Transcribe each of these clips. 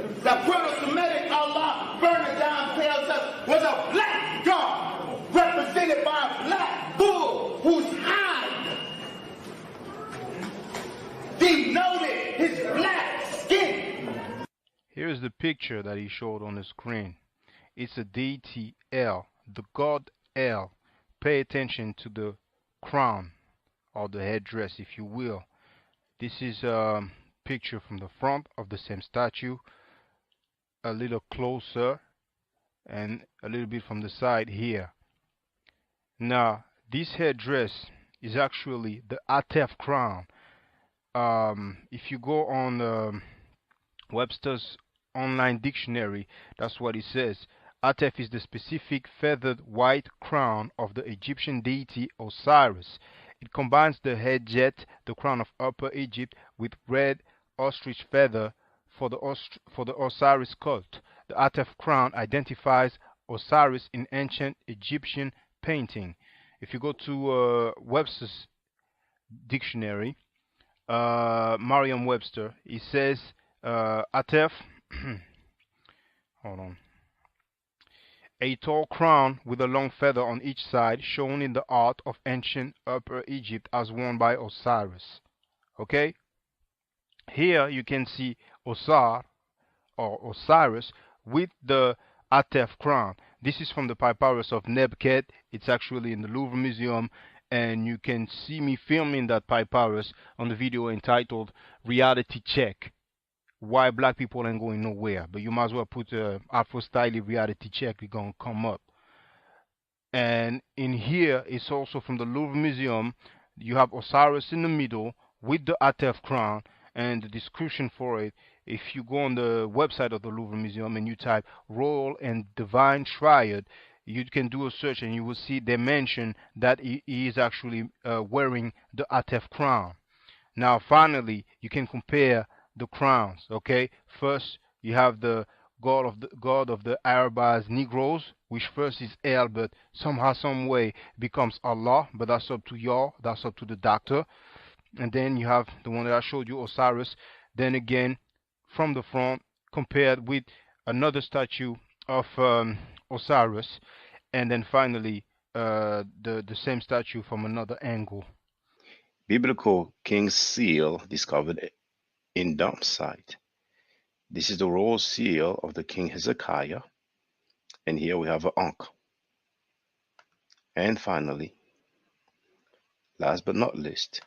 The proto-Semitic Allah burning down tells us was a black God represented by a black bull whose hide denoted his black skin. Here's the picture that he showed on the screen. It's a deity El, the god El. Pay attention to the crown or the headdress, if you will. This is a picture from the front of the same statue, a little closer, and a little bit from the side here. Now, this headdress is actually the Atef crown. If you go on Webster's online dictionary, that's what it says. Atef is the specific feathered white crown of the Egyptian deity Osiris. It combines the head jet, the crown of Upper Egypt, with red ostrich feather for the Osiris cult. The Atef crown identifies Osiris in ancient Egyptian painting. If you go to Webster's dictionary, Merriam-Webster, it says Atef, hold on, a tall crown with a long feather on each side, shown in the art of ancient Upper Egypt as worn by Osiris. Okay? Here you can see Osar or Osiris with the Atef crown. This is from the papyrus of Nebket. It's actually in the Louvre Museum, and you can see me filming that papyrus on the video entitled Reality Check. Why black people ain't going nowhere. But you might as well put Afro Style Reality Check. It's going to come up. And in here, it's also from the Louvre Museum. You have Osiris in the middle with the Atef crown, and the description for it. If you go on the website of the Louvre Museum and you type Royal and Divine Triad, you can do a search and you will see they mention that he is actually wearing the Atef crown. Now, finally, you can compare the crowns. Okay, first you have the god of the Arabs Negroes, which first is El, but somehow, some way becomes Allah. But that's up to y'all. That's up to the doctor. And then you have the one that I showed you, Osiris. Then again, from the front, compared with another statue of Osiris, and then finally the same statue from another angle. Biblical King's Seal discovered in dump site. This is the royal seal of the King Hezekiah, and here we have an ankh. And finally, last but not least,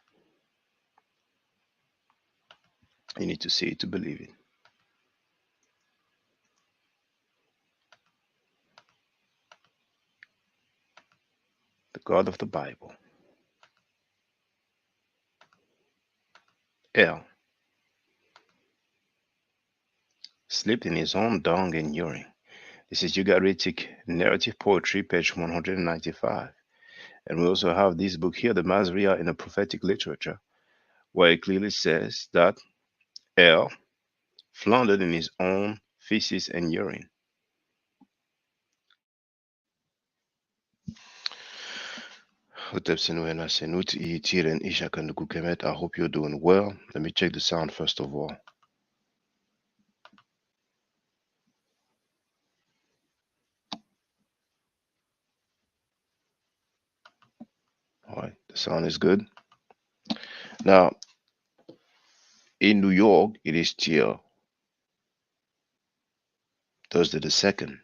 you need to see it to believe it. The God of the Bible, El, slept in his own dung and urine. This is Ugaritic Narrative Poetry, page 195. And we also have this book here, the Masriah in the Prophetic Literature, where it clearly says that El floundered in his own feces and urine. I hope you're doing well. Let me check the sound first of all. All right, the sound is good. Now, in New York, it is still Thursday the 2nd.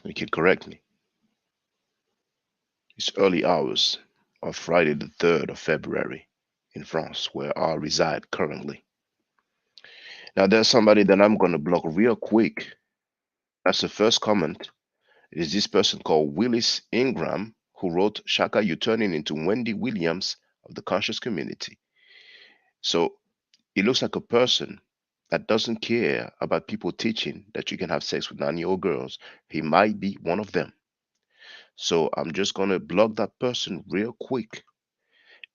You can correct me. It's early hours of Friday the 3rd of February in France, where I reside currently. Now, there's somebody that I'm going to block real quick. That's the first comment. It is this person called Willis Ingram who wrote, Shaka, you're turning into Wendy Williams of the conscious community. So it looks like a person that doesn't care about people teaching that you can have sex with 9-year-old girls. He might be one of them. So I'm just going to block that person real quick.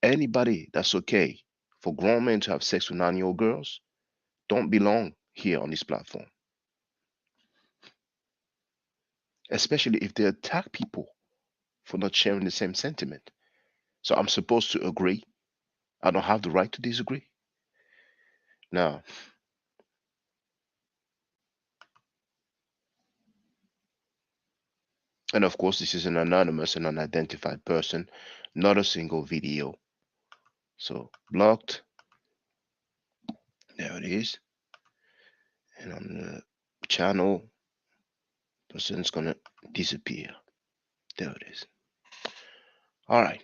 Anybody that's okay for grown men to have sex with 9-year-old girls don't belong here on this platform. Especially if they attack people for not sharing the same sentiment. So I'm supposed to agree. I don't have the right to disagree. Now, and of course, this is an anonymous and unidentified person, not a single video. So blocked. There it is. And on the channel, person's gonna disappear. There it is. All right.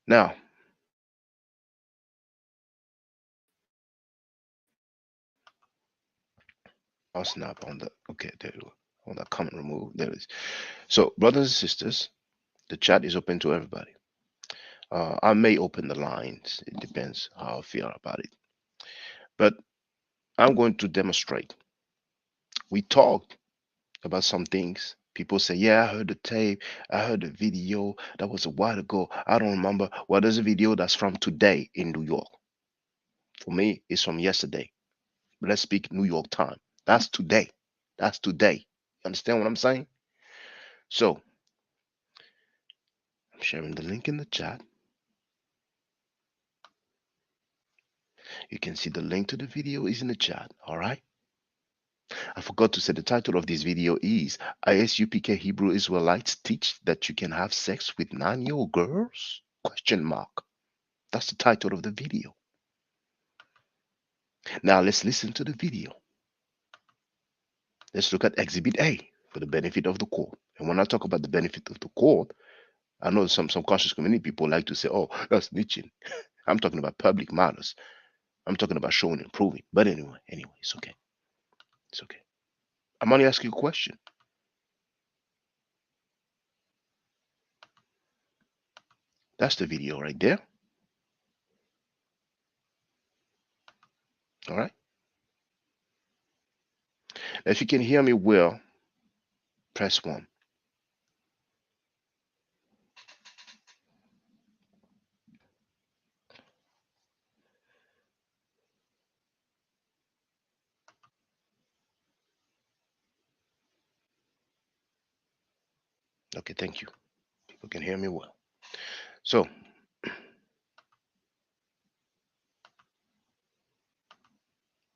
Now, I'll snap on the okay. There you go. On that comment remove. There it is. So, brothers and sisters, the chat is open to everybody. I may open the lines. It depends how I feel about it. But I'm going to demonstrate. We talked about some things. People say, yeah, I heard the tape. I heard the video. That was a while ago. I don't remember. Well, there's a video that's from today in New York. For me, it's from yesterday. But let's speak New York time. That's today. That's today. You understand what I'm saying? So, I'm sharing the link in the chat. You can see the link to the video is in the chat. All right. I forgot to say the title of this video is ISUPK Hebrew-Israelites teach that you can have sex with 9-year-old girls? Question mark. That's the title of the video. Now let's listen to the video. Let's look at Exhibit A for the benefit of the court. And when I talk about the benefit of the court, I know some conscious community people like to say, oh, that's snitching. I'm talking about public matters. I'm talking about showing and proving. But anyway, it's okay. It's okay. I'm only asking you a question. That's the video right there. All right. Now, if you can hear me well, press 1. Okay, thank you. People can hear me well. So,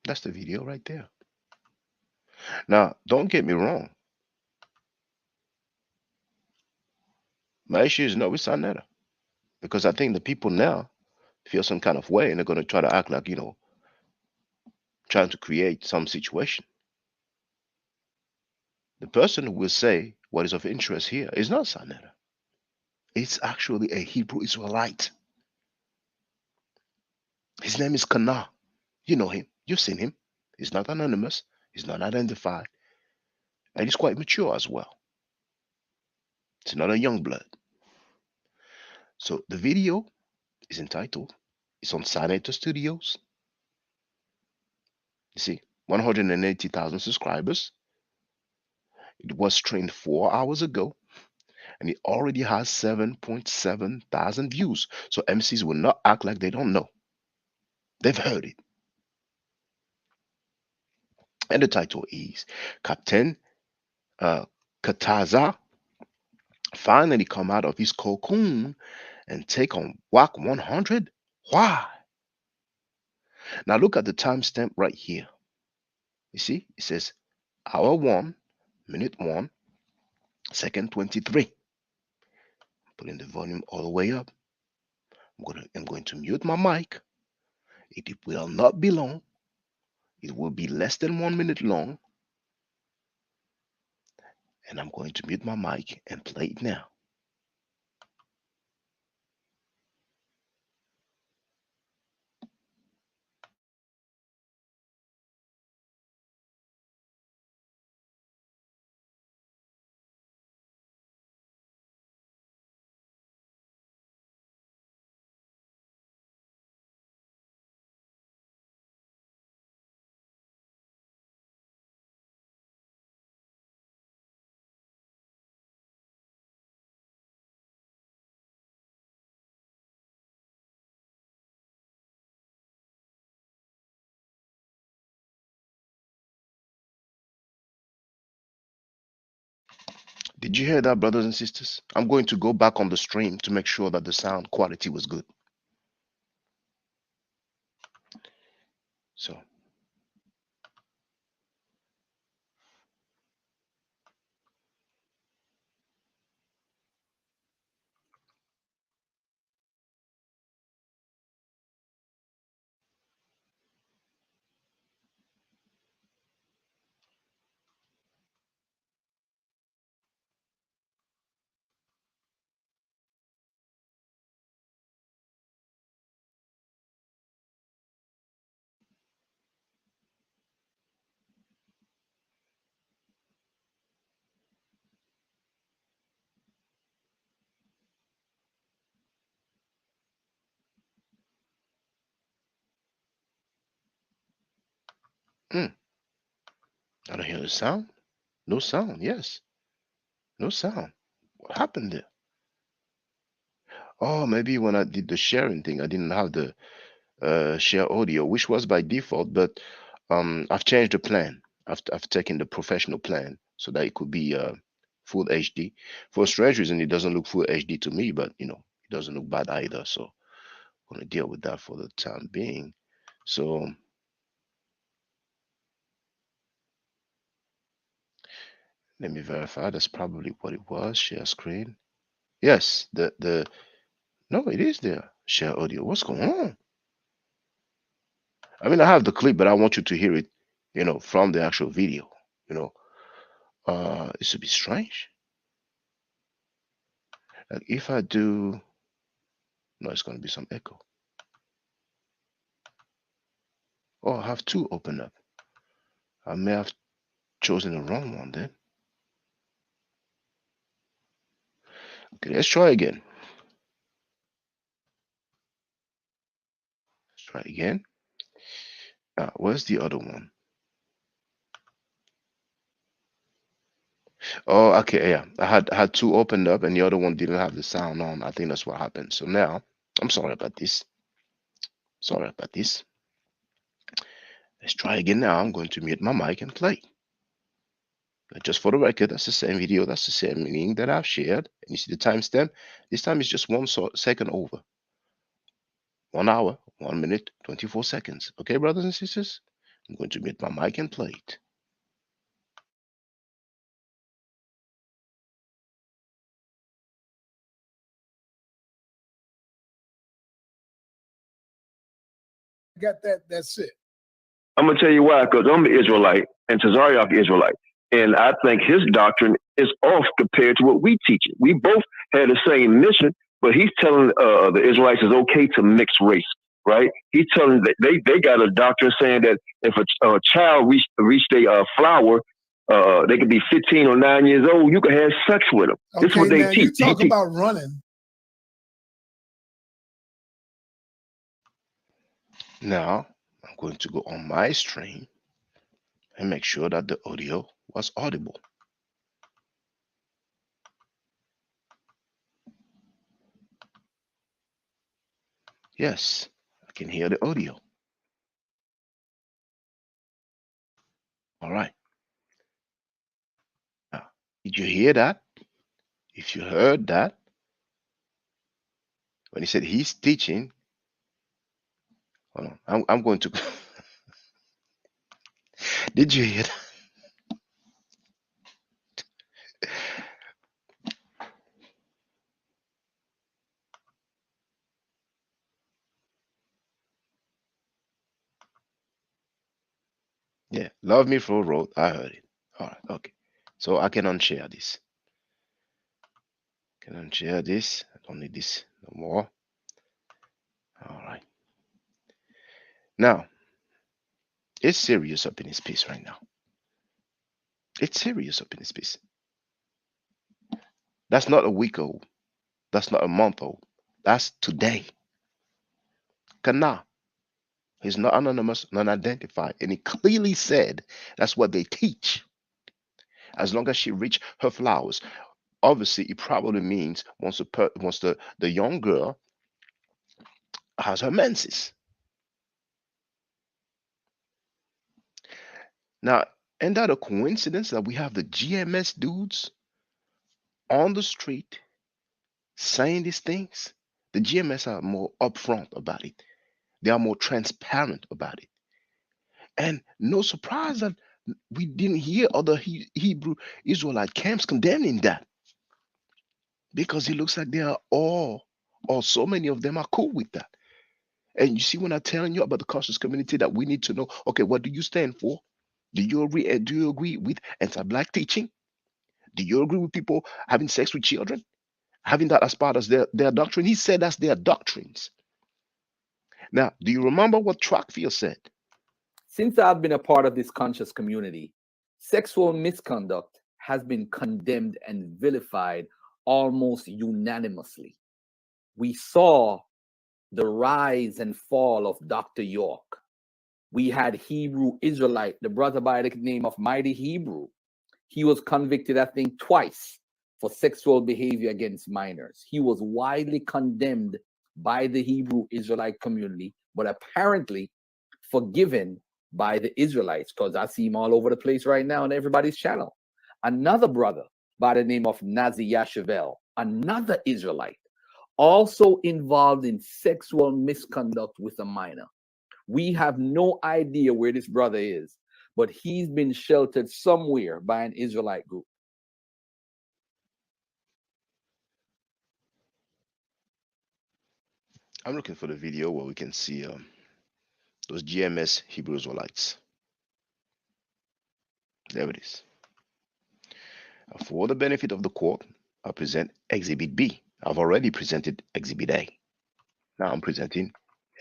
that's the video right there. Now, don't get me wrong. My issue is not with Sanetta. Because I think the people now feel some kind of way and they're going to try to act like, trying to create some situation. The person who will say what is of interest here is not Sanetta. It's actually a Hebrew Israelite. His name is Kana. You know him. You've seen him. He's not anonymous. He's not identified. And he's quite mature as well. It's not a young blood. So the video is entitled, it's on Sanetta Studios. You see, 180,000 subscribers. It was streamed 4 hours ago. And it already has 7.7 thousand views. So MCs will not act like they don't know. They've heard it. And the title is Captain Kataza finally come out of his cocoon and take on WAC 100. Why? Now look at the timestamp right here. You see, it says hour 1, minute 1, second 23. Putting the volume all the way up. I'm going to mute my mic. It will not be long. It will be less than 1 minute long. And I'm going to mute my mic and play it now. Did you hear that, brothers and sisters? I'm going to go back on the stream to make sure that the sound quality was good. So I don't hear the sound. No sound. Yes, no sound. What happened there? Oh, maybe when I did the sharing thing, I didn't have the share audio, which was by default, but I've changed the plan. I've taken the professional plan so that it could be full HD. For a strange reason, it doesn't look full HD to me, but it doesn't look bad either. So I'm gonna deal with that for the time being. So let me verify. That's probably what it was. Share screen. Yes, the no, it is there. Share audio. What's going on? I mean, I have the clip, but I want you to hear it, from the actual video. You know, it should be strange. Like if I do, no, it's going to be some echo. Oh, I have two open up. I may have chosen the wrong one then. Okay, let's try again. Let's try again. Where's the other one? Oh, okay, yeah. I had two opened up, and the other one didn't have the sound on. I think that's what happened. So now, I'm sorry about this. Sorry about this. Let's try again now. I'm going to mute my mic and play. Just for the record, that's the same video. That's the same link that I've shared. And you see the timestamp. This time is just 1 second over. 1 hour, 1 minute, 24 seconds. Okay, brothers and sisters? I'm going to mute my mic and play it. Got that. That's it. I'm gonna tell you why, because I'm an Israelite and Tazariak Israelite, and I think his doctrine is off compared to what we teach. We both had the same mission, but he's telling the Israelites it's okay to mix race, right? He's telling that they got a doctrine saying that if a child reached a flower, they could be 15 or 9 years old. You can have sex with them. Okay, This is what they now teach. you talk about running. Now, I'm going to go on my stream and make sure that the audio was audible. Yes, I can hear the audio. All right. Now, did you hear that? If you heard that, when he said he's teaching, hold on, I'm going to. Did you hear that? Yeah, love me for a road. I heard it. All right, okay. So I can unshare this. Can unshare this. I don't need this no more. All right. Now, it's serious up in his piece right now. It's serious up in his piece. That's not a week old. That's not a month old. That's today. Kana. He's not anonymous, non-identified, and he clearly said that's what they teach. As long as she reach her flowers, obviously it probably means once the young girl has her menses. Now, ain't that a coincidence that we have the GMS dudes on the street saying these things? The GMS are more upfront about it. They are more transparent about it. And no surprise that we didn't hear other Hebrew Israelite camps condemning that, because it looks like they are all, or so many of them are cool with that. And you see, when I'm telling you about the conscious community, that we need to know, okay, what do you stand for? Do you agree with anti-black teaching? Do you agree with people having sex with children, having that as part of their doctrine? He said that's their doctrines. Now, do you remember what Trockfield said? Since I've been a part of this conscious community, sexual misconduct has been condemned and vilified almost unanimously. We saw the rise and fall of Dr. York. We had Hebrew-Israelite, the brother by the name of Mighty Hebrew. He was convicted, I think, twice for sexual behavior against minors. He was widely condemned by the Hebrew-Israelite community, but apparently forgiven by the Israelites, because I see him all over the place right now on everybody's channel. Another brother by the name of Nazi Yashavel, another Israelite, also involved in sexual misconduct with a minor. We have no idea where this brother is, but he's been sheltered somewhere by an Israelite group. I'm looking for the video where we can see those GMS Hebrew Israelites. There it is. For the benefit of the court, I present Exhibit B. I've already presented Exhibit A. Now I'm presenting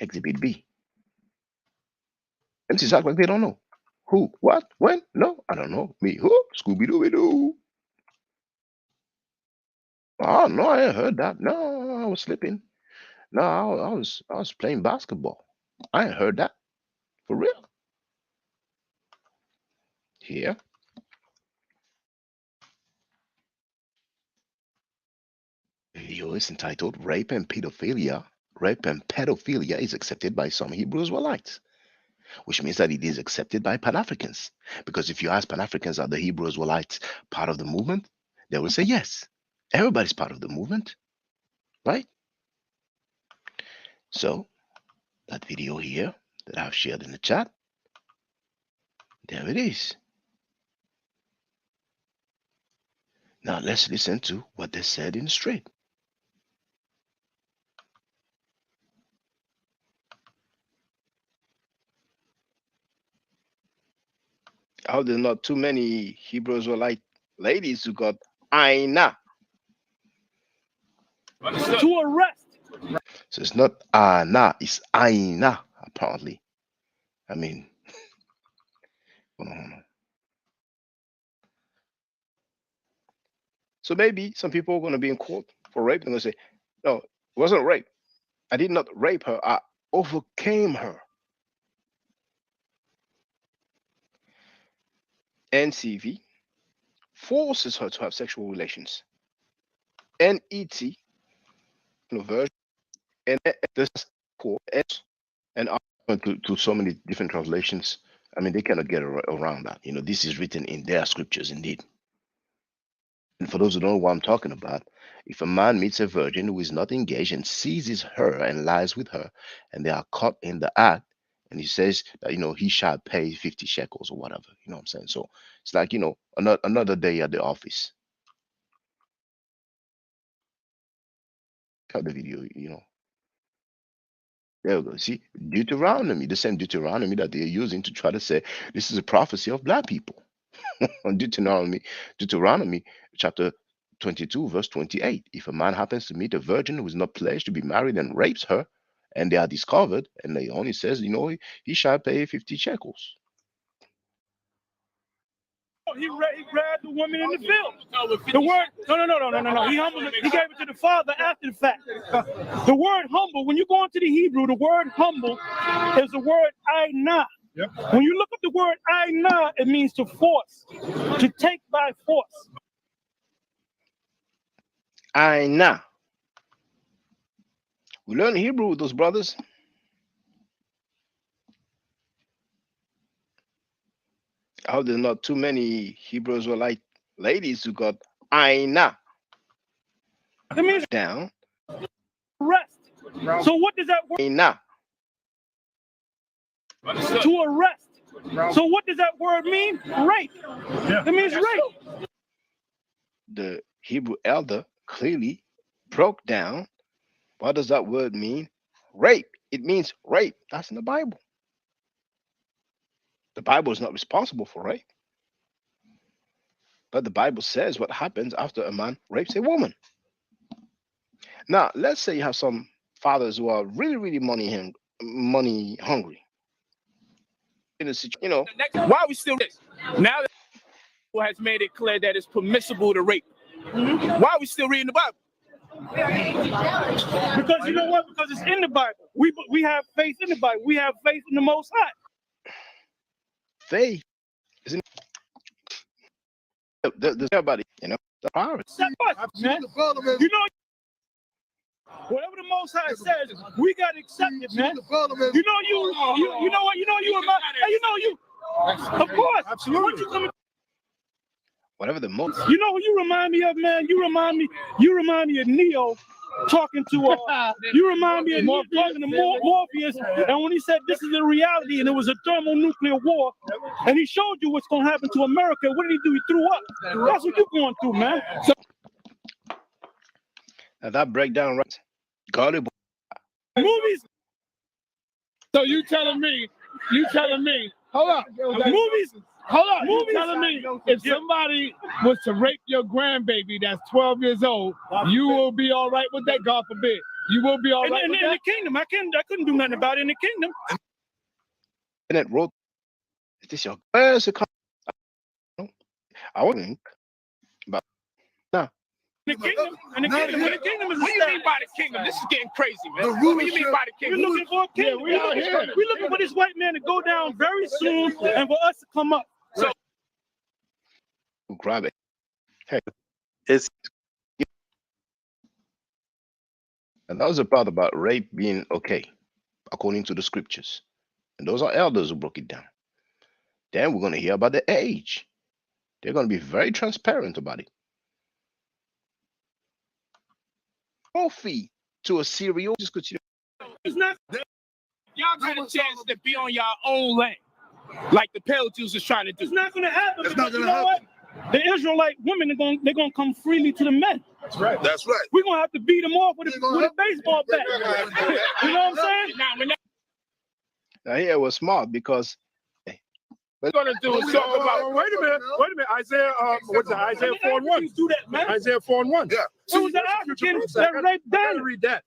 Exhibit B. And it's like they don't know. Who? What? When? No, I don't know. Me? Who? Scooby-Doo-Doo. Oh, no, I ain't heard that. No, I was sleeping. No, I was playing basketball. I ain't heard that. For real. Here. The video is entitled Rape and Pedophilia. Rape and pedophilia is accepted by some Hebrew Israelites, which means that it is accepted by Pan-Africans. Because if you ask Pan-Africans, are the Hebrew Israelites part of the movement? They will say yes. Everybody's part of the movement, right? So that video here that I've shared in the chat, there it is. Now let's listen to what they said in the street. How there's not too many Hebrew Israelite ladies who got Aina. To arrest. So it's not Ana, it's Aina, apparently. I mean, hold on. So maybe some people are going to be in court for rape. They're going to say, no, it wasn't rape. I did not rape her. I overcame her. NCV forces her to have sexual relations. NET, version, and this court, and to so many different translations. I mean, they cannot get around that. You know, this is written in their scriptures indeed. And for those who don't know what I'm talking about, if a man meets a virgin who is not engaged and seizes her and lies with her, and they are caught in the act, and he says that, you know, he shall pay 50 shekels or whatever, you know what I'm saying? So it's like, you know, another day at the office. Cut the video, you know. There we go. See, Deuteronomy, the same Deuteronomy that they're using to try to say this is a prophecy of black people. On Deuteronomy chapter 22, verse 28. If a man happens to meet a virgin who is not pledged to be married and rapes her, and they are discovered, and they only says, you know, he shall pay 50 shekels. He grabbed the woman in the field. The word, no. He humbled it. He gave it to the father after the fact. The word humble, when you go into the Hebrew, the word humble is the word ainah. Yep. When you look up the word ainah, it means to force, to take by force. Ainah. We learn Hebrew with those brothers. I hope there's not too many Hebrew Israelite ladies who got Ainah. It means down. Arrest. So what does that word? Ainah. To arrest. So what does that word mean? Rape. It means rape. The Hebrew elder clearly broke down what does that word mean? Rape. It means rape. That's in the Bible. The Bible is not responsible for rape. But the Bible says what happens after a man rapes a woman. Now, let's say you have some fathers who are really, really money hungry. In a situation, Why are we still this? Now that has made it clear that it's permissible to rape. Why are we still reading the Bible? Because you know what? Because it's in the Bible. We have faith in the Bible. We have faith in the Most High. Faith is in there's everybody, the power. Man. You know, whatever the Most High says, we gotta accept it, man. You know you remind. Hey, you. Of course, absolutely. Whatever the most. You know who you remind me of, man? You remind me of Neo talking to you remind me of Neo talking to Morpheus, and when he said this is the reality and it was a thermonuclear war, and he showed you what's gonna happen to America. What did he do? He threw up. That's what you're going through, man. Now that breakdown, right? Gullible. Movies. So you telling me, hold up, Movies. hold up, Movies. you telling me if somebody was to rape your grandbaby that's 12 years old, you will be all right with that? God forbid. You will be all right with in that? the kingdom. I couldn't do nothing about it in the kingdom. And it wrote, is this your first account? I wasn't. But now. In the kingdom is What do you mean by the kingdom? This is getting crazy, man. What do you mean by the We're kingdom? looking for a kingdom. We're looking for this white man to go down very soon and for us to come up. So Grab it. Hey, and that was the part about rape being okay, according to the scriptures. And those are elders who broke it down. Then we're going to hear about the age. They're going to be very transparent about it. Trophy to a cereal. Just continue. it's not. Y'all got a chance to be on your own land, like the Pale Jews is trying to do. It's not going to happen. It's not going to happen. What? The Israelite women they're going to come freely to the men. That's right. That's right. We're going to have to beat them off with a baseball bat. You know what I'm saying? Now here was smart because We're gonna do is talk about. Wait a minute. Isaiah, what's it? Isaiah 4:1. Do that, man. Isaiah 4:1. Yeah. It was the Africans that raped I gotta Daniel. read that.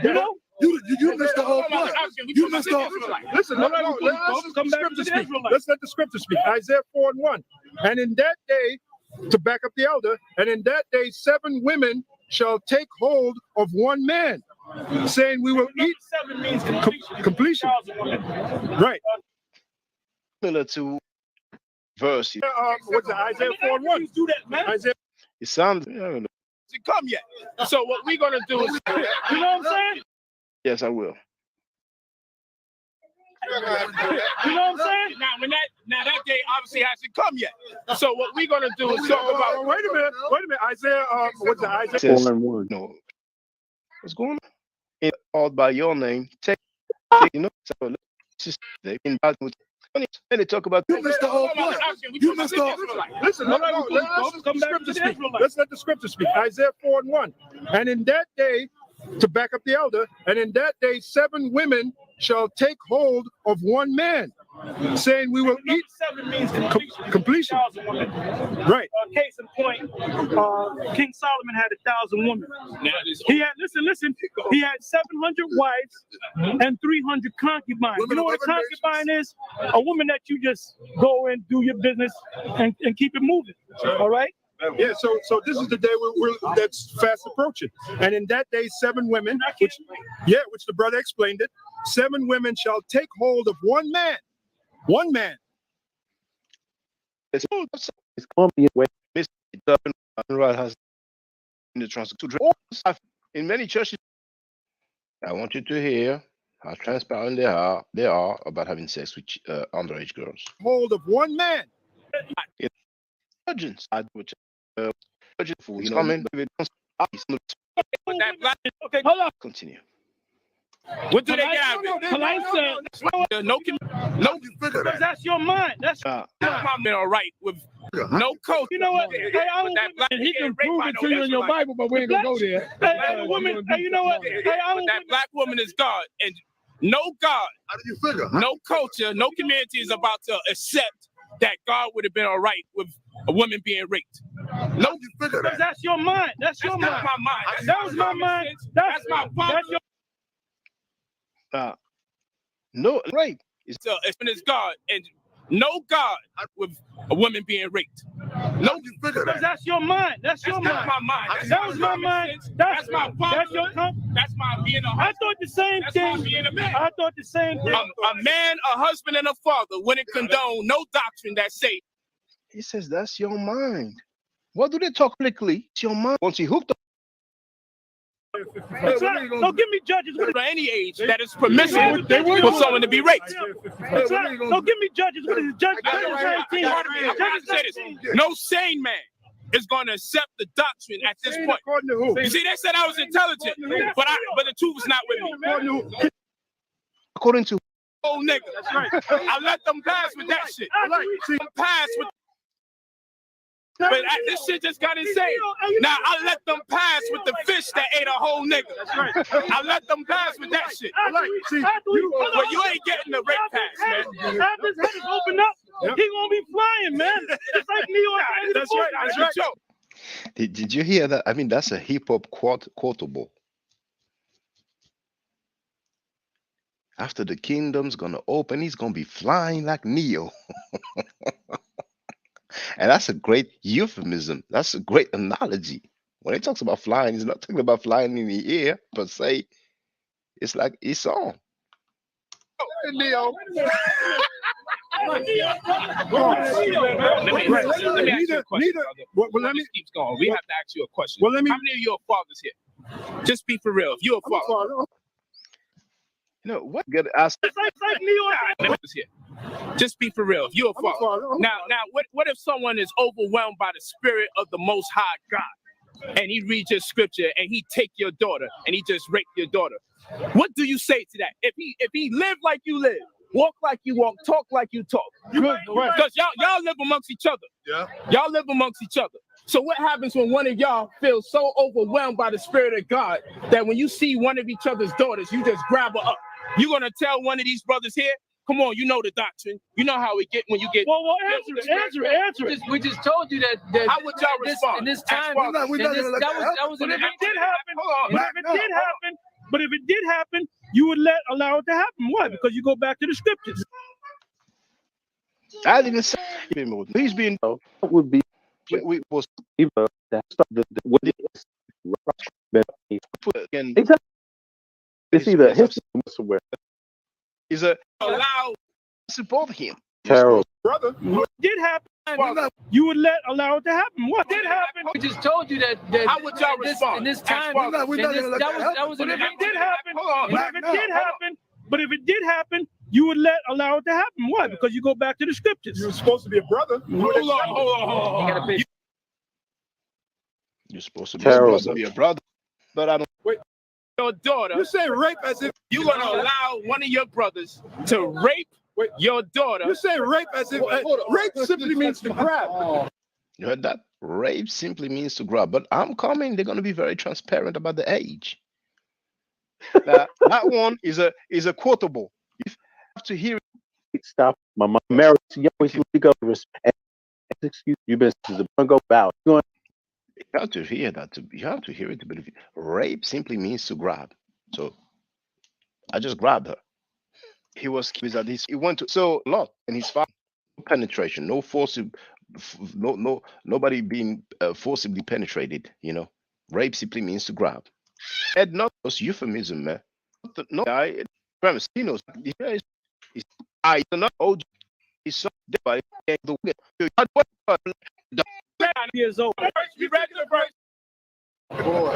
You know? You missed the whole point. You missed the whole Listen, Come back to the Israelites. Let's let the scripture speak. Isaiah 4:1. And in that day, to back up the elder, and in that day 7 women shall take hold of one man, saying we will eat. 7 means completion. Right. similar to verse. What's it? Isaiah 4:1. Do that, man. Isaiah. It sounds. To come yet. So what we're gonna do is, You know what I'm saying? Yes, I will. You know what I'm saying? now that day obviously hasn't come yet. So what we're gonna do is talk about. Wait a minute. Isaiah. What's it? Isaiah. Says, no. What's going on? It's called by your name. Take so and they talk about. You missed the whole point. You missed the whole. Listen, let's let the scripture speak. Isaiah 4:1. And in that day, to back up the elder, and in that day 7 women shall take hold of one man, saying we will eat. 7 means completion. Right. Case in point, King Solomon had 1,000 women. He had listen. He had 700 wives and 300 concubines. You know what a concubine is? A woman that you just go and do your business and keep it moving. All right. Yeah, so this is the day that's fast approaching. And in that day, 7 women, which the brother explained it, 7 women shall take hold of one man. One man. It's in many churches. I want you to hear how transparent they are about having sex with underage girls. Hold of one man. Virgins, which coming. Okay, hold on. Continue. What do they get out of it? Polite said, no, because that's your mind. That's my man, all right, with no coach. You know what? Hey, He can prove it to you in your Bible, but we ain't gonna go there. Hey, woman, hey, you know what? Hey, that black woman is God, and no God, How do you figure? no culture, no community is about to accept that God would have been all right with a woman being raped. No, because that's your mind. That's your mind. My mind. That was my mind. That's my mind. That's your. No, rape. It's God, and no God with a woman being raped. No, because that's your mind. That's your mind. My mind. That was my mind. That's my. That's your. That's my being a husband. I thought the same thing. Being a man. I thought the same thing. A man, a husband, and a father wouldn't condone no doctrine that say. He says that's your mind. What do they talk publicly? It's your mind. Once you hooked up. Don't give me judges at any age that is permissible for someone to be raped. Don't give me judges. What is judge? No sane man is going to accept the doctrine at this point. You see, they said I was intelligent, but the truth was not with me. According to old nigga, that's right. I let them pass with that shit. Pass with. But this shit just got insane. Now I let them pass with the fish that ate a whole nigga. That's right. I let them pass with that shit. But you ain't getting the rape pass, man. After his head is opened up, he gonna be flying, man. It's like New York. That's right. That's right. Did you hear that? I mean, that's a hip hop quotable. After the kingdom's gonna open, he's gonna be flying like Neo. And that's a great euphemism. That's a great analogy. When he talks about flying, he's not talking about flying in the air per se. It's like his song. Neo. Let me ask you a question, brother. Keeps going. We have to ask you a question. How many of your fathers here? Just be for real. If you're a father. You know what? Get asked. It's like Neo. Just be for real. If you're a father. Now, what if someone is overwhelmed by the spirit of the Most High God, and he reads your scripture, and he take your daughter, and he just raped your daughter? What do you say to that? If he live like you live, walk like you walk, talk like you talk, because y'all live amongst each other. Yeah. Y'all live amongst each other. So what happens when one of y'all feels so overwhelmed by the spirit of God that when you see one of each other's daughters, you just grab her up? You gonna tell one of these brothers here? Come on, you know the doctrine. You know how we get when you get. Well, answer it. We just told you that. How would y'all respond? In this time, that was. But if it did happen, hold on. But if it did happen, you would allow it to happen. Why? Because you go back to the scriptures. I didn't say he's being. Would be We was that what it is. It's either him somewhere. Is a allow support him. Terrible. Brother, what did happen? You would allow it to happen. What did happen? We just told you that. How would y'all respond? In this time, that was. But if it did happen, hold on. But if it did happen, you would allow it to happen. Why? Because you go back to the scriptures. You're supposed to be a brother. Hold on. You're supposed to be a brother, but I don't. Wait. Your daughter. You say rape as if you're gonna allow one of your brothers to rape your daughter. You say rape as if rape simply means to grab. You heard that? Rape simply means to grab. But I'm coming. They're gonna be very transparent about the age. That one is a quotable. You have to hear it. Stop. My mom married. You always speak up respect. Excuse you, business. Go bow. You have to hear that. You have to hear it to believe it. Rape simply means to grab. So I just grabbed her. He was at this. He went to so a lot, and he's found no penetration, no force, nobody being forcibly penetrated. You know, rape simply means to grab. And not was euphemism, man. No guy, premise. He knows. I not old. He's so dead by the way. Years old. We read the verse. No.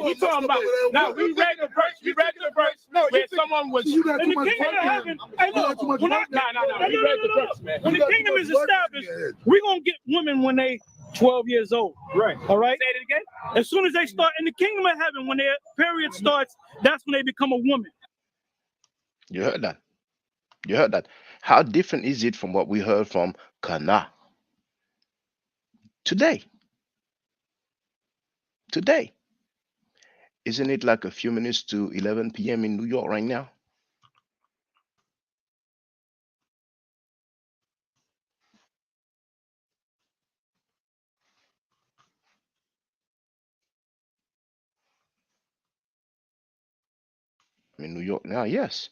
We talking about now. We read the verse. No, where someone was in the kingdom of heaven. Hey, look, no. We read the verse, man. When the kingdom is established, we're gonna get women when they 12 years old. Right. All right? Say it again. As soon as they start in the kingdom of heaven, when their period starts, that's when they become a woman. You heard that. You heard that. How different is it from what we heard from Cana? Today. Today. Isn't it like a few minutes to 11 p.m. in New York right now? I'm in New York now, yes.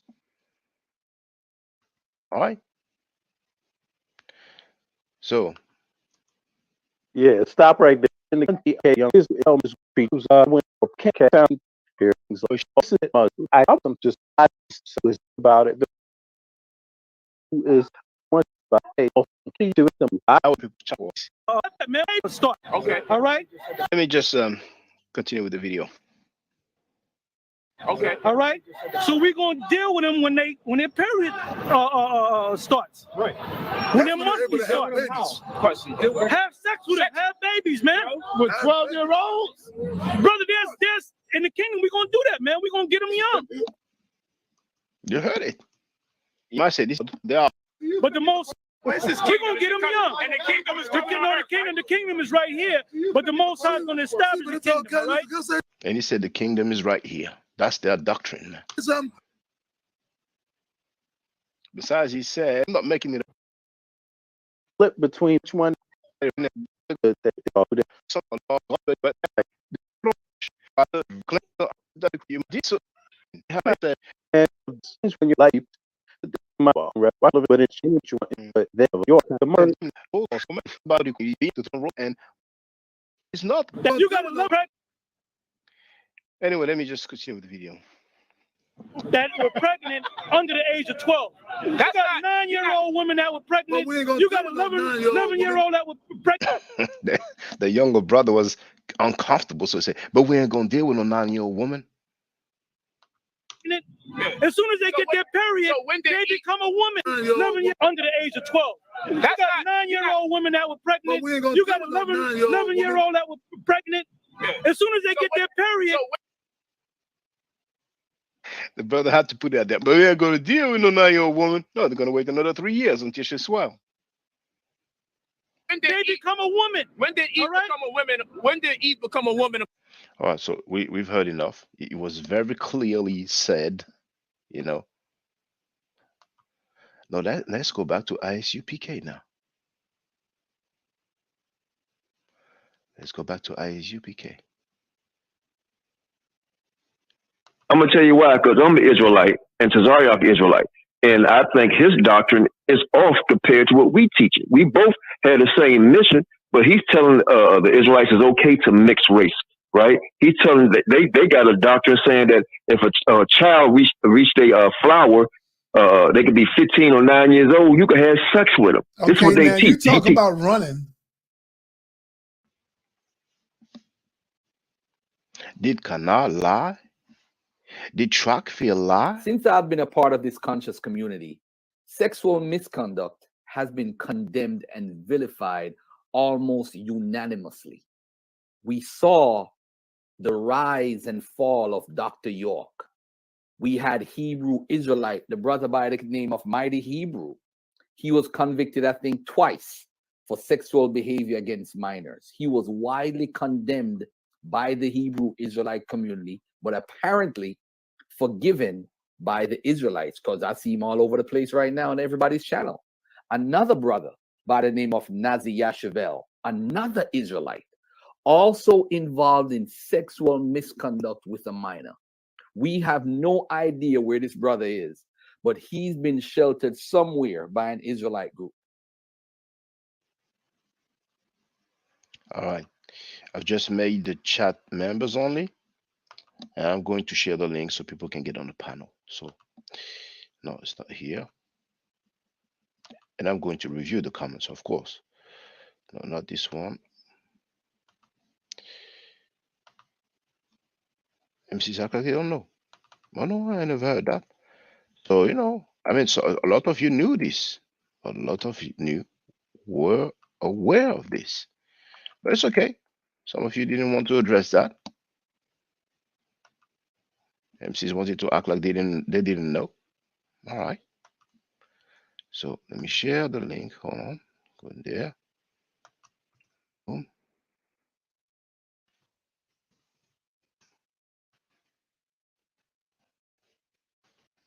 All right. So, Yeah, stop right there. In the country, okay, young Israel people went for found here. So I am just about it. Who is one by to them? I would Man, start. Okay. All right. let me just continue with the video. Okay. All right. So we're gonna deal with them when their period starts. Right. When their monthly starts. Have sex with them. Have babies, man. With 12-year-olds? Brother, there's in the kingdom we're gonna do that, man. We're gonna get them young. You heard it. You might say this. They are. But the most we're gonna get them young. And the kingdom is the kingdom is right here. But the Most High is gonna establish the kingdom, right? And he said the kingdom is right here. That's their doctrine. Besides, he said, I'm not making it flip between which one. And when you like but it changed but then your and it's not that you gotta love her. Anyway, let me just continue with the video. That were pregnant under the age of 12. You got 9-year-old women that were pregnant. You got 11-year-old that were pregnant. The younger brother was uncomfortable, so he said, but we ain't gonna deal with no 9-year-old woman. As soon as they get their period, they become a woman. 11 years under the age of 12. You got 9-year-old women that were pregnant. You got 11-year-old that were pregnant. As soon as they get their period. The brother had to put that there. But we ain't going to deal with no 9-year-old woman. No, they're going to wait another 3 years until she swell. When they become a woman. When did Eve become a woman? When did Eve become a woman? All right, so we've heard enough. It was very clearly said, you know. Now let's go back to ISUPK now. Let's go back to ISUPK. I'm gonna tell you why, because I'm an Israelite and Tazariak Israelite, and I think his doctrine is off compared to what we teach it. We both had the same mission, but he's telling the Israelites it's okay to mix race, right? He's telling that they got a doctrine saying that if a child reached a flower, they could be 15 or 9 years old, you can have sex with them. Okay, This is what they man, teach. you talk about running. Did Kana lie? Did Trackfield lie? Since I've been a part of this conscious community, sexual misconduct has been condemned and vilified almost unanimously. We saw the rise and fall of Dr. York. We had Hebrew-Israelite, the brother by the name of Mighty Hebrew. He was convicted, I think, twice for sexual behavior against minors. He was widely condemned by the Hebrew-Israelite community, but apparently forgiven by the Israelites, because I see him all over the place right now on everybody's channel. Another brother by the name of Nazi Yashavel, another Israelite, also involved in sexual misconduct with a minor. We have no idea where this brother is, but he's been sheltered somewhere by an Israelite group. All right. I've just made the chat members only. And I'm going to share the link so people can get on the panel. So, no, it's not here. And I'm going to review the comments, of course. No, not this one. MC Sakaki, I don't know. Oh, no, I never heard that. So, you know, I mean, so a lot of you knew this. A lot of you were aware of this. But it's okay. Some of you didn't want to address that. MCs wanted to act like they didn't know. All right. So let me share the link. Hold on. Go in there. Boom.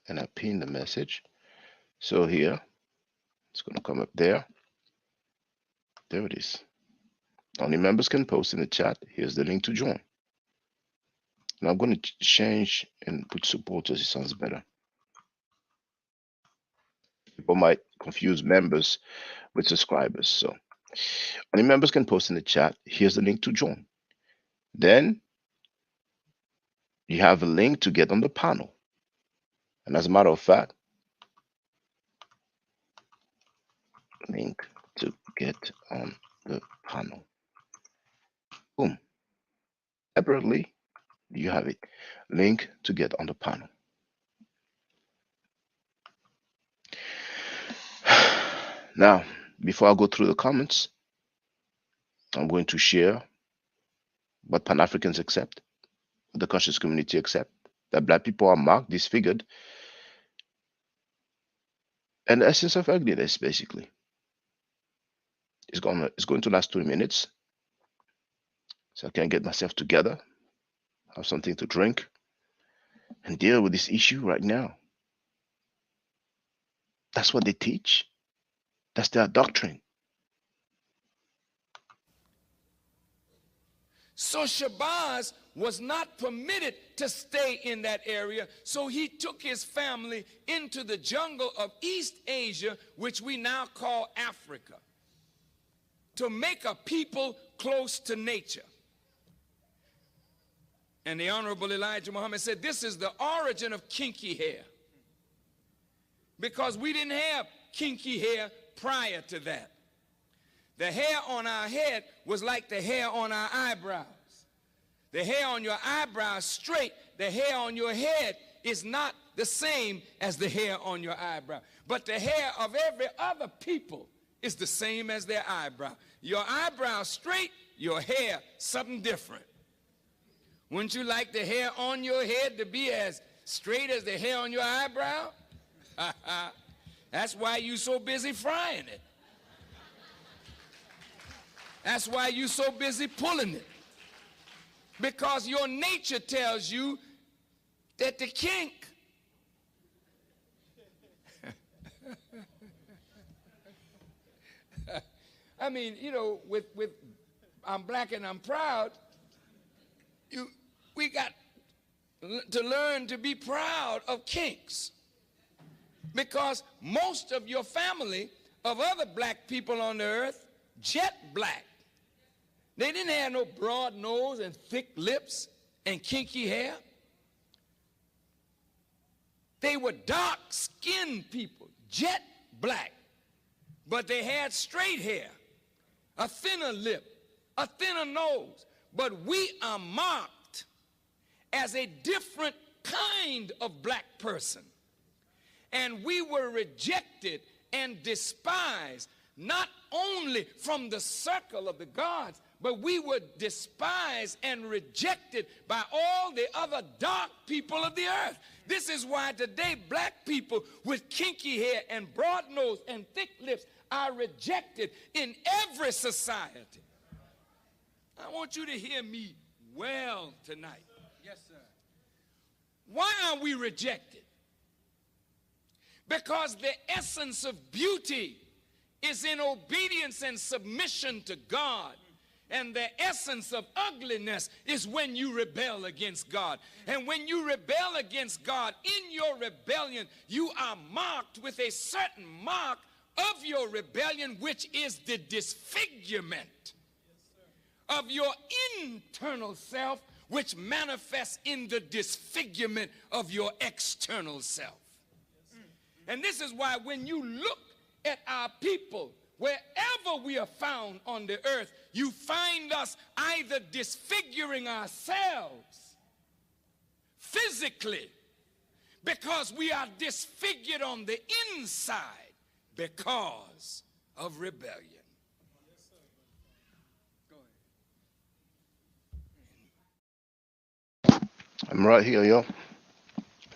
And I pin the message. So here, it's going to come up there. There it is. Only members can post in the chat. Here's the link to join. Now I'm going to change and put supporters. It sounds better. People might confuse members with subscribers. So only members can post in the chat. Here's the link to join. Then you have a link to get on the panel. And as a matter of fact, link to get on the panel. Boom. Separately, you have it. Link to get on the panel. Now, before I go through the comments, I'm going to share what Pan-Africans accept, what the conscious community accept, that Black people are marked, disfigured, and the essence of ugliness, basically. It's going to last 2 minutes, so I can get myself together, have something to drink, and deal with this issue right now. That's what they teach. That's their doctrine. So Shabazz was not permitted to stay in that area, so he took his family into the jungle of East Asia, which we now call Africa, to make a people close to nature. And the Honorable Elijah Muhammad said, this is the origin of kinky hair, because we didn't have kinky hair prior to that. The hair on our head was like the hair on our eyebrows. The hair on your eyebrows straight, the hair on your head is not the same as the hair on your eyebrow. But the hair of every other people is the same as their eyebrow. Your eyebrow straight, your hair something different. Wouldn't you like the hair on your head to be as straight as the hair on your eyebrow? That's why you're so busy frying it. That's why you're so busy pulling it. Because your nature tells you that the kink I mean, you know, with I'm black and I'm proud, we got to learn to be proud of kinks. Because most of your family of other black people on the earth, jet black. They didn't have no broad nose and thick lips and kinky hair. They were dark-skinned people, jet black. But they had straight hair, a thinner lip, a thinner nose. But we are marked as a different kind of black person. And we were rejected and despised, not only from the circle of the gods, but we were despised and rejected by all the other dark people of the earth. This is why today black people with kinky hair and broad nose and thick lips are rejected in every society. I want you to hear me well tonight. Yes, sir. Why are we rejected? Because the essence of beauty is in obedience and submission to God. And the essence of ugliness is when you rebel against God. And when you rebel against God, in your rebellion, you are marked with a certain mark of your rebellion, which is the disfigurement of your internal self, which manifests in the disfigurement of your external self. And this is why when you look at our people, wherever we are found on the earth, you find us either disfiguring ourselves physically because we are disfigured on the inside because of rebellion. I'm right here, yo.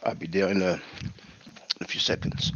I'll be there in a few seconds.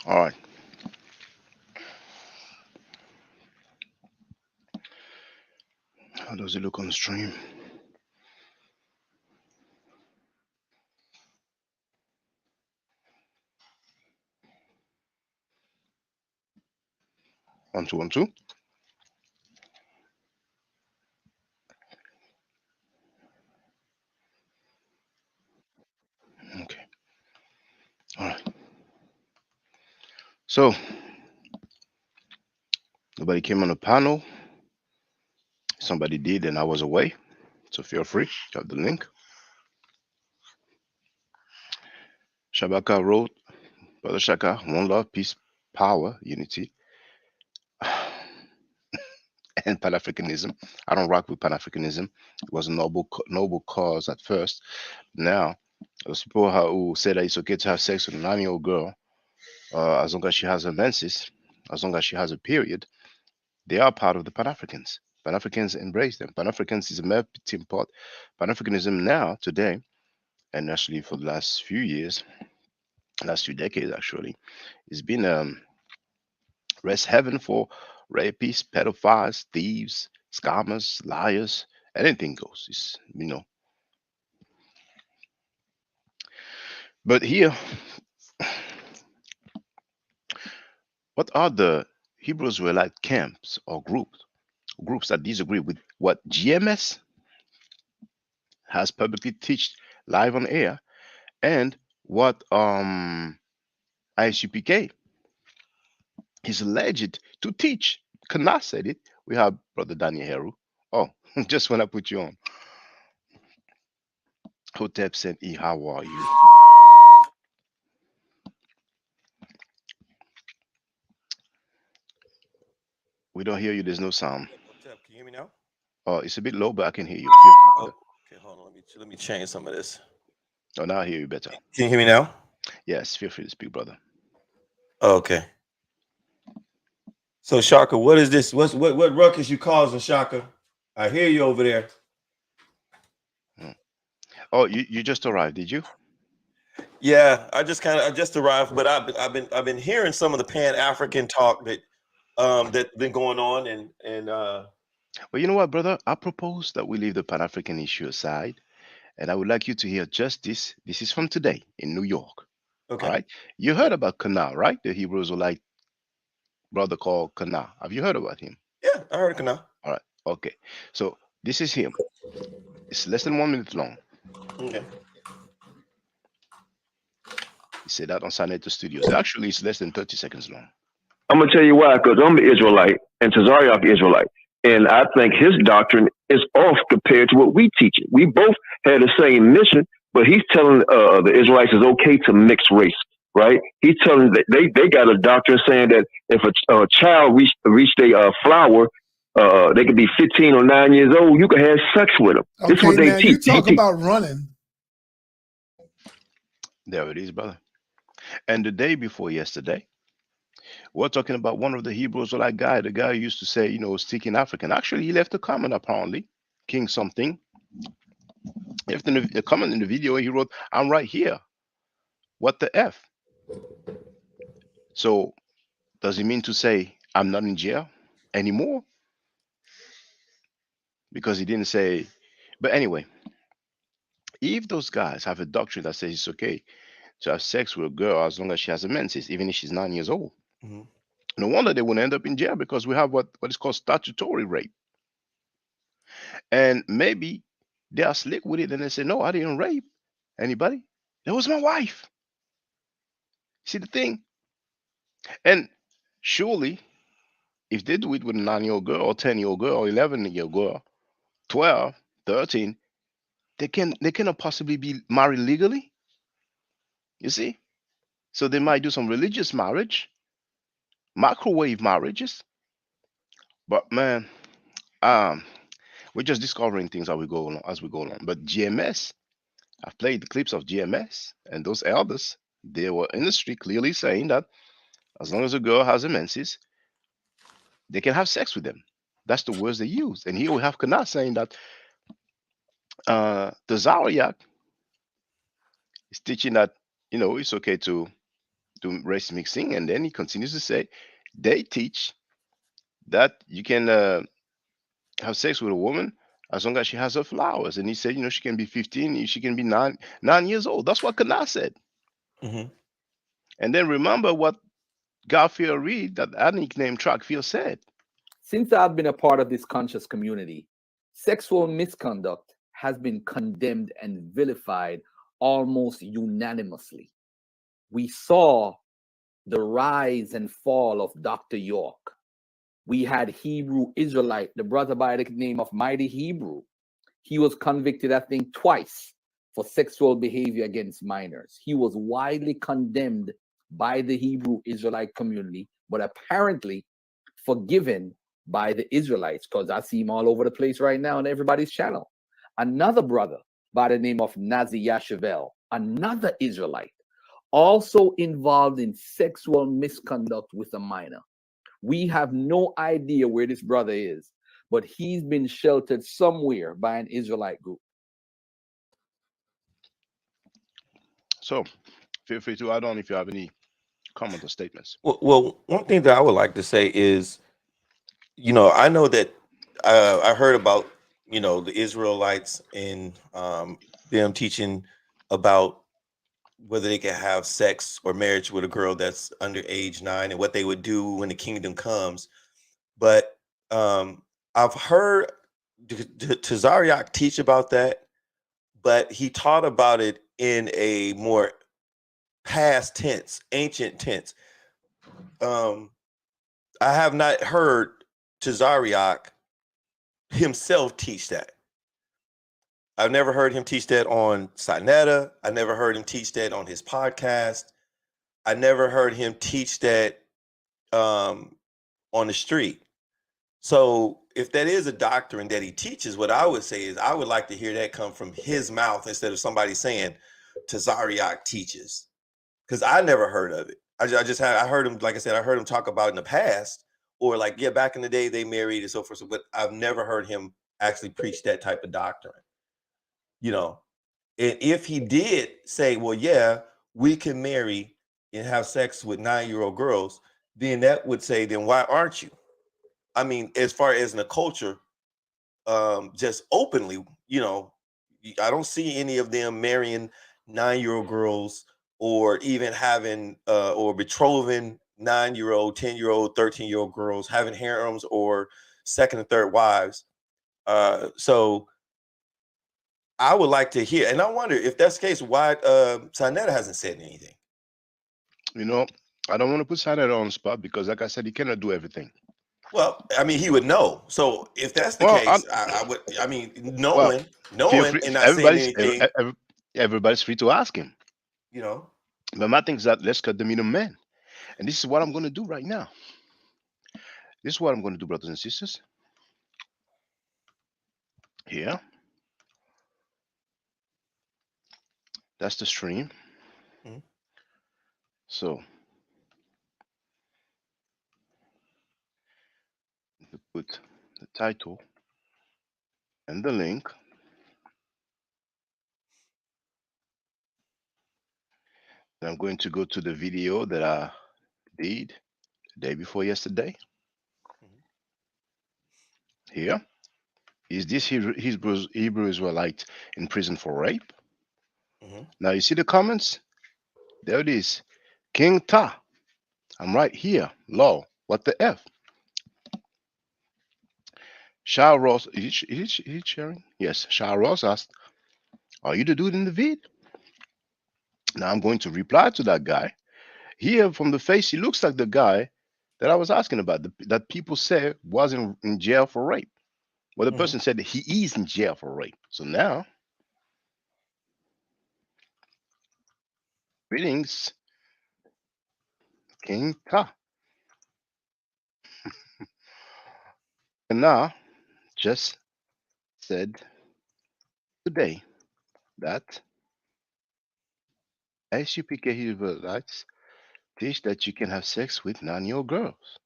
All right. How does it look on the stream? 1 2 1 2. Okay. All right. So nobody came on the panel. Somebody did, and I was away. So feel free. You have the link. Shabaka wrote, Brother Shaka, one love, peace, power, unity, and Pan Africanism. I don't rock with Pan Africanism. It was a noble cause at first. Now, those people who say that it's okay to have sex with a 9-year-old girl, as long as she has her menses, as long as she has a period, they are part of the Pan Africans. Pan Africans embrace them. Pan Africans is a melting pot. Pan Africanism now, today, and actually for the last few years, last few decades actually, it's been rest heaven for rapists, pedophiles, thieves, scammers, liars, anything goes. It's. But here, what are the Hebrew Israelite camps or groups that disagree with what GMS has publicly taught live on air and what ISUPK is alleged to teach? Kana said it. We have Brother Daniel Heru. Oh, just when I put you on. Hotep said, E, how are you? We don't hear you. There's no sound. Can you hear me now? Oh, it's a bit low, but I can hear you. Oh, okay, hold on. Let me change some of this. Oh, now I hear you better. Can you hear me now? Yes, feel free to speak, brother. Okay. So Shaka, what is this? What ruckus you causing, Shaka? I hear you over there. Oh, you just arrived, did you? Yeah, I just arrived, but I've been hearing some of the Pan African talk that's been going on and Well, you know what, brother? I propose that we leave the Pan African issue aside, and I would like you to hear just this. This is from today in New York. okay. All right. You heard about Kana, right? The Hebrew Israelite brother called Kana. Have you heard about him? Yeah, I heard it now. All right. Okay. So this is him. It's less than 1 minute long. Okay. He said that on Saneto Studios. Actually, it's less than 30 seconds long. I'm gonna tell you why, because I'm an Israelite and Tazariak Israelite, and I think his doctrine is off compared to what we teach. It. We both had the same mission, but he's telling the Israelites it's okay to mix race, right? He's telling that they got a doctrine saying that if a child reached a flower, they could be 15 or 9 years old. You can have sex with them. This is Okay, what they now teach. you talk about running. There it is, brother. And the day before yesterday, we're talking about one of the Hebrews, or that guy, the guy who used to say, speaking African. Actually, he left a comment apparently, King something. He left a comment in the video. He wrote, "I'm right here. What the F?" So does he mean to say I'm not in jail anymore? Because he didn't say. But anyway, if those guys have a doctrine that says it's okay to have sex with a girl as long as she has a menses, even if she's 9 years old, no wonder they would end up in jail, because we have what is called statutory rape. And maybe they are slick with it and they say, "No, I didn't rape anybody. That was my wife." See the thing? And surely, if they do it with a 9-year-old girl or 10-year-old girl or 11-year-old girl, 12, 13, they cannot possibly be married legally. You see? So they might do some religious marriage, microwave marriages. But man, um, we're just discovering things as we go along. But GMS, I've played the clips of GMS, and those elders, they were in the street clearly saying that as long as a girl has a menses, they can have sex with them. That's the words they use. And here we have Kana saying that the Zariak is teaching that it's okay to do race mixing, and then he continues to say they teach that you can have sex with a woman as long as she has her flowers. And he said, she can be 15, she can be 9 years old. That's what Kana said. Mm-hmm. And then remember what Garfield Reed, that nickname Trackfield, said. Since I've been a part of this conscious community, sexual misconduct has been condemned and vilified almost unanimously. We saw the rise and fall of Dr. York. We had Hebrew-Israelite, the brother by the name of Mighty Hebrew. He was convicted, I think, twice for sexual behavior against minors. He was widely condemned by the Hebrew-Israelite community, but apparently forgiven by the Israelites, because I see him all over the place right now on everybody's channel. Another brother by the name of Nazi Yashavel, another Israelite, also involved in sexual misconduct with a minor. We have no idea where this brother is, but he's been sheltered somewhere by an Israelite group. So feel free to add on if you have any comments or statements. Well, one thing that I would like to say is, I know that I heard about, the Israelites and them teaching about whether they can have sex or marriage with a girl that's under age 9 and what they would do when the kingdom comes. But I've heard Tazariak teach about that, but he taught about it in a more past tense, ancient tense. I have not heard Tazariak himself teach that. I've never heard him teach that on Sinetta. I never heard him teach that on his podcast. I never heard him teach that on the street. So if that is a doctrine that he teaches, what I would say is I would like to hear that come from his mouth instead of somebody saying Tazariak teaches, because I never heard of it. I heard him, like I said, I heard him talk about in the past, or like, yeah, back in the day they married and so forth. But I've never heard him actually preach that type of doctrine. And if he did say, well, yeah, we can marry and have sex with 9-year-old girls, then that would say, then why aren't you? I mean, as far as in the culture, just openly, I don't see any of them marrying 9-year-old girls, or even having or betrothing 9-year-old, 10-year-old, 13-year-old girls, having harems or second and third wives. So I would like to hear, and I wonder if that's the case, why Sinetta hasn't said anything. You know, I don't want to put Sinetta on the spot because, like I said, he cannot do everything. Well, I mean, he would know. So if that's the Well, case, I would. I mean, well, feel knowing, free. and not saying anything. Everybody's free to ask him. You know. But my thing is that let's cut the middleman, and this is what I'm going to do right now. This is what I'm going to do, brothers and sisters. Here, that's the stream. Mhm. So put the title and the link. And I'm going to go to the video that I did the day before yesterday. Here is this Hebrew Israelite in prison for rape. Now you see the comments. There it is. King Ta. I'm right here. Law. What the F? Shah Ross. Is he sharing? Yes. Shah Ross asked, "Are you the dude in the vid?" Now I'm going to reply to that guy. Here from the face, he looks like the guy that I was asking about, that people say was in jail for rape. Well, the person said that he is in jail for rape. So now, greetings, King Ta. And now, just said today that ISUPK Hebrew-Israelites teach that you can have sex with 9-year-old girls.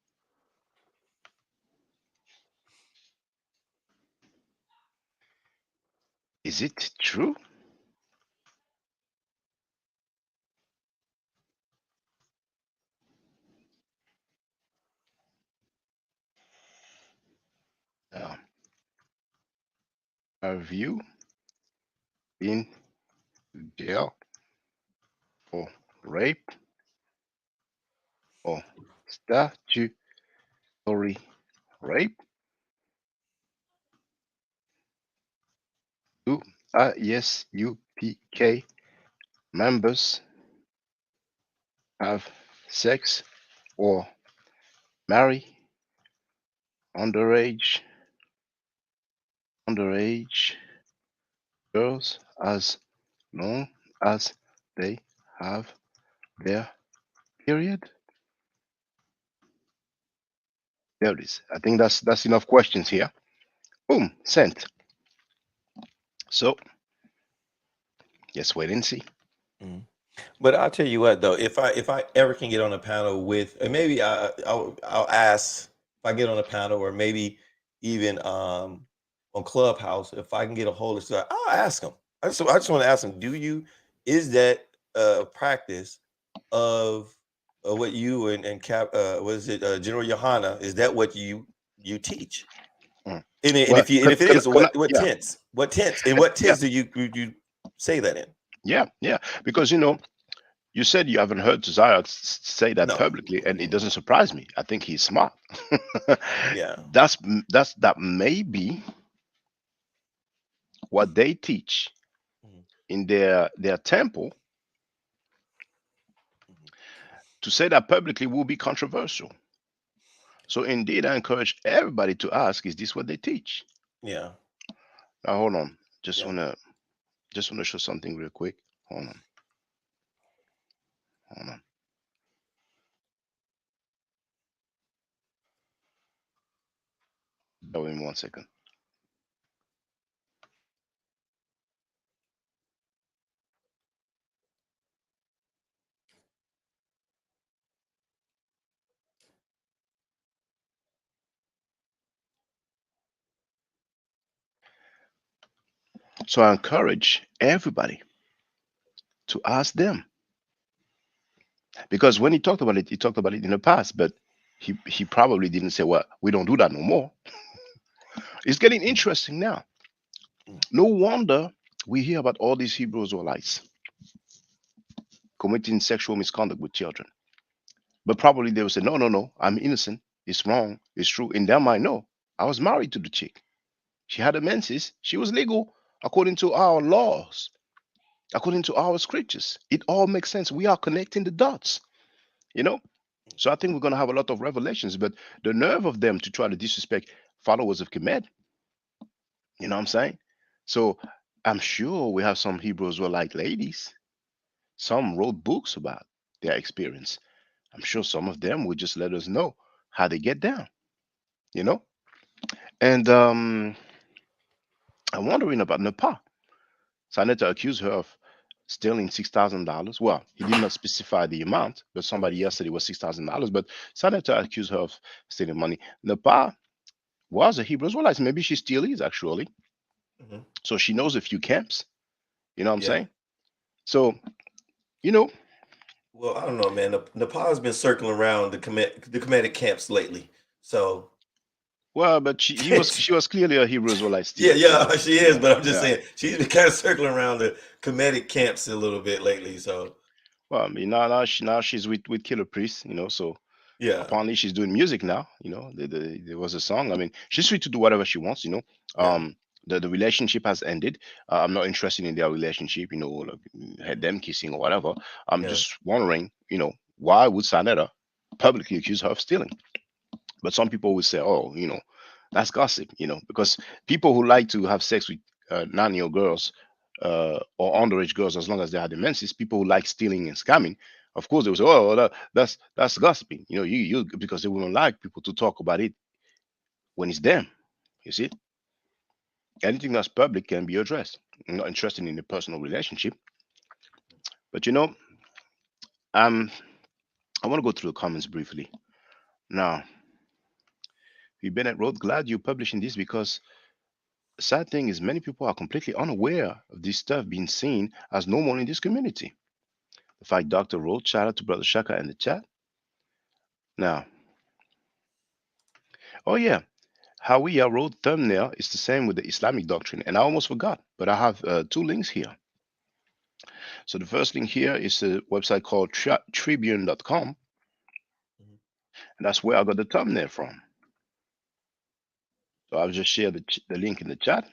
Is it true? Have you been in jail for rape or statutory rape? Do ISUPK members have sex or marry underage girls as long as they have their period? There it is. I think that's enough questions here. Boom, sent. So just wait and see. But I'll tell you what, though, if I ever can get on a panel with, and maybe I'll ask if I get on a panel, or maybe even on Clubhouse, if I can get a hold of stuff, I'll ask them. I just want to ask them, is that a practice of what you and Cap, was it General Johanna? Is that what you teach? And if it is, what tense? What tense? And what tense do you say that in? Yeah, because you said you haven't heard Zayat say that publicly, and it doesn't surprise me. I think he's smart. Yeah, that may be what they teach in their temple. To say that publicly will be controversial. So indeed, I encourage everybody to ask: is this what they teach? Yeah. Now hold on. Just wanna show something real quick. Hold on. Bear with me 1 second. So I encourage everybody to ask them, because when he talked about it in the past, but he probably didn't say, well, we don't do that no more. It's getting interesting now. No wonder we hear about all these Hebrew Israelites committing sexual misconduct with children. But probably they will say, no, I'm innocent. It's wrong. It's true. In their mind, no, I was married to the chick. She had a menses. She was legal according to our laws, according to our scriptures. It all makes sense. We are connecting the dots, you know. So I think we're going to have a lot of revelations. But the nerve of them to try to disrespect followers of Kemet, you know what I'm saying? So I'm sure we have some Hebrews who are like ladies. Some wrote books about their experience. I'm sure some of them would just let us know how they get down, you know? And I'm wondering about Nepal. Senator accused her of stealing $6,000. Well, he did not specify the amount, but somebody else said it was $6,000. But Senator accused her of stealing money. Nepal was a Hebrew Israelite. Maybe she still is actually. Mhm. So she knows a few camps. You know what I'm Yeah. saying? So, you know, Well, I don't know, man. Nepal's been circling around the Kemetic camps lately. So well, but she was clearly a Hebrew Israelite yeah, still. You yeah, know, she is. yeah, But I'm just yeah. saying she's been kind of circling around the Kemetic camps a little bit lately. So Well, I mean, now she's with Killer Priest. You know, so yeah, apparently she's doing music now. You know, there was a song. I mean, she's free to do whatever she wants. You know, yeah, the relationship has ended. I'm not interested in their relationship. You know, like had them kissing or whatever. I'm yeah. just wondering. You know, why would Sanetta publicly accuse her of stealing? But some people would say, oh, you know, that's gossip. You know, because people who like to have sex with 9-year-old girls or underage girls, as long as they have the menses, people who like stealing and scamming, of course they will say, oh, well, that's gossiping. You know, you because they wouldn't like people to talk about it when it's them. You see, anything that's public can be addressed. I'm not interested in the personal relationship, but you know, um, I want to go through the comments briefly. Now, V. Bennett wrote, glad you're publishing this because the sad thing is many people are completely unaware of this stuff being seen as normal in this community. The fact Dr. wrote, shout out to Brother Shaka in the chat. Now, oh yeah, Hawiya wrote thumbnail is the same with the Islamic doctrine, and I almost forgot, but I have two links here. So the first link here is a website called tribune.com, Mhm. and that's where I got the thumbnail from. So I've just shared the link in the chat,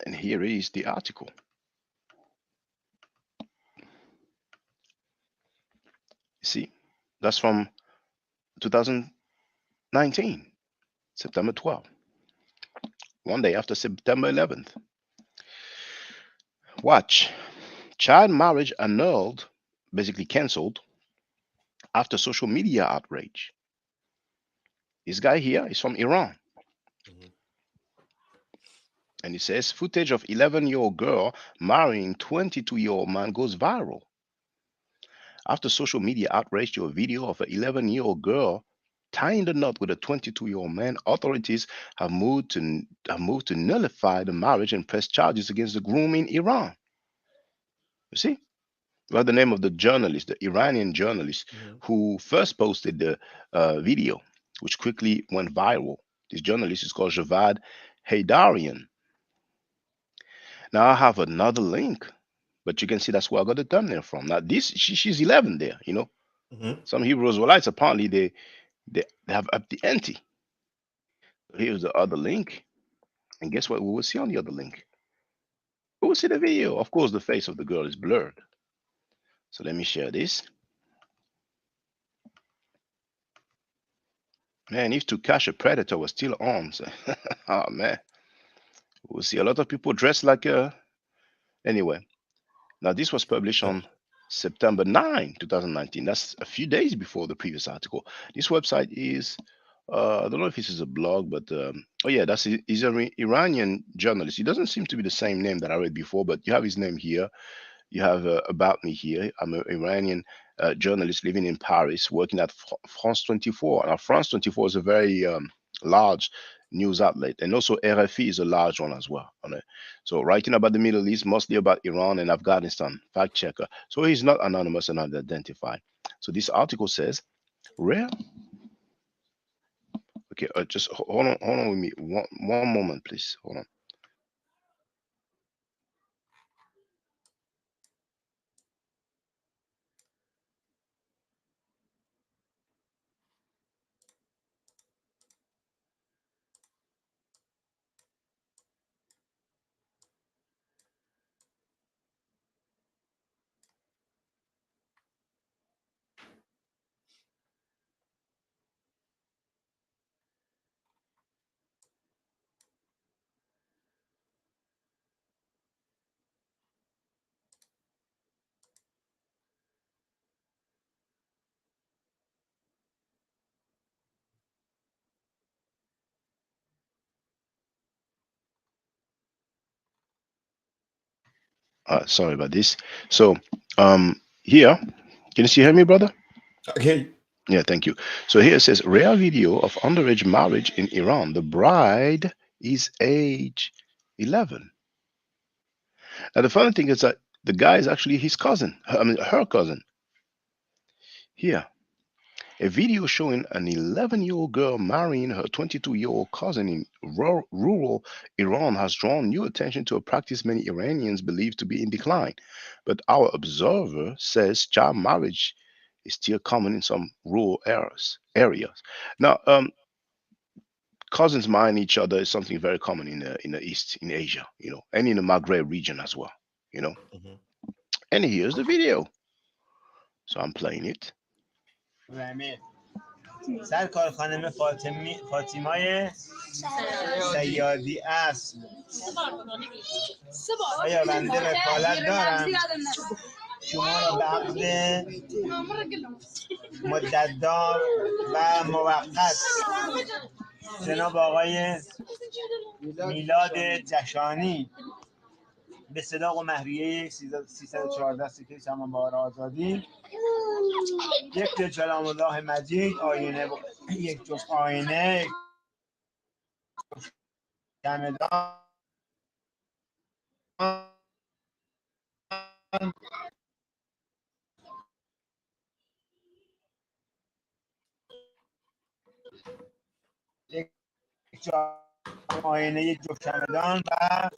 and here is the article. You see, that's from 2019, September 12th, one day after September 11th. Watch, child marriage annulled, basically canceled, after social media outrage. This guy here is from Iran. Mhm. And it says footage of 11-year-old girl marrying 22-year-old man goes viral. After social media outraged a video of an 11-year-old girl tying the knot with a 22-year-old man, authorities have moved to nullify the marriage and press charges against the groom in Iran. You see? Well, the name of the journalist, the Iranian journalist Mhm. who first posted the video, which quickly went viral. This journalist is called Javad Haydarian. Now I have another link, but you can see that's where I got the thumbnail from. Now this she's 11 there. You know, Mhm. some Hebrew Israelites apparently they have upped the ante. Here's the other link, and guess what? We will see on the other link. We will see the video. Of course, the face of the girl is blurred. So let me share this. Man, if to catch a predator was still on, so oh man, we'll see a lot of people dressed like anyway. Now this was published Yeah. on September 9, 2019. That's a few days before the previous article. This website is I don't know if this is a blog, but oh yeah, he's an Iranian journalist. He doesn't seem to be the same name that I read before, but you have his name here. You have about me here. I'm an Iranian journalist living in Paris, working at France 24. Now, France 24 is a very large news outlet, and also RFI is a large one as well. On it. So, writing about the Middle East, mostly about Iran and Afghanistan, fact checker. So, he's not anonymous and unidentified. So, this article says, rare. Okay, just hold on with me. One moment, please. Hold on. Sorry about this. So here, can you hear me, brother? Okay. Yeah, thank you. So here it says rare video of underage marriage in Iran. The bride is age 11. Now the funny thing is that the guy is actually his cousin. I mean, her cousin. Here, a video showing an 11-year-old girl marrying her 22-year-old cousin in rural Iran has drawn new attention to a practice many Iranians believe to be in decline. But our observer says child marriage is still common in some rural areas. Now, cousins marrying each other is something very common in the East, in Asia, and in the Maghreb region as well, you know. Mhm. And here's the video. So I'm playing it. سرکار خانم فاطیمای سیادی اصل آیا بنده وکالت دارم شما را به عقد مدتدار و موقت جناب آقای میلاد جشانی به صداق و مهریه 314 سکه سامان بهار آزادی یک دل کلام الله مجید آینه یک جفت آینه چمدان یک آینه یک جفت چمدان و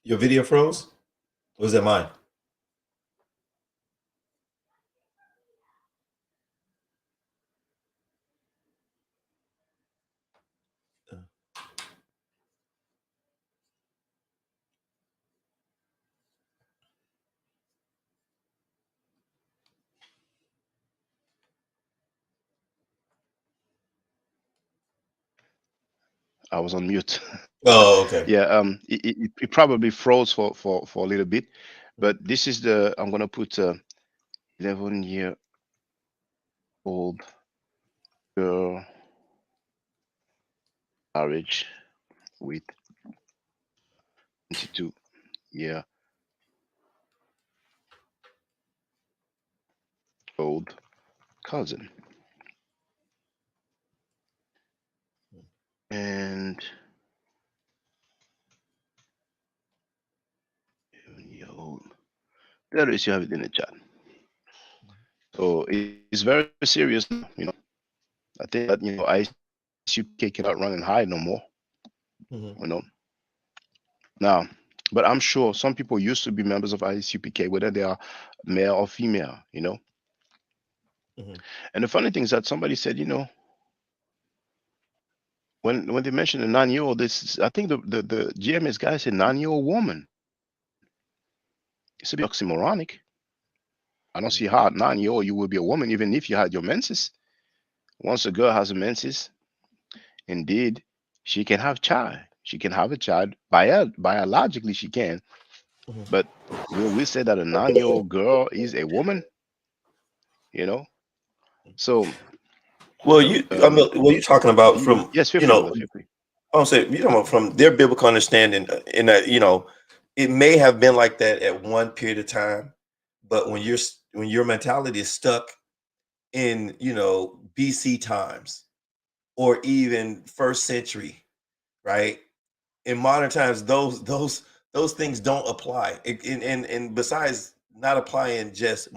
Your video froze? Or was that mine? I was on mute. Oh, okay. Yeah, it probably froze for a little bit, but this is I'm gonna put 11-year-old girl marriage with 22-year-old cousin. And there is, you have it in the chat. So it's very serious now, I think that, ISUPK cannot run and hide no more, Mhm. Now, but I'm sure some people used to be members of ISUPK, whether they are male or female. Mhm. And the funny thing is that somebody said, when they mentioned a 9-year-old, this I think the GMS guy said 9-year-old woman. It's a bit oxymoronic. I don't see how at 9-year-old you will be a woman, even if you had your menses. Once a girl has a menses, indeed, she can have child. She can have a child. Biologically, she can. Mhm. But will we say that a 9-year-old girl is a woman? So, Well, you're talking about from, yes, feel free, brother. Feel free. I'm saying, you know, from their biblical understanding, in that, it may have been like that at one period of time, but when your mentality is stuck in, BC times or even first century, right? In modern times, those things don't apply. And besides not applying just,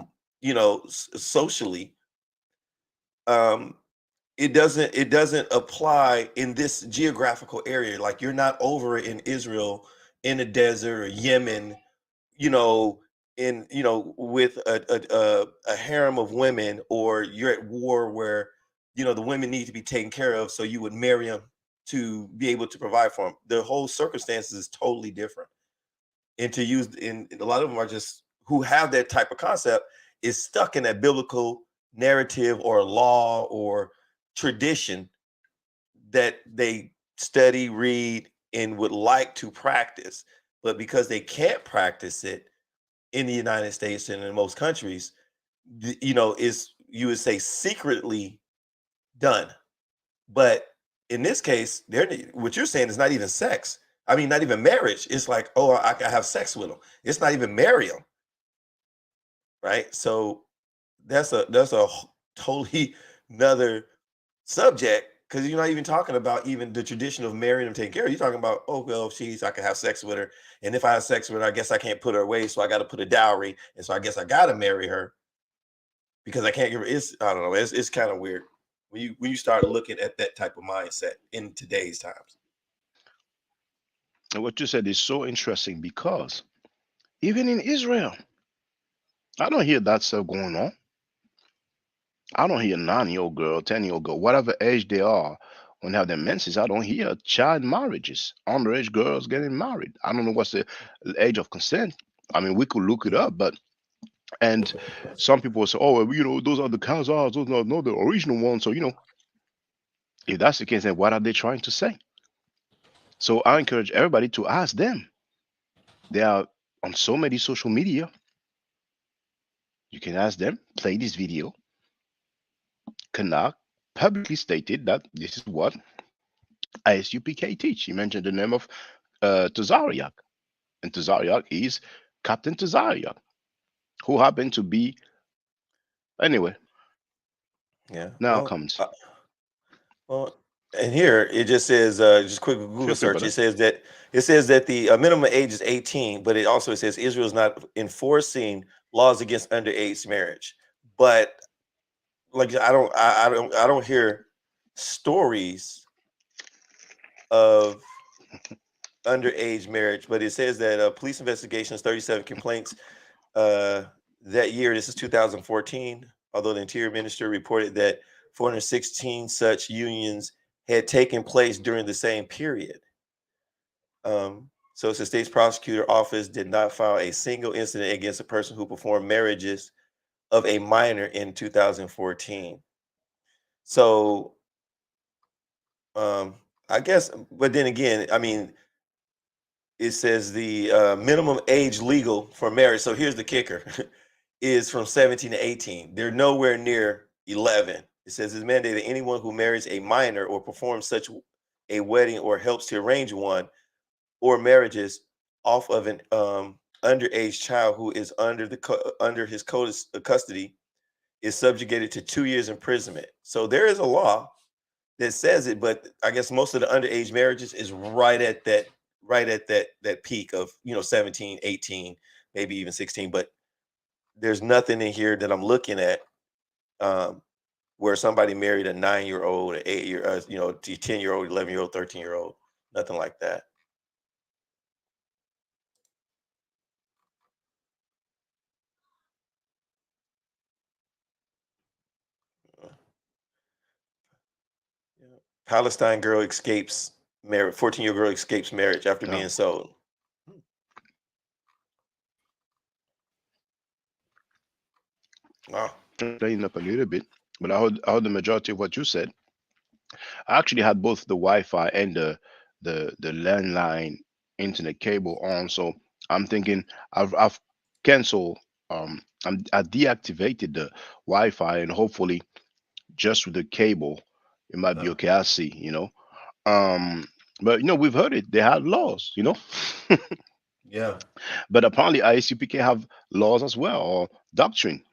socially, um, it doesn't apply in this geographical area. Like, you're not over in Israel in the desert or Yemen, you know with a harem of women, or you're at war where the women need to be taken care of, so you would marry them to be able to provide for them. The whole circumstances is totally different. And to use in a lot of them are just, who have that type of concept, is stuck in that biblical narrative or law or tradition that they study, read, and would like to practice. But because they can't practice it in the United States and in most countries, is, you would say, secretly done. But in this case, what you're saying is not even sex. I mean, not even marriage. It's like, oh, I can have sex with them. It's not even marry them, right? So that's a totally another subject, because you're not even talking about even the tradition of marrying and taking care of. You're talking about, oh well, I can have sex with her, and if I have sex with her, I guess I can't put her away, so I got to put a dowry, and so I guess I got to marry her because I can't give her. I don't know. It's kind of weird when you start looking at that type of mindset in today's times. And what you said is so interesting because even in Israel, I don't hear that stuff going on. I don't hear 9-year-old girl, 10-year-old girl, whatever age they are, when they have their menses. I don't hear child marriages, underage girls getting married. I don't know what's the age of consent. I mean, we could look it up, but and some people say, oh, well, those are the Khazars, those are not the original ones. So, if that's the case, then what are they trying to say? So I encourage everybody to ask them. They are on so many social media. You can ask them, play this video. Kanak publicly stated that this is what ISUPK teach. He mentioned the name of Tazariak. And Tazariak is Captain Tazariak, who happened to be, anyway. Yeah. Now comes. Well, and here it just says, just quick Google search. It says that the minimum age is 18, but it also says Israel is not enforcing laws against underage marriage. But like I don't hear stories of underage marriage. But it says that police investigations, 37 complaints that year. This is 2014. Although the Interior Minister reported that 416 such unions had taken place during the same period. So the state's prosecutor office did not file a single incident against a person who performed marriages of a minor in 2014. So I guess, but then again, I mean, it says the minimum age legal for marriage. So here's the kicker. Is from 17 to 18. They're nowhere near 11. It says it's mandated that anyone who marries a minor or performs such a wedding or helps to arrange one or marriages off of an underage child who is under his custody is subjugated to 2 years imprisonment. So there is a law that says it, but I guess most of the underage marriages is right at that peak of 17, 18, maybe even 16. But there's nothing in here that I'm looking at where somebody married a 9-year-old, an 8-year, 10-year-old, 11-year-old, 13-year-old, nothing like that. Palestine girl escapes marriage. 14-year-old girl escapes marriage after being sold. Wow. Playing up a little bit, but I heard the majority of what you said. I actually had both the Wi-Fi and the landline internet cable on, so I'm thinking I've canceled. I deactivated the Wi-Fi, and hopefully just with the cable, it might be okay. I see, but we've heard it. They had laws, Yeah. But apparently ISUPK have laws as well, or doctrine,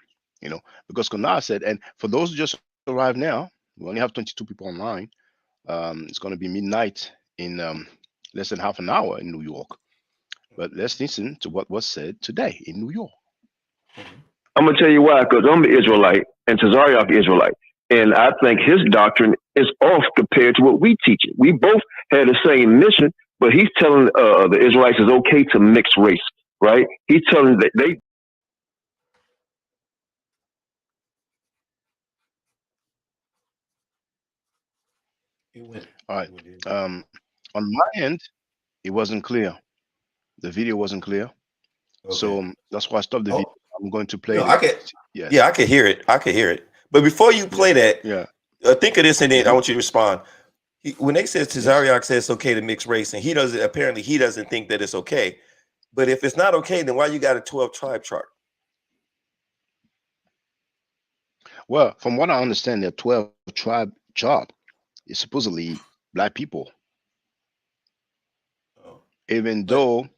because Konar said, and for those who just arrived now, we only have 22 people online. It's going to be midnight in less than half an hour in New York. But let's listen to what was said today in New York. I'm going to tell you why, because I'm an Israelite and Tazariak Israelite. And I think his doctrine is off compared to what we teach it. We both had the same mission, but he's telling the Israelites it's okay to mix race, right? He's telling that they. All right. On my end, it wasn't clear. The video wasn't clear. Okay. So that's why I stopped the video. I'm going to play it. Yeah, I could hear it. But before you play that, think of this, and then I want you to respond. When they say Tazariak says it's okay to mix race, and he doesn't think that it's okay. But if it's not okay, then why you got a 12 tribe chart? Well, from what I understand, there are 12 job is supposedly black people, Oh. even But though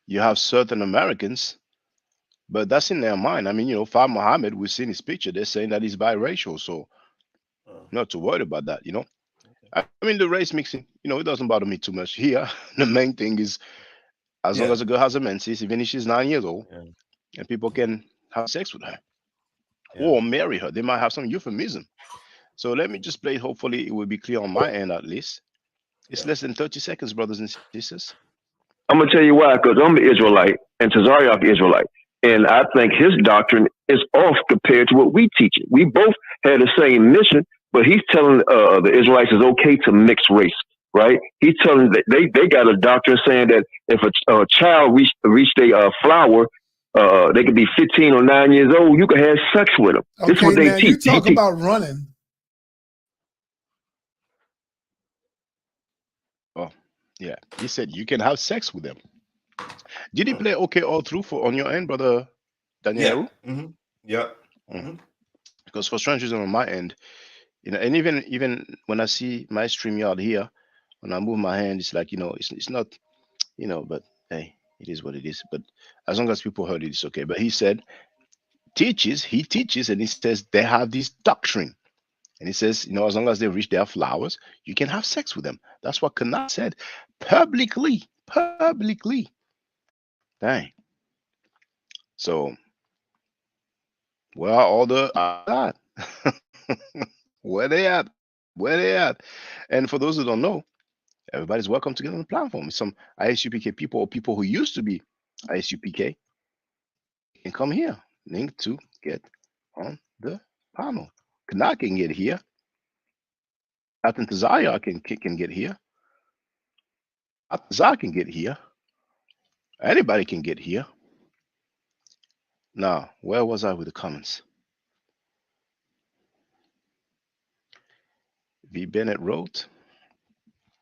you have certain Americans, but that's in their mind. I mean, Far Muhammad, we've seen his picture. They're saying that he's biracial, so not too worried about that. okay. I mean, the race mixing, it doesn't bother me too much here. The main thing is, as long Yeah. as a girl has a menses, even if she's 9 years old, Yeah. and people can have sex with her Yeah. or marry her, they might have some euphemism. So let me just play. Hopefully, it will be clear on my end at least. It's Yeah. less than 30 seconds, brothers and sisters. I'm gonna tell you why, because I'm an Israelite and Tazariak Israelite, and I think his doctrine is off compared to what we teach it. We both had the same mission, but he's telling the Israelites it's okay to mix race, right? He's telling that they got a doctrine saying that if a child reached a flower, they could be 15 or 9 years old. You can have sex with them. This is Okay, what they now you teach. talk about running. Oh, yeah. He said you can have sex with them. Did he play okay all through on your end, brother Yeah. Daniel? Mm-hmm. Yeah. Mm. Mm-hmm. Because for strange reason on my end, and even when I see my StreamYard here, when I move my hand, it's like it's not, but hey, it is what it is. But as long as people heard it, it's okay. But he said he teaches, and he says they have this doctrine. And he says, as long as they reach their flowers, you can have sex with them. That's what Kana said publicly. Publicly. Dang. So, where are all the that? Where they at? Where they at? And for those who don't know, everybody's welcome to get on the platform. Some ISUPK people or people who used to be ISUPK can come here. Link to get on the panel. Kana can get here. Captain Tazaya can get here. Atazar can get here. Anybody can get here. Now, where was I with the comments? V. Bennett wrote,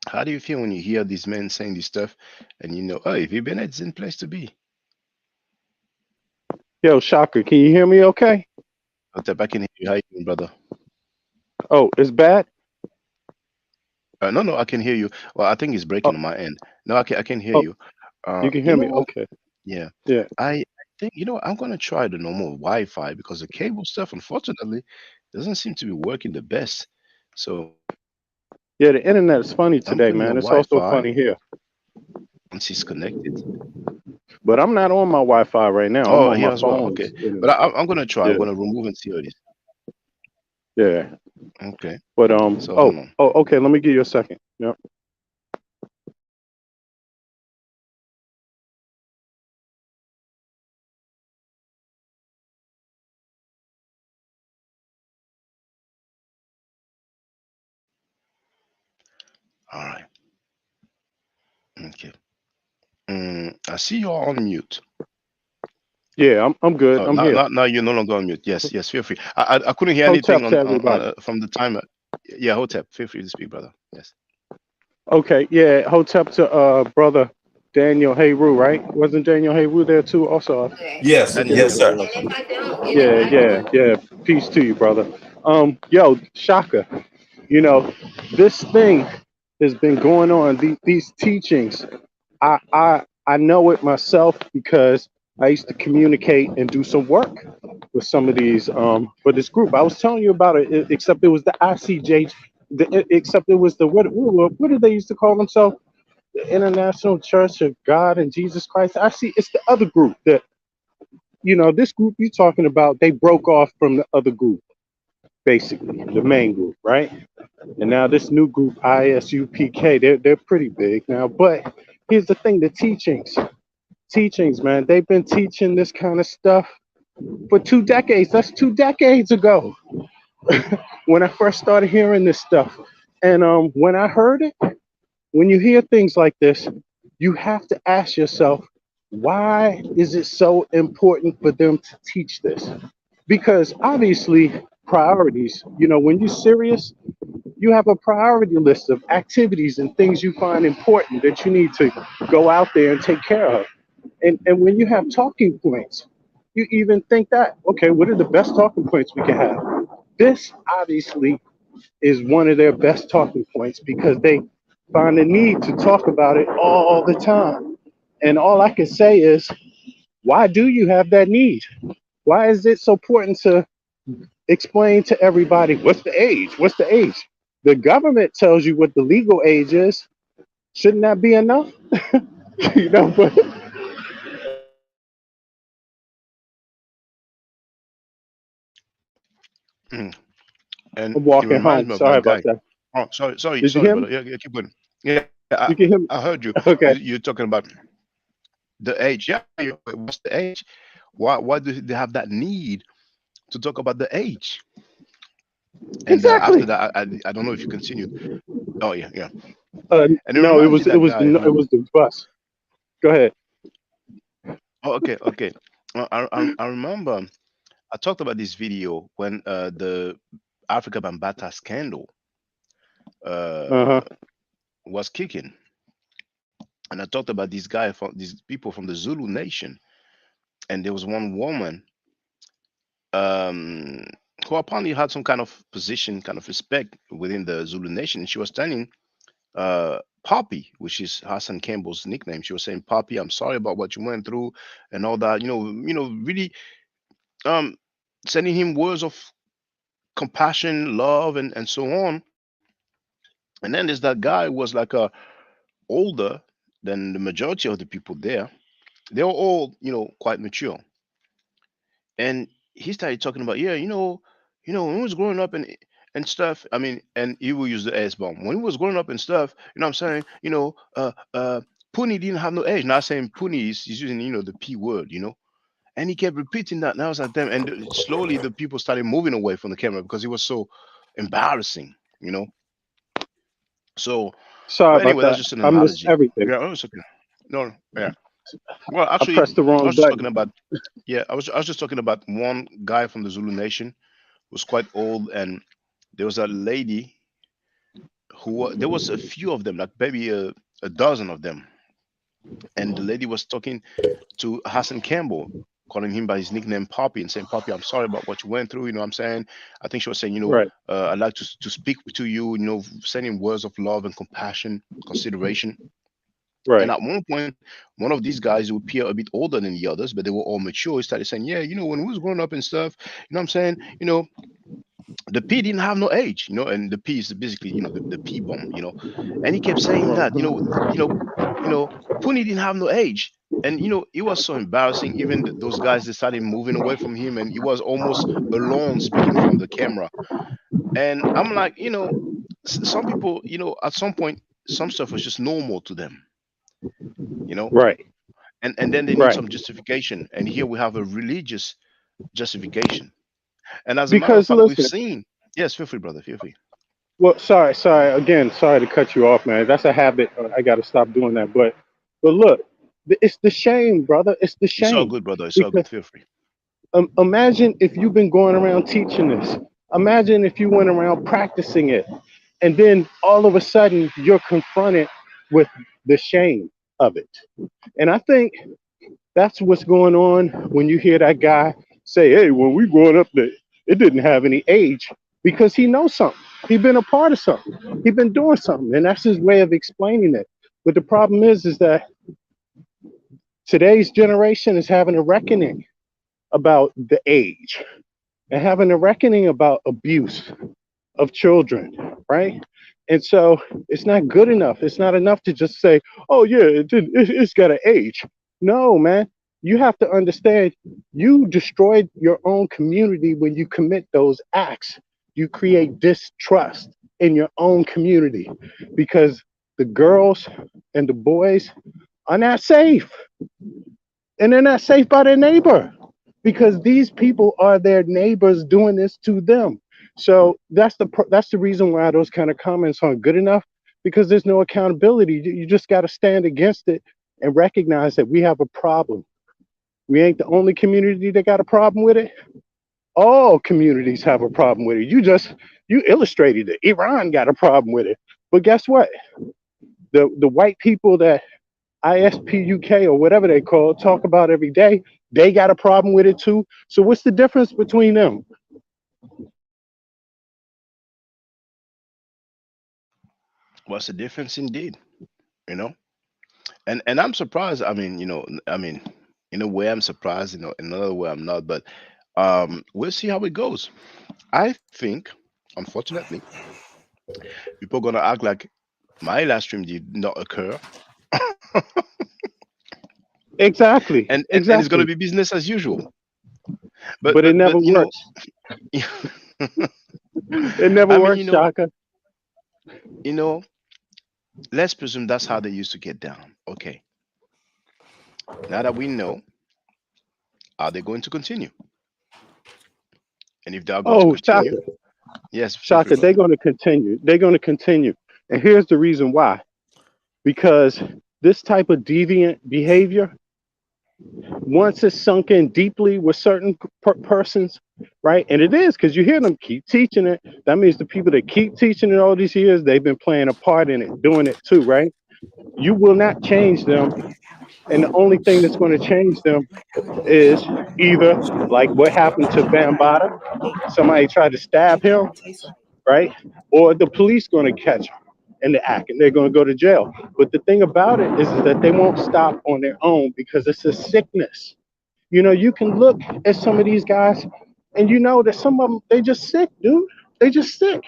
how do you feel when you hear these men saying this stuff and hey, V. Bennett's in place to be? Yo, Shocker, can you hear me okay? Hotep, I can hear you. How you doing, brother? Oh, it's bad? No, I can hear you. Well, I think it's breaking Oh, on my end. No, I can hear oh, you. you can You hear know me? what? Okay. Yeah. Yeah. I think, I'm going to try the normal Wi-Fi because the cable stuff, unfortunately, doesn't seem to be working the best. So Yeah, the internet is funny I'm today, putting the man. It's also Wi-Fi funny here. once it's connected. But I'm not on my Wi-Fi right now. I'm Oh, on here my as well. phone's Okay. But internet. I'm going to try. I'm Yeah, going to remove and see how it is. yeah. Okay. But So hold on. okay. Let me give you a second. Yep. All right. Okay. I see you're on mute. Yeah, I'm good. Oh, I'm here. now you're no longer on mute. Yes, feel free. I couldn't hear anything Hotep to everybody. from the timer. Yeah, Hotep, feel free to speak, brother. Yes. Okay, yeah. Hotep to brother Daniel Hayru, right? Wasn't Daniel Hayru there too? Also, Yes. I forget Daniel his Yes, name. sir. Hayru also. Yeah. Peace to you, brother. Yo, Shaka. This thing has been going on. These teachings, I know it myself because I used to communicate and do some work with some of these for this group. I was telling you about it, except it was the ICJ, except it was the what did they used to call themselves? The International Church of God and Jesus Christ. I see it's the other group that this group you're talking about. They broke off from the other group, basically the main group, right? And now this new group, ISUPK, they're pretty big now. But here's the thing: the teachings, man. They've been teaching this kind of stuff for 2 decades. That's 2 decades ago when I first started hearing this stuff. And when I heard it, when you hear things like this, you have to ask yourself, why is it so important for them to teach this? Because obviously, priorities. When you're serious, you have a priority list of activities and things you find important that you need to go out there and take care of. And when you have talking points, you even think that, okay, what are the best talking points we can have? This obviously is one of their best talking points because they find the need to talk about it all the time. And all I can say is, why do you have that need? Why is it so important to explain to everybody what's the age? What's the age? The government tells you what the legal age is. Shouldn't that be enough? You know, but Mm. And I'm it walking reminds home. me of Sorry one about guy. that. Oh, Did you sorry, hear me? brother. Yeah, yeah, keep going. Yeah, You can hear me? I heard you. Okay. You're talking about the age. Yeah, what's the age? Why do they have that need to talk about the age? And after Exactly. that, I don't know if you continued. Oh yeah, yeah. And it No, reminds me of it that was guy it who. was the bus. Go ahead. Oh, okay, okay. I remember I talked about this video when the Africa Bambata scandal Uh-huh. was kicking, and I talked about this guy from these people from the Zulu nation, and there was one woman um, who apparently had some kind of position, kind of respect within the Zulu nation, and she was telling Poppy, which is Hassan Campbell's nickname. She was saying, "Poppy, I'm sorry about what you went through and all that." Really um, sending him words of compassion, love, and so on. And then there's that guy who was like older than the majority of the people there. They were all, quite mature. And he started talking about, yeah, when he was growing up and stuff. I mean, and he will use the S bomb. When he was growing up and stuff, what I'm saying, Puni didn't have no age. Not saying Puni is he's using, the P word, And he kept repeating that. And I was like, damn. And slowly the people started moving away from the camera because it was so embarrassing, you know. So, Sorry but about anyway, that's that. just an I missed analogy. everything. Yeah, it was okay. No, yeah. Well, I actually, pressed the I wrong was just button. talking about, yeah, I was just talking about one guy from the Zulu nation who was quite old, and there was a lady there was a few of them, like maybe a dozen of them, and the lady was talking to Hassan Campbell, calling him by his nickname Poppy, and saying, "Poppy, I'm sorry about what you went through." What I'm saying? I think she was saying, Right. I'd like to speak to you, sending words of love and compassion, consideration. And Right. at one point, one of these guys who appear a bit older than the others, but they were all mature, he started saying, "Yeah, when we was growing up and stuff, what I'm saying, the P didn't have no age, and the P is basically, the P bomb, And he kept saying that, Puni didn't have no age. And it was so embarrassing. Even those guys, they started moving away from him, and he was almost alone speaking from the camera. And I'm like, some people, at some point, some stuff was just normal to them, you know Right. and then they need Right. some justification. And here we have a religious justification. And as a matter of Because fact, we've listen, seen. Yes, feel free, brother, feel free. well, sorry again. Sorry to cut you off, man. That's a habit. I got to stop doing that. But look, it's the shame, brother. It's the It's all shame good, brother. It's all because good. Feel free. imagine if you've been going around teaching this. Imagine if you went around practicing it, and then all of a sudden you're confronted with the shame of it. And I think that's what's going on when you hear that guy say, "Hey, when we growing up, it didn't have any age," because he knows something. He been a part of something. He been doing something, and that's his way of explaining it. But the problem is that today's generation is having a reckoning about the age and having a reckoning about abuse of children, right? And so it's not good enough. It's not enough to just say, "Oh yeah, it's got an age." No, man. You have to understand. You destroyed your own community when you commit those acts. You create distrust in your own community because the girls and the boys are not safe, and they're not safe by their neighbor because these people are their neighbors doing this to them. So that's the reason why those kind of comments aren't good enough, because there's no accountability. You just got to stand against it and recognize that we have a problem. We ain't the only community that got a problem with it. All communities have a problem with it. You illustrated it. Iran got a problem with it. But guess what? The white people that ISPUK or whatever they call it, talk about every day, they got a problem with it too. So what's the difference between them? What's the difference indeed? You know? And I'm surprised. I mean, in a way I'm surprised, in another way I'm not, but we'll see how it goes. I think, unfortunately, people are gonna act like my live stream did not occur, Exactly, and it's gonna exactly. be business as usual. But But it but never but works. It never I mean, works, Shaka. you know, let's presume that's how they used to get down. Okay, now that we know, are they going to continue? And if they are going to Oh, continue, Shaka, yes, feel free, Shaka, they're brother. going to continue. They're going to continue. And here's the reason why. Because this type of deviant behavior, once it's sunk in deeply with certain persons, right? And it is because you hear them keep teaching it. That means the people that keep teaching it all these years, they've been playing a part in it, doing it too, right? You will not change them. And the only thing that's going to change them is either like what happened to Bambata, somebody tried to stab him, right? Or the police going to catch them in the act and they're going to go to jail. But the thing about it is that they won't stop on their own because it's a sickness. You know, you can look at some of these guys and you know that some of them, they just sick, dude. They just sick.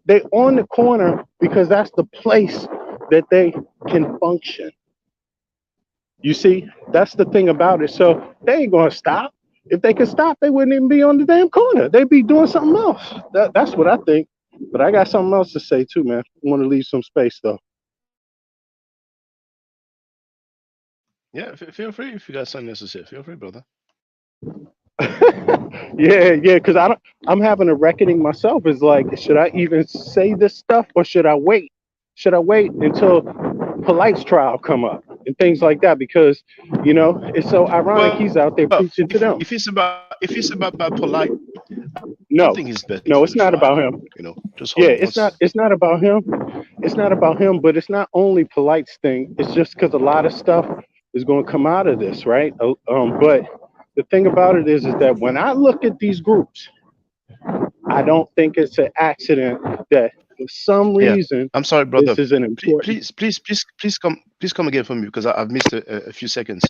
They on the corner because that's the place that they can function. You see, that's the thing about it. So they ain't gonna stop. If they could stop, they wouldn't even be on the damn corner. They'd be doing something else. That's what I think. But I got something else to say too, man. I want to leave some space though. Yeah, feel free if you got something else to say. Feel free, brother. Yeah, because I'm having a reckoning myself. Is like, should I even say this stuff or should I wait? Should I wait until Polite's trial come up and things like that? Because it's so ironic Well, he's out there preaching to them. if it's about polite, I No, think it's best no, for it's the not trial. about him. Just hold Yeah, on it's not. once. It's not about him. It's not about him. But it's not only Polite's thing. It's just because a lot of stuff is going to come out of this, right? But the thing about it is that when I look at these groups, I don't think it's an accident that for some Yeah, reason I'm sorry, this brother. is an Please, important. please, please, please, please come again for me because I've missed a few seconds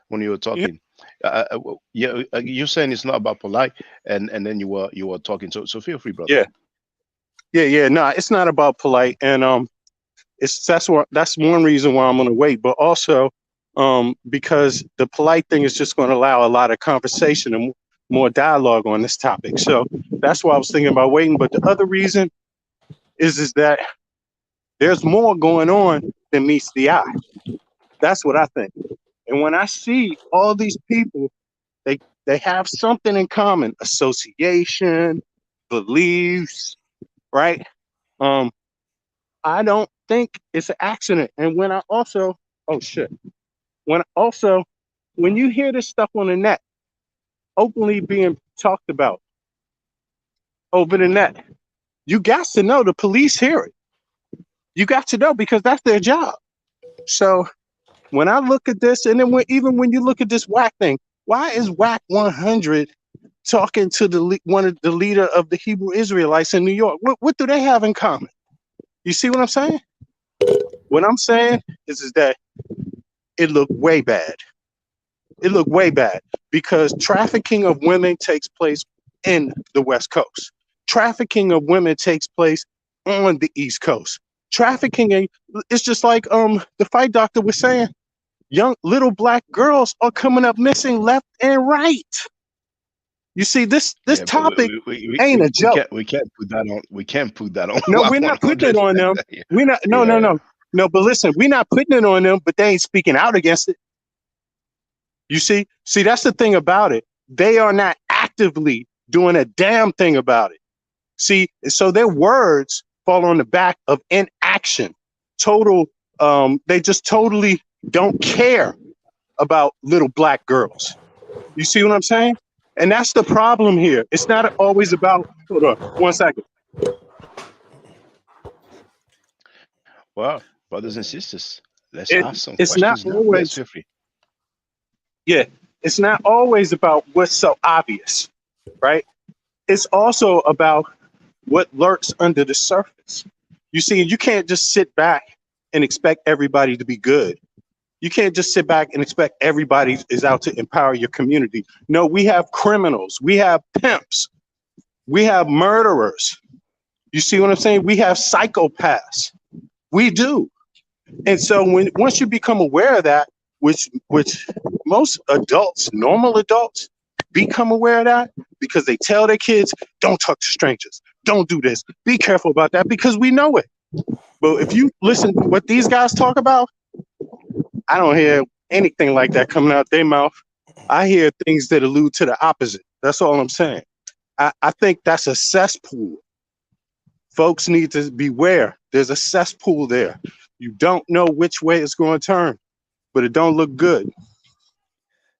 when you were talking. Yeah, you're saying it's not about polite, and then you were talking. So feel free, brother. Yeah, yeah. No, it's not about Polite, and that's one reason why I'm going to wait. But also, because the Polite thing is just going to allow a lot of conversation and more dialogue on this topic. So that's why I was thinking about waiting. But the other reason is that there's more going on than meets the eye. That's what I think. And when I see all these people, they have something in common: association, beliefs, right? Um, I don't think it's an accident. And when I also, oh shit, when you hear this stuff on the net, openly being talked about over the net, you got to know the police hear it. You got to know because that's their job. So when I look at this, and then even when you look at this whack thing, why is whack 100 talking to one of the leader of the Hebrew Israelites in New York? What do they have in common? You see what I'm saying? What I'm saying is that it looked way bad. It looked way bad because trafficking of women takes place in the West Coast. Trafficking of women takes place on the East Coast. Trafficking, it's just like the fight doctor was saying, young little black girls are coming up missing left and right. You see, this Yeah, but topic ain't a we joke. can't put that on. We can't put that on No, WAP we're not putting it 100. on them. We're not. No, no, Yeah. no, no. But listen, we're not putting it on them. But they ain't speaking out against it. You see, that's the thing about it. They are not actively doing a damn thing about it. See, so their words fall on the back of inaction. Total. They just totally don't care about little black girls. You see what I'm saying? And that's the problem here. It's not always about. Hold on, 1 second. Well, brothers and sisters, let's It, ask some it's not questions now. Yes, always. feel free. Yeah, it's not always about what's so obvious, right? It's also about what lurks under the surface. You see, you can't just sit back and expect everybody to be good. You can't just sit back and expect everybody is out to empower your community. No, we have criminals, we have pimps, we have murderers. You see what I'm saying? We have psychopaths. We do. And so once you become aware of that, which most adults, normal adults, become aware of that because they tell their kids, don't talk to strangers, don't do this, be careful about that, because we know it. But if you listen to what these guys talk about, I don't hear anything like that coming out their mouth. I hear things that allude to the opposite. That's all I'm saying. I think that's a cesspool. Folks need to beware. There's a cesspool there. You don't know which way it's going to turn, but it don't look good.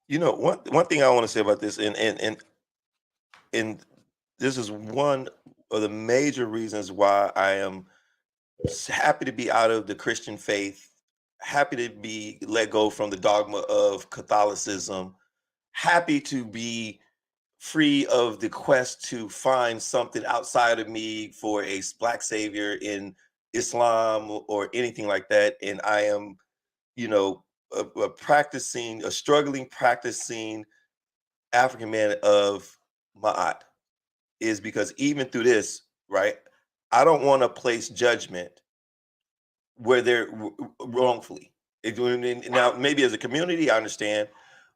You know, one thing I want to say about this, and this is one of the major reasons why I am happy to be out of the Christian faith, happy to be let go from the dogma of Catholicism, happy to be free of the quest to find something outside of me for a black savior in Islam or anything like that. And I am, you know, a struggling practicing African man of Ma'at, is because even through this, right, I don't want to place judgment where they're wrongfully. Now, maybe as a community, I understand,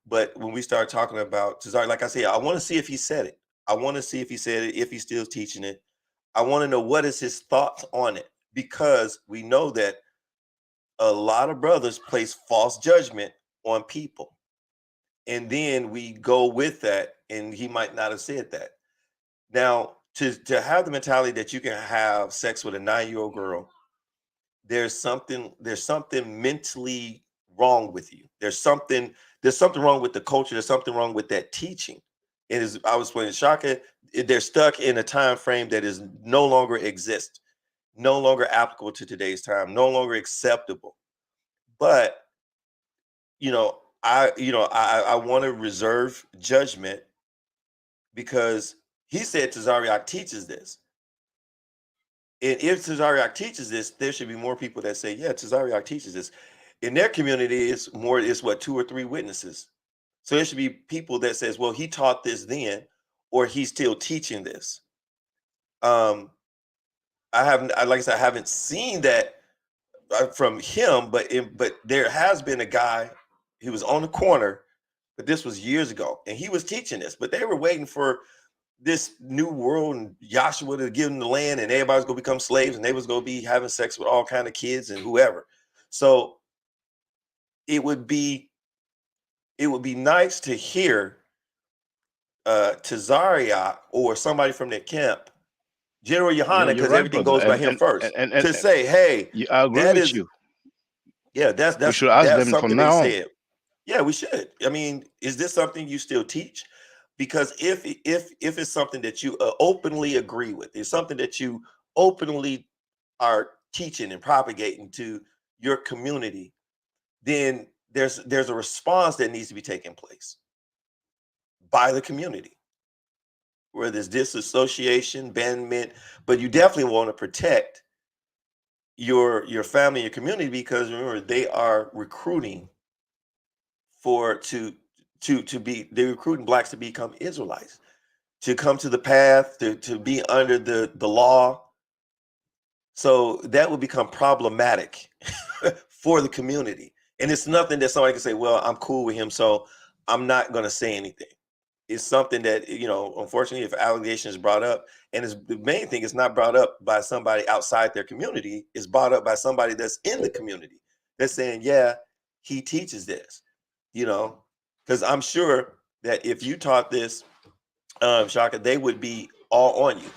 but when we start talking about Tazari, like I say, I want to see if he said it. I want to see if he said it, if he's still teaching it. I want to know what is his thoughts on it, because we know that a lot of brothers place false judgment on people. And then we go with that, and he might not have said that. Now, to have the mentality that you can have sex with a 9-year-old girl, there's something mentally wrong with you. There's something wrong with the culture. There's something wrong with that teaching. And as I was playing Shaka, they're stuck in a time frame that is no longer exist, no longer applicable to today's time, no longer acceptable. But I want to reserve judgment, because he said Tazariak teaches this. And if Tazariak teaches this, there should be more people that say, yeah, Tazariak teaches this. In their community, it's what, 2 or 3 witnesses. So there should be people that says, well, he taught this then, or he's still teaching this. Like I said, I haven't seen that from him, but there has been a guy, he was on the corner, but this was years ago, and he was teaching this, but they were waiting for this new world and Joshua to give them the land, and everybody's gonna become slaves, and they was gonna be having sex with all kind of kids and whoever. So it would be nice to hear Tazaria or somebody from that camp, General Yohana, because right, everything brother. goes by him first, to say, hey, I agree that with is you. Yeah, that's We should ask them something from they now on. said. Yeah, we should. I mean, is this something you still teach? Because if it's something that you openly agree with, it's something that you openly are teaching and propagating to your community, then there's a response that needs to be taking place by the community, where there's disassociation, abandonment, but you definitely want to protect your family, your community, because remember, they are recruiting they're recruiting blacks to become Israelites, to come to the path, to be under the law. So that would become problematic for the community. And it's nothing that somebody can say, well, I'm cool with him, so I'm not going to say anything. It's something that, unfortunately, if allegation is brought up, and the main thing is not brought up by somebody outside their community, it's brought up by somebody that's in the community that's saying, yeah, he teaches this, because I'm sure that if you taught this, Shaka, they would be all on you.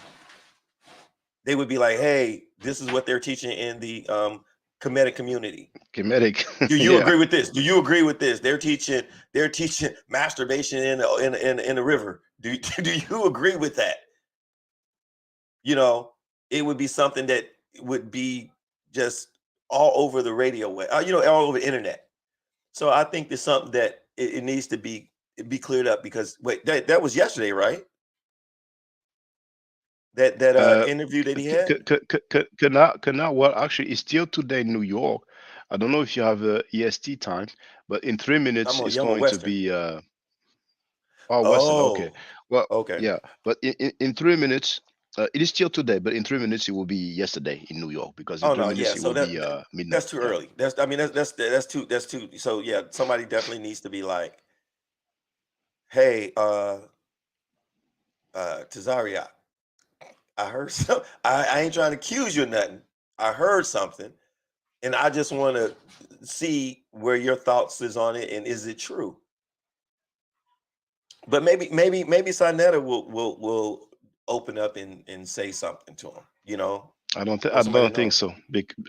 They would be like, hey, this is what they're teaching in the Kemetic community. Kemetic. Do you agree with this? Do you agree with this? They're teaching masturbation in the river. Do you agree with that? It would be something that would be just all over the radio way, all over the internet. So I think there's something that it needs to be cleared up, because wait, that was yesterday, right? That interview that he had? Canal, well, actually, it's still today in New York. I don't know if you have EST time, but in 3 minutes, it's I'm on going to Western. be oh, Western. Okay. Oh, Well, okay. yeah, but in 3 minutes, it is still today, but in 3 minutes, it will be yesterday in New York because in Oh three no, minutes yeah. it So will be midnight. that's too Yeah. early. That's I mean that's too. So yeah, somebody definitely needs to be like, hey, Tazaria, I heard some. I ain't trying to accuse you of nothing. I heard something, and I just want to see where your thoughts is on it, and is it true? But maybe Sinetta will open up and say something to him. You know, I let somebody don't think know. so.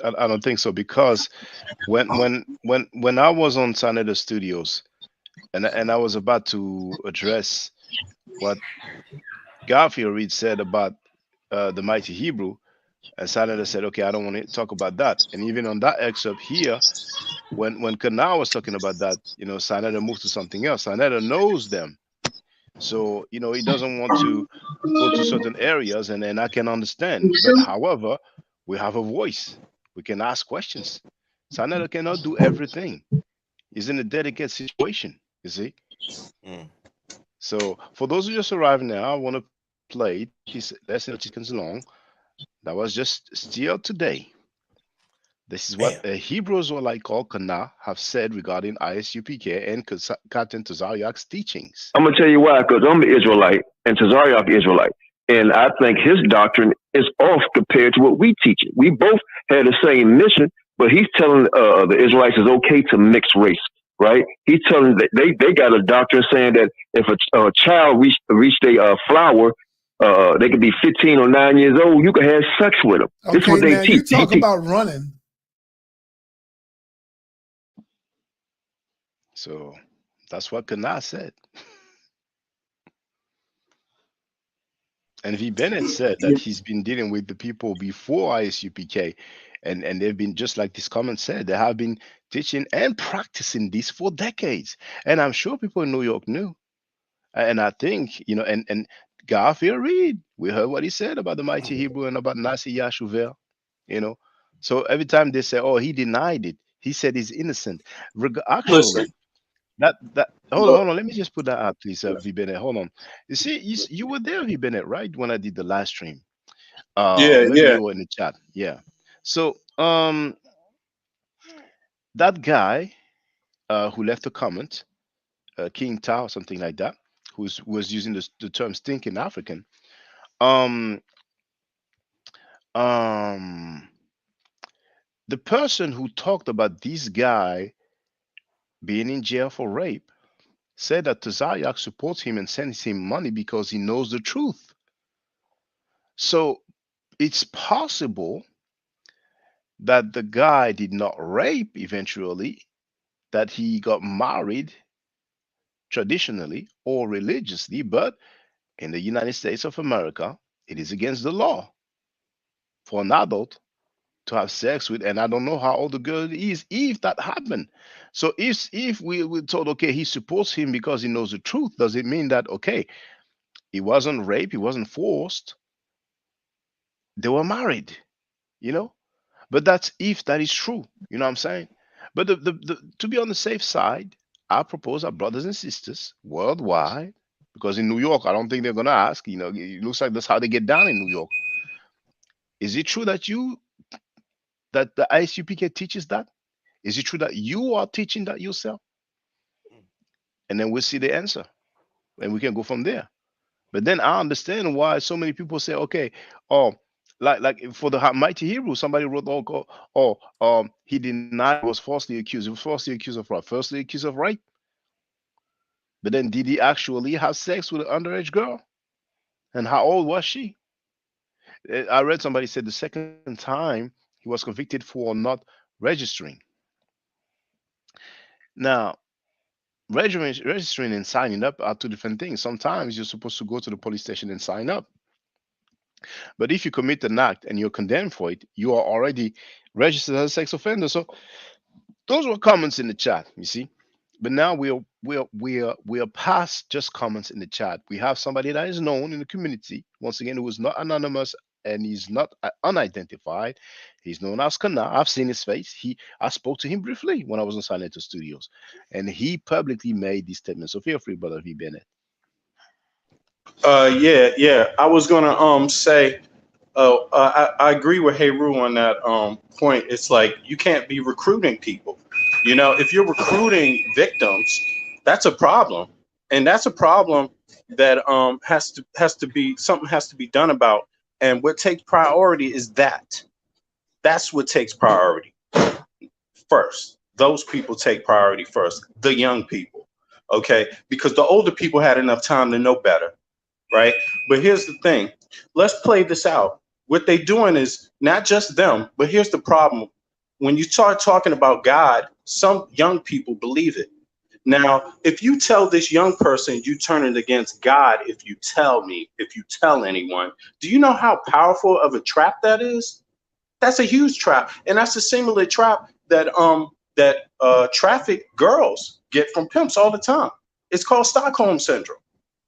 I don't think so because when I was on Saneda Studios and I was about to address what Garfield Reed said about the mighty Hebrew, and Saneda said, "Okay, I don't want to talk about that." And even on that excerpt here, when Kana was talking about that, Saneda moved to something else. Saneda knows them, so he doesn't want to go to certain areas, and I can understand. But however, we have a voice. We can ask questions. Saneda cannot do everything. He's in a delicate situation. You see. Mm. So for those who just arrived now, I want to play it. It's less than 30 seconds long. That was just still today. This is what Damn. a Hebrew Israelite called Kana have said regarding ISUPK and Captain Tazariak's teachings. I'm gonna tell you why, because I'm an Israelite and Tazariak Israelite, and I think his doctrine is off compared to what we teach it. We both had the same mission, but he's telling the Israelites it's okay to mix race, right? He's telling that they got a doctrine saying that if a child reached a flower, they could be 15 or 9 years old. You can have sex with them. This is Okay, what they now you teach. talk about running. So that's what Kana said. And V. Bennett said that he's been dealing with the people before ISUPK, and they've been, just like this comment said, they have been teaching and practicing this for decades. And I'm sure people in New York knew. And I think, and Garfield Reed, we heard what he said about the mighty Hebrew and about Nasi Yashuvel, you know. So every time they say, oh, he denied it, he said he's innocent. Actually, Listen, that hold on, look, hold on. Let me just put that out, please, V Bennett. Hold on. You see, you were there, V Bennett, right? When I did the live stream. yeah, Maybe yeah. you were in the chat. Yeah. So that guy who left a comment, King Tao, something like that, who was using the term stinking African. Um um the person who talked about this guy being in jail for rape said that Tazayak supports him and sends him money because he knows the truth. So it's possible that the guy did not rape eventually, that he got married traditionally or religiously, but in the United States of America, it is against the law for an adult to have sex with, and I don't know how old the girl is if that happened. So if we were told, okay, he supports him because he knows the truth, does it mean that, okay, he wasn't raped, he wasn't forced, they were married, you know? But that's if that is true, you know what I'm saying? But to be on the safe side, I propose our brothers and sisters worldwide, because in New York, I don't think they're gonna ask, it looks like that's how they get down in New York. Is it true that the ISUPK teaches that? Is it true that you are teaching that yourself? And then we'll see the answer, and we can go from there. But then I understand why so many people say, okay, oh, like for the mighty Hebrew, somebody wrote, he denied, he was falsely accused. He was falsely accused of what? Falsely accused of rape. But then did he actually have sex with an underage girl? And how old was she? I read somebody said the second time he was convicted for not registering. Now, registering and signing up are two different things. Sometimes you're supposed to go to the police station and sign up. But if you commit an act and you're condemned for it, you are already registered as a sex offender. So those were comments in the chat, you see. But now we're past just comments in the chat. We have somebody that is known in the community, once again, who is not anonymous and he's not unidentified. He's known as Kana. I've seen his face. I spoke to him briefly when I was in Silento Studios, and he publicly made these statements. So feel free, brother V. Bennett. Yeah. I was gonna say, I agree with Heru on that point. It's like you can't be recruiting people. You know, if you're recruiting victims, that's a problem, and that's a problem that has to be something has to be done about. And what takes priority is that. That's what takes priority first. Those people take priority first. The young people, okay, because the older people had enough time to know better, right? But here's the thing. Let's play this out. What they're doing is not just them, but here's the problem. When you start talking about God, some young people believe it. Now, if you tell this young person you turn it against God, if you tell anyone, do you know how powerful of a trap that is? That's a huge trap. And that's a similar trap that traffic girls get from pimps all the time. It's called Stockholm syndrome.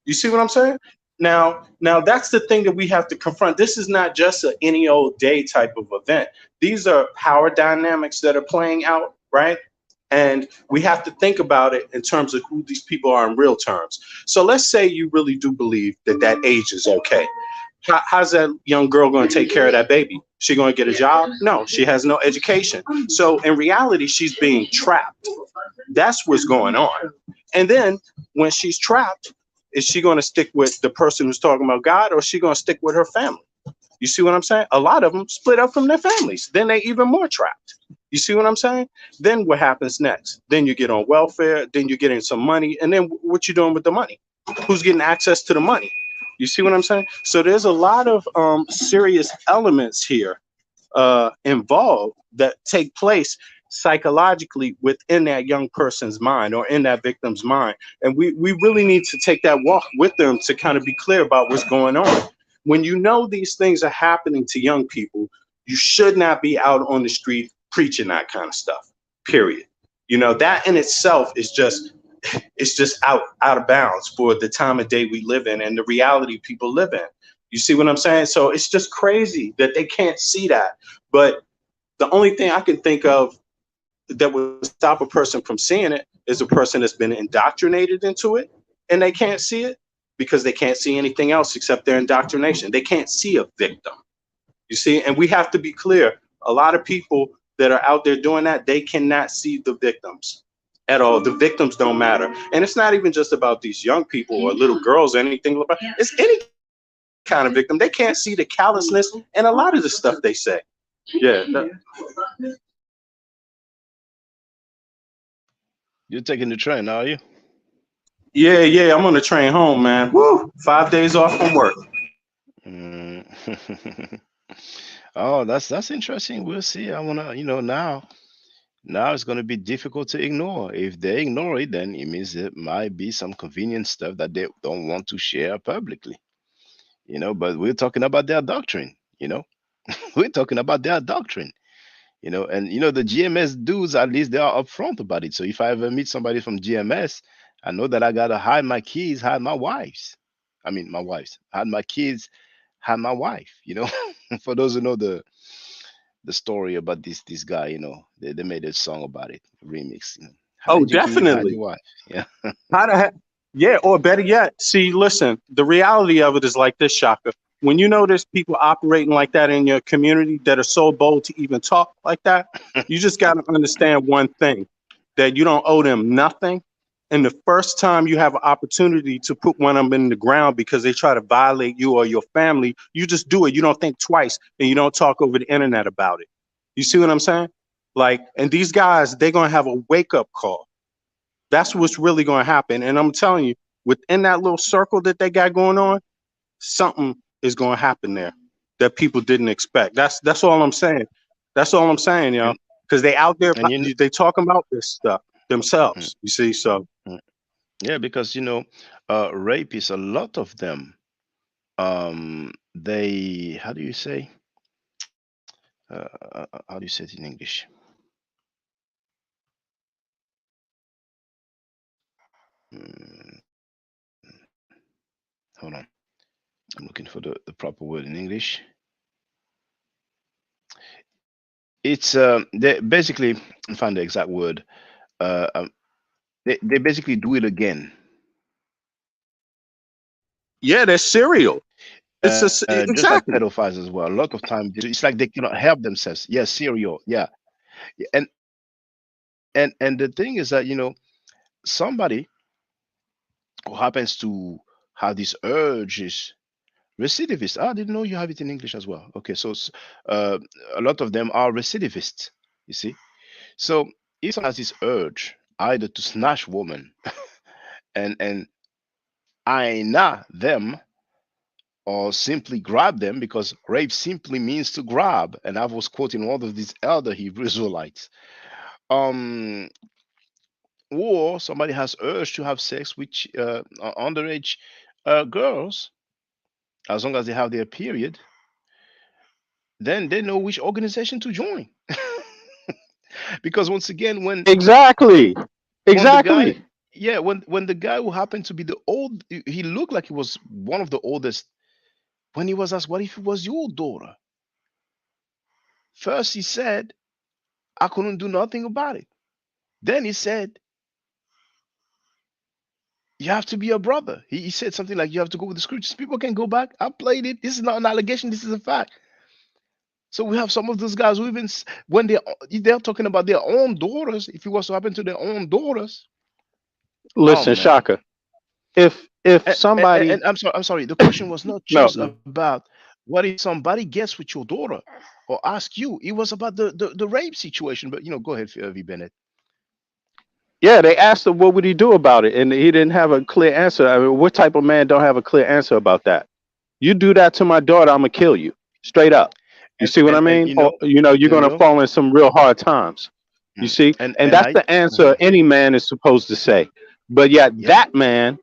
You see what I'm saying? Now that's the thing that we have to confront. This is not just an any old day type of event. These are power dynamics that are playing out, right? And we have to think about it in terms of who these people are in real terms. So let's say you really do believe that that age is okay. How's that young girl going to take care of that baby? She going to get a job? No, she has no education. So in reality, she's being trapped. That's what's going on. And then when she's trapped, is she going to stick with the person who's talking about God, or is she going to stick with her family? You see what I'm saying? A lot of them split up from their families. Then they even more trapped. You see what I'm saying? Then what happens next? Then you get on welfare. Then you're getting some money. And then what you doing with the money? Who's getting access to the money? You see what I'm saying? So there's a lot of serious elements here involved that take place psychologically within that young person's mind or in that victim's mind. And we really need to take that walk with them to kind of be clear about what's going on. When you know these things are happening to young people, you should not be out on the street preaching that kind of stuff, period. You know, that in itself is just, it's just out of bounds for the time of day we live in and the reality people live in. You see what I'm saying? So it's just crazy that they can't see that. But the only thing I can think of that would stop a person from seeing it is a person that's been indoctrinated into it and they can't see it because they can't see anything else except their indoctrination. They can't see a victim. You see, and we have to be clear. A lot of people that are out there doing that, they cannot see the victims at all. The victims don't matter. And it's not even just about these young people or little girls or anything. It's any kind of victim. They can't see the callousness and a lot of the stuff they say. Yeah. You're taking the train, are you? Yeah. I'm on the train home, man. Woo! 5 days off from work. Oh, that's interesting. We'll see. I wanna, now it's gonna be difficult to ignore. If they ignore it, then it means it might be some convenient stuff that they don't want to share publicly. But we're talking about their doctrine, we're talking about their doctrine. And the GMS dudes, at least they are upfront about it. So if I ever meet somebody from GMS, I know that I gotta hide my kids, hide my wives. I mean my wives, hide my kids, hide my wife. For those who know the story about this guy, they made a song about it, remix. Oh, Hide your kids, hide definitely. your wife. Yeah. Yeah, or better yet, see, listen, the reality of it is like this, Shaka. When you know there's people operating like that in your community that are so bold to even talk like that, you just got to understand one thing, that you don't owe them nothing. And the first time you have an opportunity to put one of them in the ground because they try to violate you or your family, you just do it. You don't think twice and you don't talk over the internet about it. You see what I'm saying? Like, and these guys, they're going to have a wake up call. That's what's really going to happen. And I'm telling you, within that little circle that they got going on, something is going to happen there that people didn't expect. That's all I'm saying. That's all I'm saying, yo. Because they out there, And they talking about this stuff themselves. You see, so yeah, because rapists, a lot of them, they, how do you say, how do you say it in English? Mm, hold on. I'm looking for the proper word in English. It's they basically find the exact word. Uh, um, they basically do it again. Yeah, that's serial. It's Just like exactly. pedophiles as well. A lot of times it's like they cannot help themselves. Yeah, serial. Yeah, and the thing is that somebody who happens to have these urges, recidivist. I didn't know you have it in English as well. Okay, so uh, a lot of them are recidivists. You see, so if someone has this urge either to snatch woman and aina them or simply grab them, because rape simply means to grab, and I was quoting one of these elder Hebrew Israelites. Um, or somebody has urge to have sex with underage girls, as long as they have their period, then they know which organization to join. Because once again, Exactly. when the guy, Exactly. yeah, when the guy who happened to be the old, he looked like he was one of the oldest. When he was asked, "What if it was your daughter?" First he said, "I couldn't do nothing about it." Then he said, "You have to be a brother." He said something like, "You have to go with the scriptures." People can go back. I played it. This is not an allegation. This is a fact. So we have some of those guys who even when they're talking about their own daughters, if it was to happen to their own daughters, oh Listen, man. Shaka. If And somebody I'm sorry. The question was not no, just about what if somebody gets with your daughter or ask you. It was about the rape situation. But go ahead, V. Bennett. yeah, they asked him what would he do about it, and he didn't have a clear answer. I mean, what type of man don't have a clear answer about that? You do that to my daughter, I'm gonna kill you, straight up. You And see what I and and mean? you Or know, you're you gonna know, fall in some real hard times. You mm, see, and and that's I, the answer mhm, any man is supposed to say. But yet yeah, that man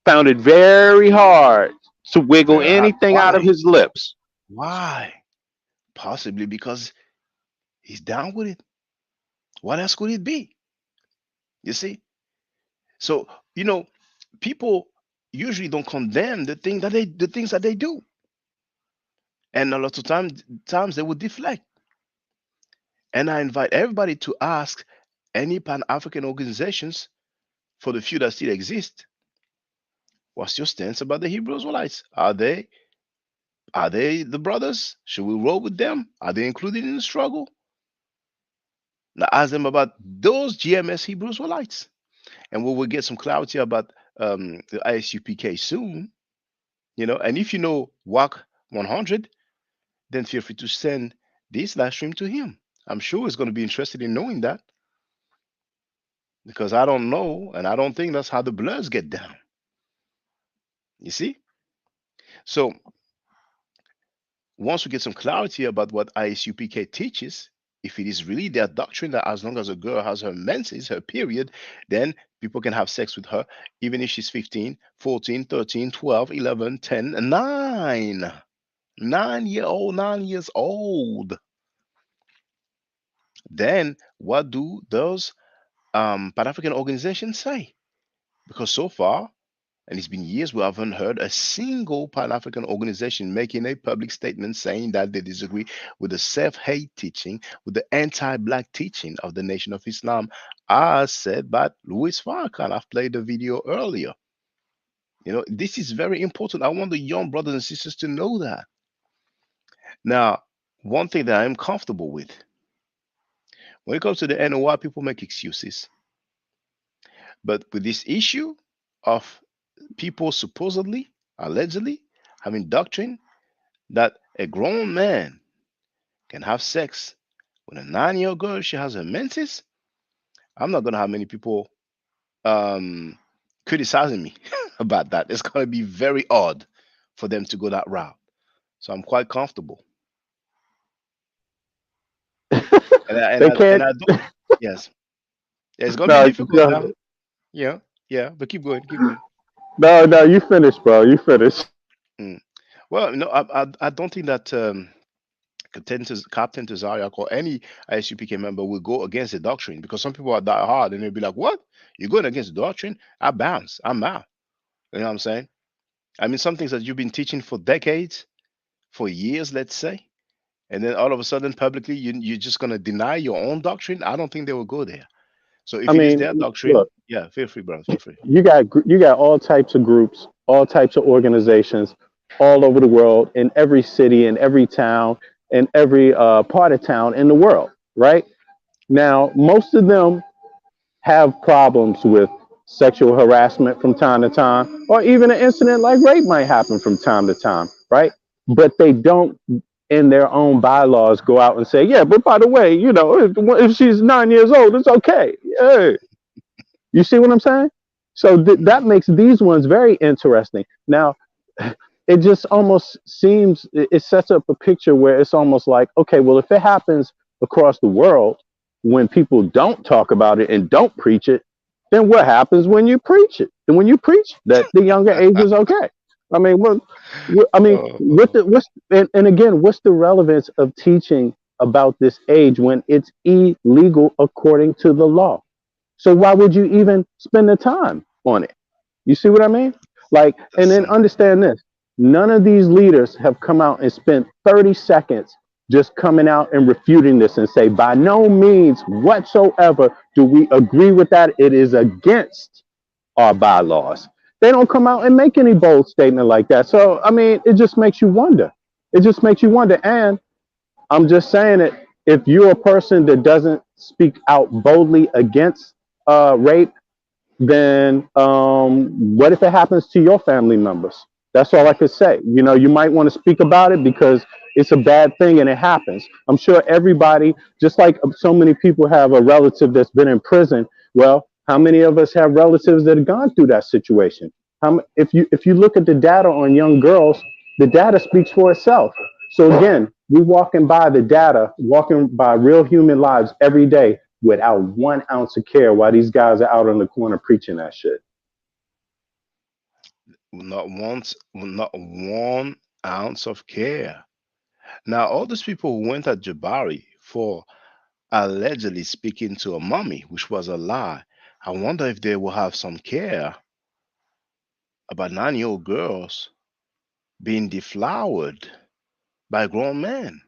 found it very hard to wiggle very hard. anything out of Why? his lips. Why? Possibly because he's down with it. What else could it be? You see? So people usually don't condemn the things that they do, and a lot of times they will deflect. And I invite everybody to ask any Pan African organizations, for the few that still exist, what's your stance about the Hebrew Israelites? Are they the brothers? Should we roll with them? Are they included in the struggle? Now ask them about those GMS Hebrew Israelites, and we will get some clarity about the ISUPK soon. And if you know WAC 100, then feel free to send this live stream to him. I'm sure he's going to be interested in knowing that, because I don't know, and I don't think that's how the Bloods get down. You see? So once we get some clarity about what ISUPK teaches, if it is really their doctrine that as long as a girl has her menses, her period, then people can have sex with her, even if she's 15, 14, 13, 12, 11, 10, 9. 9 years old. Then what do those Pan African organizations say? Because so far, and it's been years, we haven't heard a single Pan African organization making a public statement saying that they disagree with the self hate teaching, with the anti black teaching of the Nation of Islam, as said by Louis Farrakhan. I've played the video earlier. This is very important. I want the young brothers and sisters to know that. Now, one thing that I'm comfortable with when it comes to the NOI, people make excuses. But with this issue of people supposedly, allegedly having doctrine that a grown man can have sex with a 9 year old girl if she has her menses, I'm not going to have many people um, criticizing me about that. It's going to be very odd for them to go that route. So I'm quite comfortable. They And can't. I don't, yes. It's going to be No, difficult go- now. Yeah. Yeah. But keep going. Keep going. no. You finished, bro. You finished. Mm. Well, I don't think that Captain Tazariak or any ISUPK member will go against the doctrine, because some people are die hard and they'll be like, "What? You're going against the doctrine? I bounce. I'm out." You know what I'm saying? I mean, some things that you've been teaching for decades, for years, let's say, and then all of a sudden, publicly, you're just going to deny your own doctrine. I don't think they will go there. So I if it is mean, their doctrine, look, yeah, feel free, brother, feel free. you got all types of groups, all types of organizations all over the world, in every city, in every town, in every part of town in the world, right? Now, most of them have problems with sexual harassment from time to time, or even an incident like rape might happen from time to time, right? But they don't, in their own bylaws, go out and say, yeah, but by the way, if she's 9 years old, it's okay. Yeah. You see what I'm saying? So that makes these ones very interesting. Now, it just almost seems, it sets up a picture where it's almost like, okay, well, if it happens across the world when people don't talk about it and don't preach it, then what happens when you preach it? And when you preach that the younger age is okay. I mean, and again, what's the relevance of teaching about this age when it's illegal according to the law? So why would you even spend the time on it? You see what I mean? Like, and That's then simple. understand this. None of these leaders have come out and spent 30 seconds just coming out and refuting this and say, by no means whatsoever do we agree with that. It is against our bylaws. They don't come out and make any bold statement like that. So, I mean, it just makes you wonder. It just makes you wonder. And I'm just saying it. If you're a person that doesn't speak out boldly against rape, then what if it happens to your family members? That's all I could say. You might want to speak about it because it's a bad thing and it happens. I'm sure everybody, just like so many people have a relative that's been in prison. Well, how many of us have relatives that have gone through that situation? If you look at the data on young girls, the data speaks for itself. So again, we walking by the data, walking by real human lives every day without 1 ounce of care while these guys are out on the corner preaching that shit. Not 1 ounce of care. Now, all those people who went at Jabari for allegedly speaking to a mummy, which was a lie, I wonder if they will have some care about 9-year-old girls being deflowered by grown men.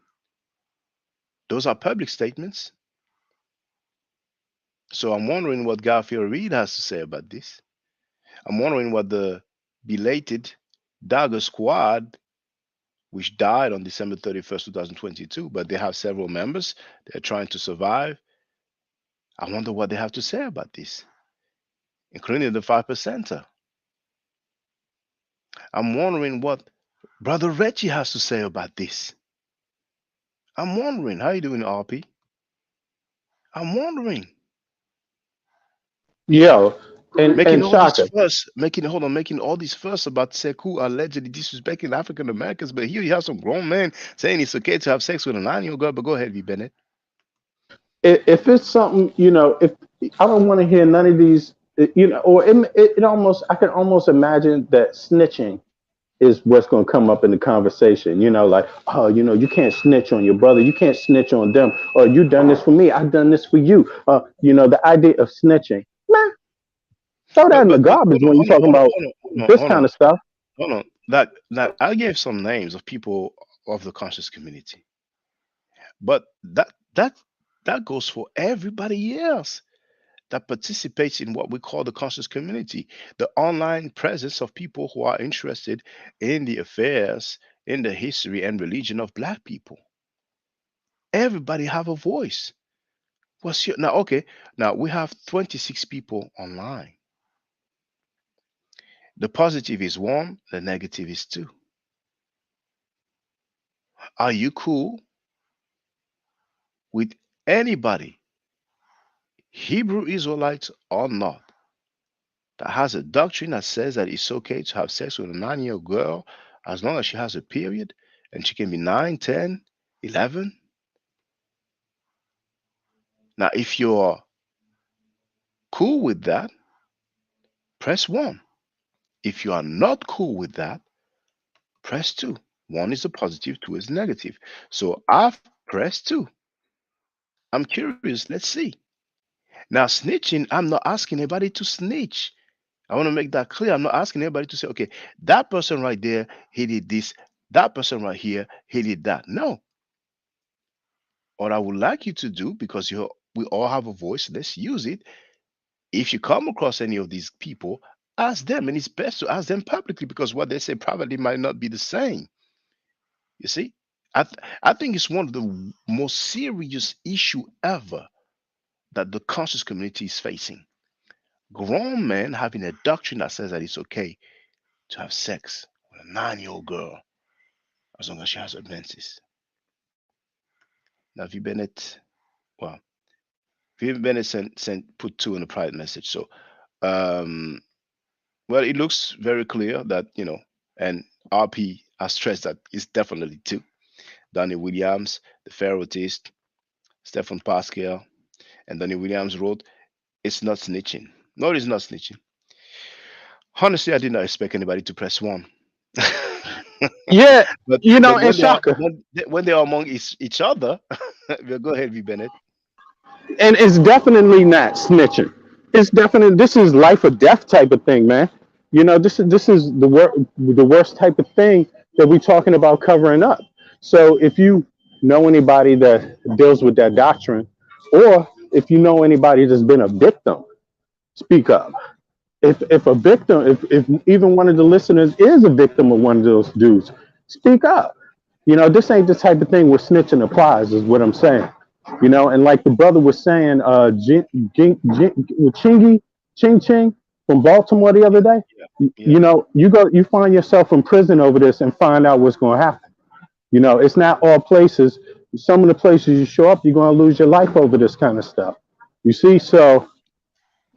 Those are public statements. So I'm wondering what Garfield Reed has to say about this. I'm wondering what the belated Dagger Squad, which died on December 31st, 2022, but they have several members. They're trying to survive. I wonder what they have to say about this, including the 5%er. I'm wondering what Brother Reggie has to say about this. I'm wondering. How you doing, RP? I'm wondering. Yo, Making and all this Shaka, fuss, making all this fuss about Sekou allegedly disrespecting African Americans, but here you have some grown men saying it's okay to have sex with a 9-year-old girl. But go ahead, V. Bennett. if it's something, if I don't want to hear none of these, or it almost, I can almost imagine that snitching is what's going to come up in the conversation. Like, oh, you can't snitch on your brother, you can't snitch on them, or you done this for me, I've done this for you. The idea of snitching, man, throw that in the But garbage hold on, when you're hold on, talking hold on, about hold on, this hold kind on, of stuff. hold on. That I gave some names of people of the conscious community, but that goes for everybody else that participates in what we call the conscious community, the online presence of people who are interested in the affairs, in the history and religion of Black people. Everybody have a voice. What's your now? Okay, now we have 26 people online. The positive is 1, the negative is 2. Are you cool with anybody, Hebrew Israelites or not, that has a doctrine that says that it's okay to have sex with a 9-year-old girl as long as she has a period and she can be 9, 10, 11? Now, if you're cool with that, press 1. If you are not cool with that, press 2. One is a positive, two is negative. So I've pressed two. I'm curious. Let's see. Now, snitching, I'm not asking anybody to snitch. I want to make that clear. I'm not asking anybody to say, okay, that person right there, he did this. That person right here, he did that. No. What I would like you to do, because we all have a voice, let's use it. If you come across any of these people, ask them. And it's best to ask them publicly because what they say probably might not be the same. You see? I think it's one of the most serious issue ever that the conscious community is facing. Grown men having a doctrine that says that it's okay to have sex with a 9-year-old girl as long as she has her menses. Now, V. Bennett, well, V. Bennett sent put two in the private message. So, um, well, it looks very clear that, and RP has stressed that it's definitely two. Donnie Williams, the Pharaohtist, Stephen Pascal, and Donnie Williams wrote, it's not snitching. No, it's not snitching. Honestly, I did not expect anybody to press one. Yeah, but and when they are Shaka, when they are among each other, well, go ahead, V. Bennett. and it's definitely not snitching. It's definitely this is life or death type of thing, man. This is the worst type of thing that we're talking about covering up. So if you know anybody that deals with that doctrine, or if you know anybody that's been a victim, speak up. If a victim, if even one of the listeners is a victim of one of those dudes, speak up. This ain't the type of thing where snitching applies, is what I'm saying. And like the brother was saying, Chingy, Ching Ching from Baltimore the other day, Yeah. you find yourself in prison over this and find out what's going to happen. It's not all places. Some of the places you show up, you're going to lose your life over this kind of stuff. You see, so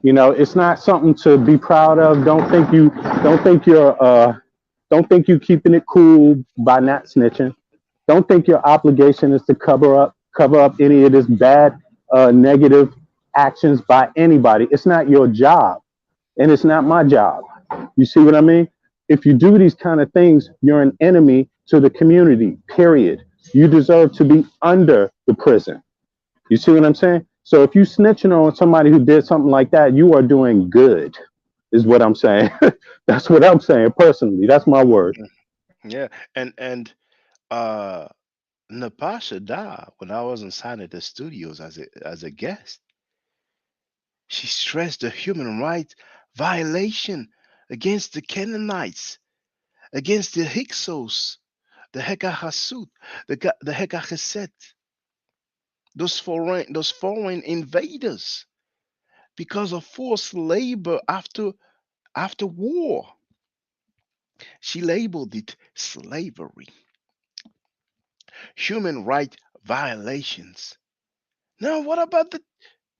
it's not something to be proud of. Don't think you're keeping it cool by not snitching. Don't think your obligation is to cover up any of this bad, negative actions by anybody. It's not your job, and it's not my job. You see what I mean? If you do these kind of things, you're an enemy to the community. Period. You deserve to be under the prison. You see what I'm saying? So if you snitching on somebody who did something like that, you are doing good, is what I'm saying. That's what I'm saying personally. That's my word. Yeah. And uh Natasha Da, when I was inside at the studios as a guest, she stressed the human rights violation against the Canaanites, against the Hyksos, the Hekahasut, the Hekaheset, those foreign invaders, because of forced labor after war. She labeled it slavery, human right violations. Now, what about the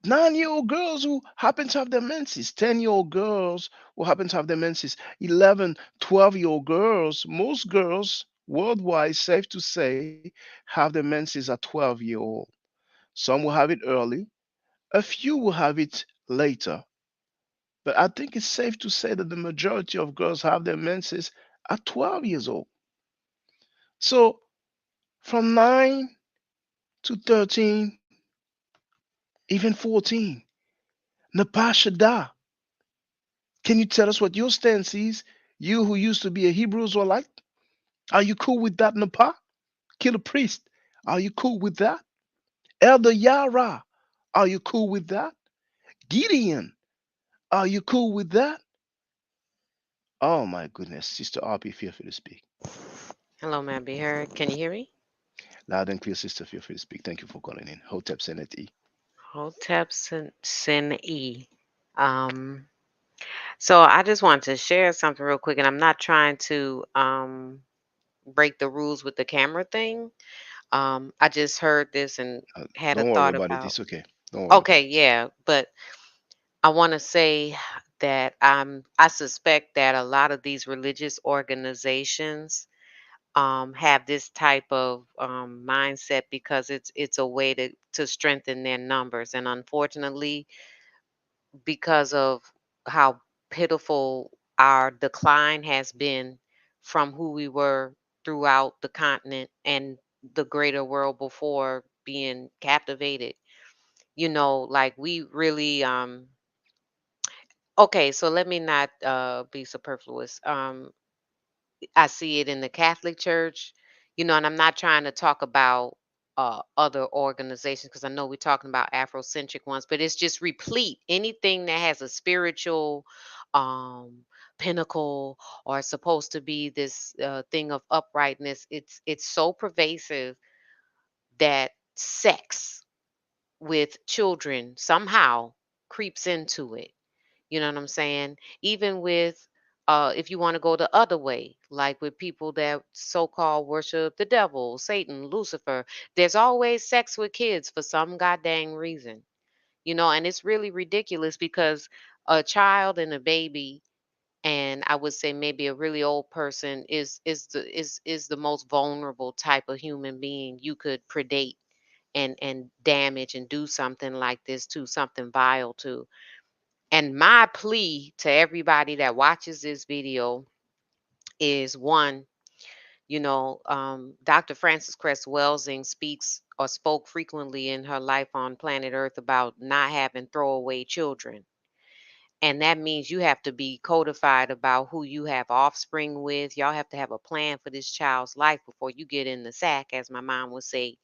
9-year-old girls who happen to have their menses, 10-year-old girls who happen to have their menses, 11, 12-year-old girls? Most girls worldwide, safe to say, have their menses at 12-year-old. Some will have it early, a few will have it later. But I think it's safe to say that the majority of girls have their menses at 12 years old. So from 9 to 13, even 14, Napashada, can you tell us what your stance is? You who used to be a Hebrew Israelite, are you cool with that, Napa? Kill a priest, are you cool with that? Elder Yara, are you cool with that? Gideon, are you cool with that? Oh my goodness, Sister RP, feel free to speak. Hello, may I be heard? Can you hear me? Loud and clear, Sister, feel free to speak. Thank you for calling in. Hotep Senate E. Hotep Sin E. Um, so I just want to share something real quick, and I'm not trying to break the rules with the camera thing. I just heard this and had a Don't worry thought about it. about. It's okay. Don't worry about Okay, it. yeah, but I want to say that I suspect that a lot of these religious organizations have this type of mindset because it's a way to strengthen their numbers, and unfortunately, because of how pitiful our decline has been from who we were throughout the continent and the greater world before being captivated. Like we really okay, so let me not be superfluous. I see it in the Catholic Church, and I'm not trying to talk about other organizations because I know we're talking about Afrocentric ones, but it's just replete. Anything that has a spiritual um, pinnacle or supposed to be this thing of uprightness, it's so pervasive that sex with children somehow creeps into it. You know what I'm saying? Even with if you want to go the other way, like with people that so-called worship the devil, Satan, Lucifer, there's always sex with kids for some goddamn reason. And it's really ridiculous because a child and a baby, and I would say maybe a really old person is the most vulnerable type of human being you could predate and damage and do something like this to, something vile to. And my plea to everybody that watches this video is one, Dr. Frances Cress Welsing speaks or spoke frequently in her life on planet Earth about not having throwaway children. And that means you have to be codified about who you have offspring with. Y'all have to have a plan for this child's life before you get in the sack, as my mom would say,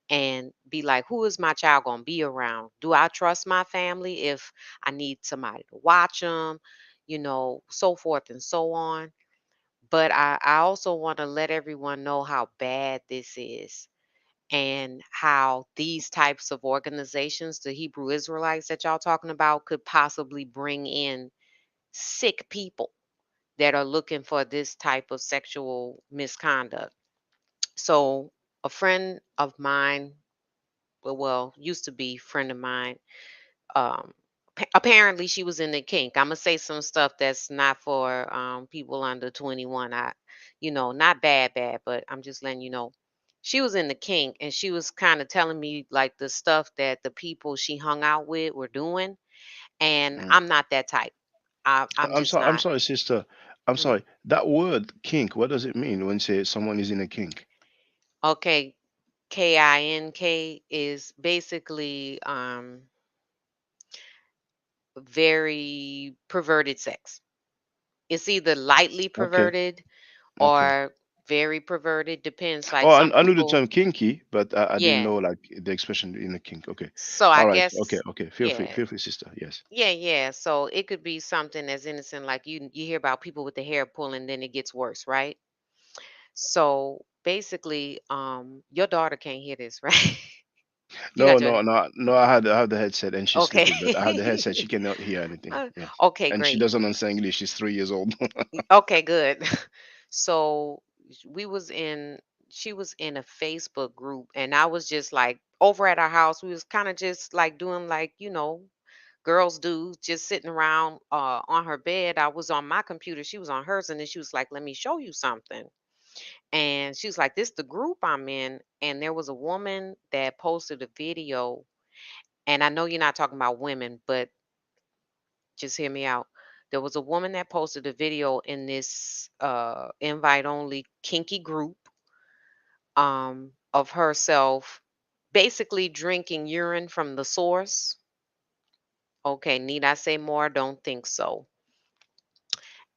and be like, who is my child going to be around? Do I trust my family if I need somebody to watch them? So forth and so on. But I also want to let everyone know how bad this is and how these types of organizations, the Hebrew Israelites that y'all talking about, could possibly bring in sick people that are looking for this type of sexual misconduct. So a friend of mine, well, used to be friend of mine. Apparently she was in the kink. I'm gonna say some stuff that's not for people under 21. Not bad, but I'm just letting you know. She was in the kink and she was kind of telling me like the stuff that the people she hung out with were doing. And Mm. I'm not that type. I'm I'm just sorry. I'm not. sorry, sister. I'm Mm. sorry. That word kink. What does it mean when say someone is in a kink? Okay, KINK is basically very perverted sex. It's either lightly Okay. perverted Okay. or very perverted. Depends. Oh, Like some I knew the people, term kinky, but I didn't yeah. know like the expression in a kink. Okay. So I All right. Okay. guess, Okay. Feel free. yeah, Feel free, sister. Yes. yeah. So it could be something as innocent, like you hear about people with the hair pulling, then it gets worse, right? So basically, your daughter can't hear this, right? You No, got your no, no, no. I have the headset and she's okay. sleeping, but I have the headset. She cannot hear anything. Uh, Yes. okay, And she great. doesn't understand English. She's 3 years old. Okay, good. So we was in she was in a Facebook group and I was just like over at our house. We was kind of just like doing like, girls do, just sitting around on her bed. I was on my computer, she was on hers, and then she was like, "Let me show you something." And she was like, "This the group I'm in." And there was a woman that posted a video, and I know you're not talking about women, but just hear me out. There was a woman that posted a video in this invite only kinky group of herself basically drinking urine from the source. Okay, need I say more? Don't think so.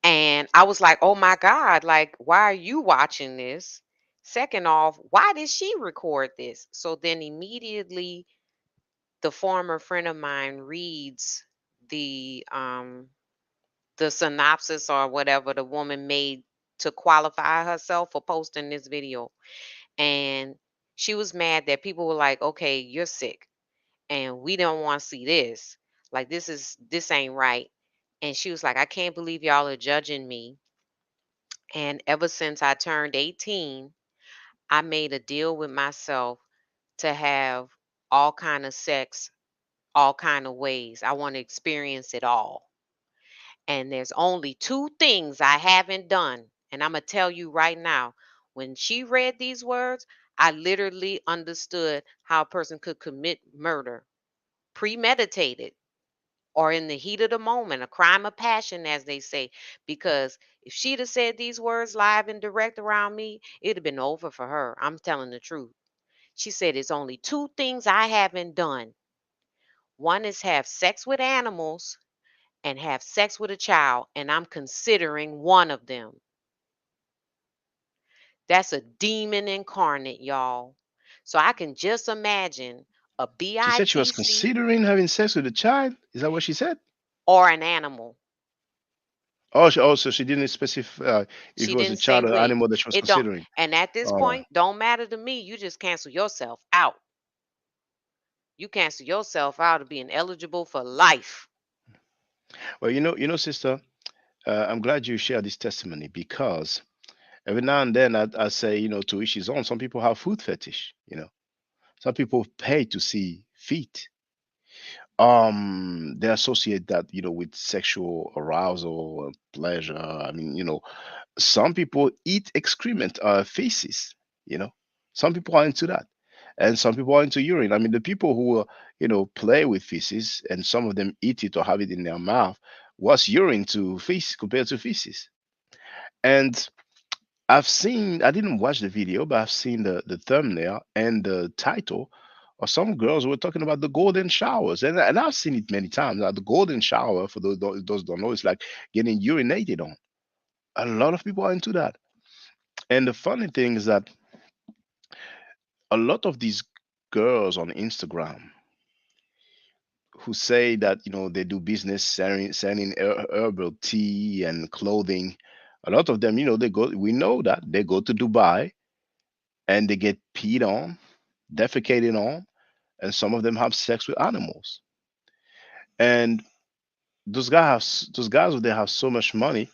And I was like, oh my God, like, why are you watching this? Second off, why did she record this? So then immediately the former friend of mine reads the synopsis or whatever the woman made to qualify herself for posting this video. And she was mad that people were like, okay, you're sick and we don't want to see this. Like this ain't right. And she was like, I can't believe y'all are judging me. And ever since I turned 18, I made a deal with myself to have all kind of sex, all kind of ways. I want to experience it all. And there's only two things I haven't done. And I'm going to tell you right now, when she read these words, I literally understood how a person could commit murder, premeditated. or in the heat of the moment, a crime of passion, as they say. Because if she'd have said these words live and direct around me, it'd have been over for her. I'm telling the truth. She said, it's only two things I haven't done. One is have sex with animals and have sex with a child, and I'm considering one of them. That's a demon incarnate, y'all. So I can just imagine a She said she was BITC considering having sex with a child. Is that what she said? or an animal. Oh, she didn't specify if it She was a didn't say child or which. animal that she was It don't, considering. and at this Oh, point, don't matter to me. You just cancel yourself out. You cancel yourself out of being eligible for life. well, sister, I'm glad you share this testimony because every now and then I say, to each his own. Some people have food fetish. Some people pay to see feet. They associate that, with sexual arousal and pleasure. I mean, some people eat excrement, feces. You know, some people are into that, and some people are into urine. I mean, the people who play with feces, and some of them eat it or have it in their mouth. What's urine to feces compared to feces? And I've seen, I didn't watch the video, but I've seen the thumbnail and the title of some girls who were talking about the golden showers. And I've seen it many times. Now, the golden shower, for those who don't know, is like getting urinated on. A lot of people are into that. And the funny thing is that a lot of these girls on Instagram who say that, they do business selling herbal tea and clothing, a lot of them, we know that they go to Dubai and they get peed on, defecated on, and some of them have sex with animals. And those guys they have so much money,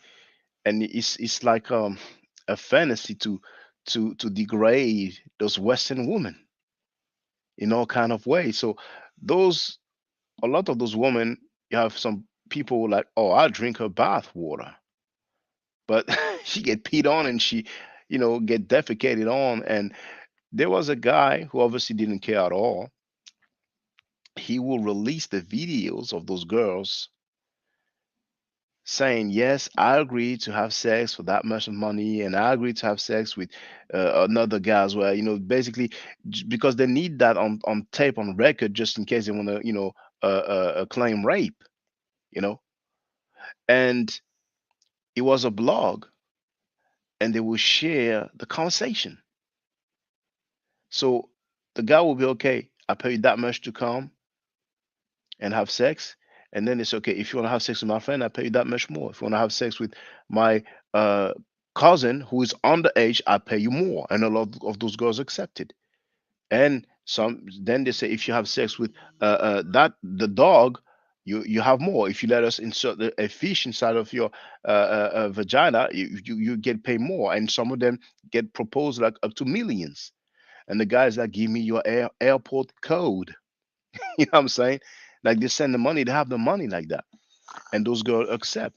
and it's like a fantasy to degrade those Western women in all kind of ways. So those a lot of those women, you have some people like, oh, I'll drink her bath water, but she get peed on and she, get defecated on. And there was a guy who obviously didn't care at all. He will release the videos of those girls saying, yes, I agree to have sex for that much money, and I agree to have sex with another guy as well. Basically, because they need that on tape, on record, just in case they want to, claim rape, you know. And it was a blog, and they will share the conversation. So the guy will be okay. I pay you that much to come and have sex. And then it's okay. If you want to have sex with my friend, I pay you that much more. If you want to have sex with my uh, cousin who is underage, I pay you more. And a lot of those girls accepted. And some then they say if you have sex with the dog, you have more. If you let us insert a fish inside of your vagina, you get paid more. And some of them get proposed like up to millions. And the guys that give me your airport code. You know what I'm saying? Like they send the money, they have the money like that. And those girls accept.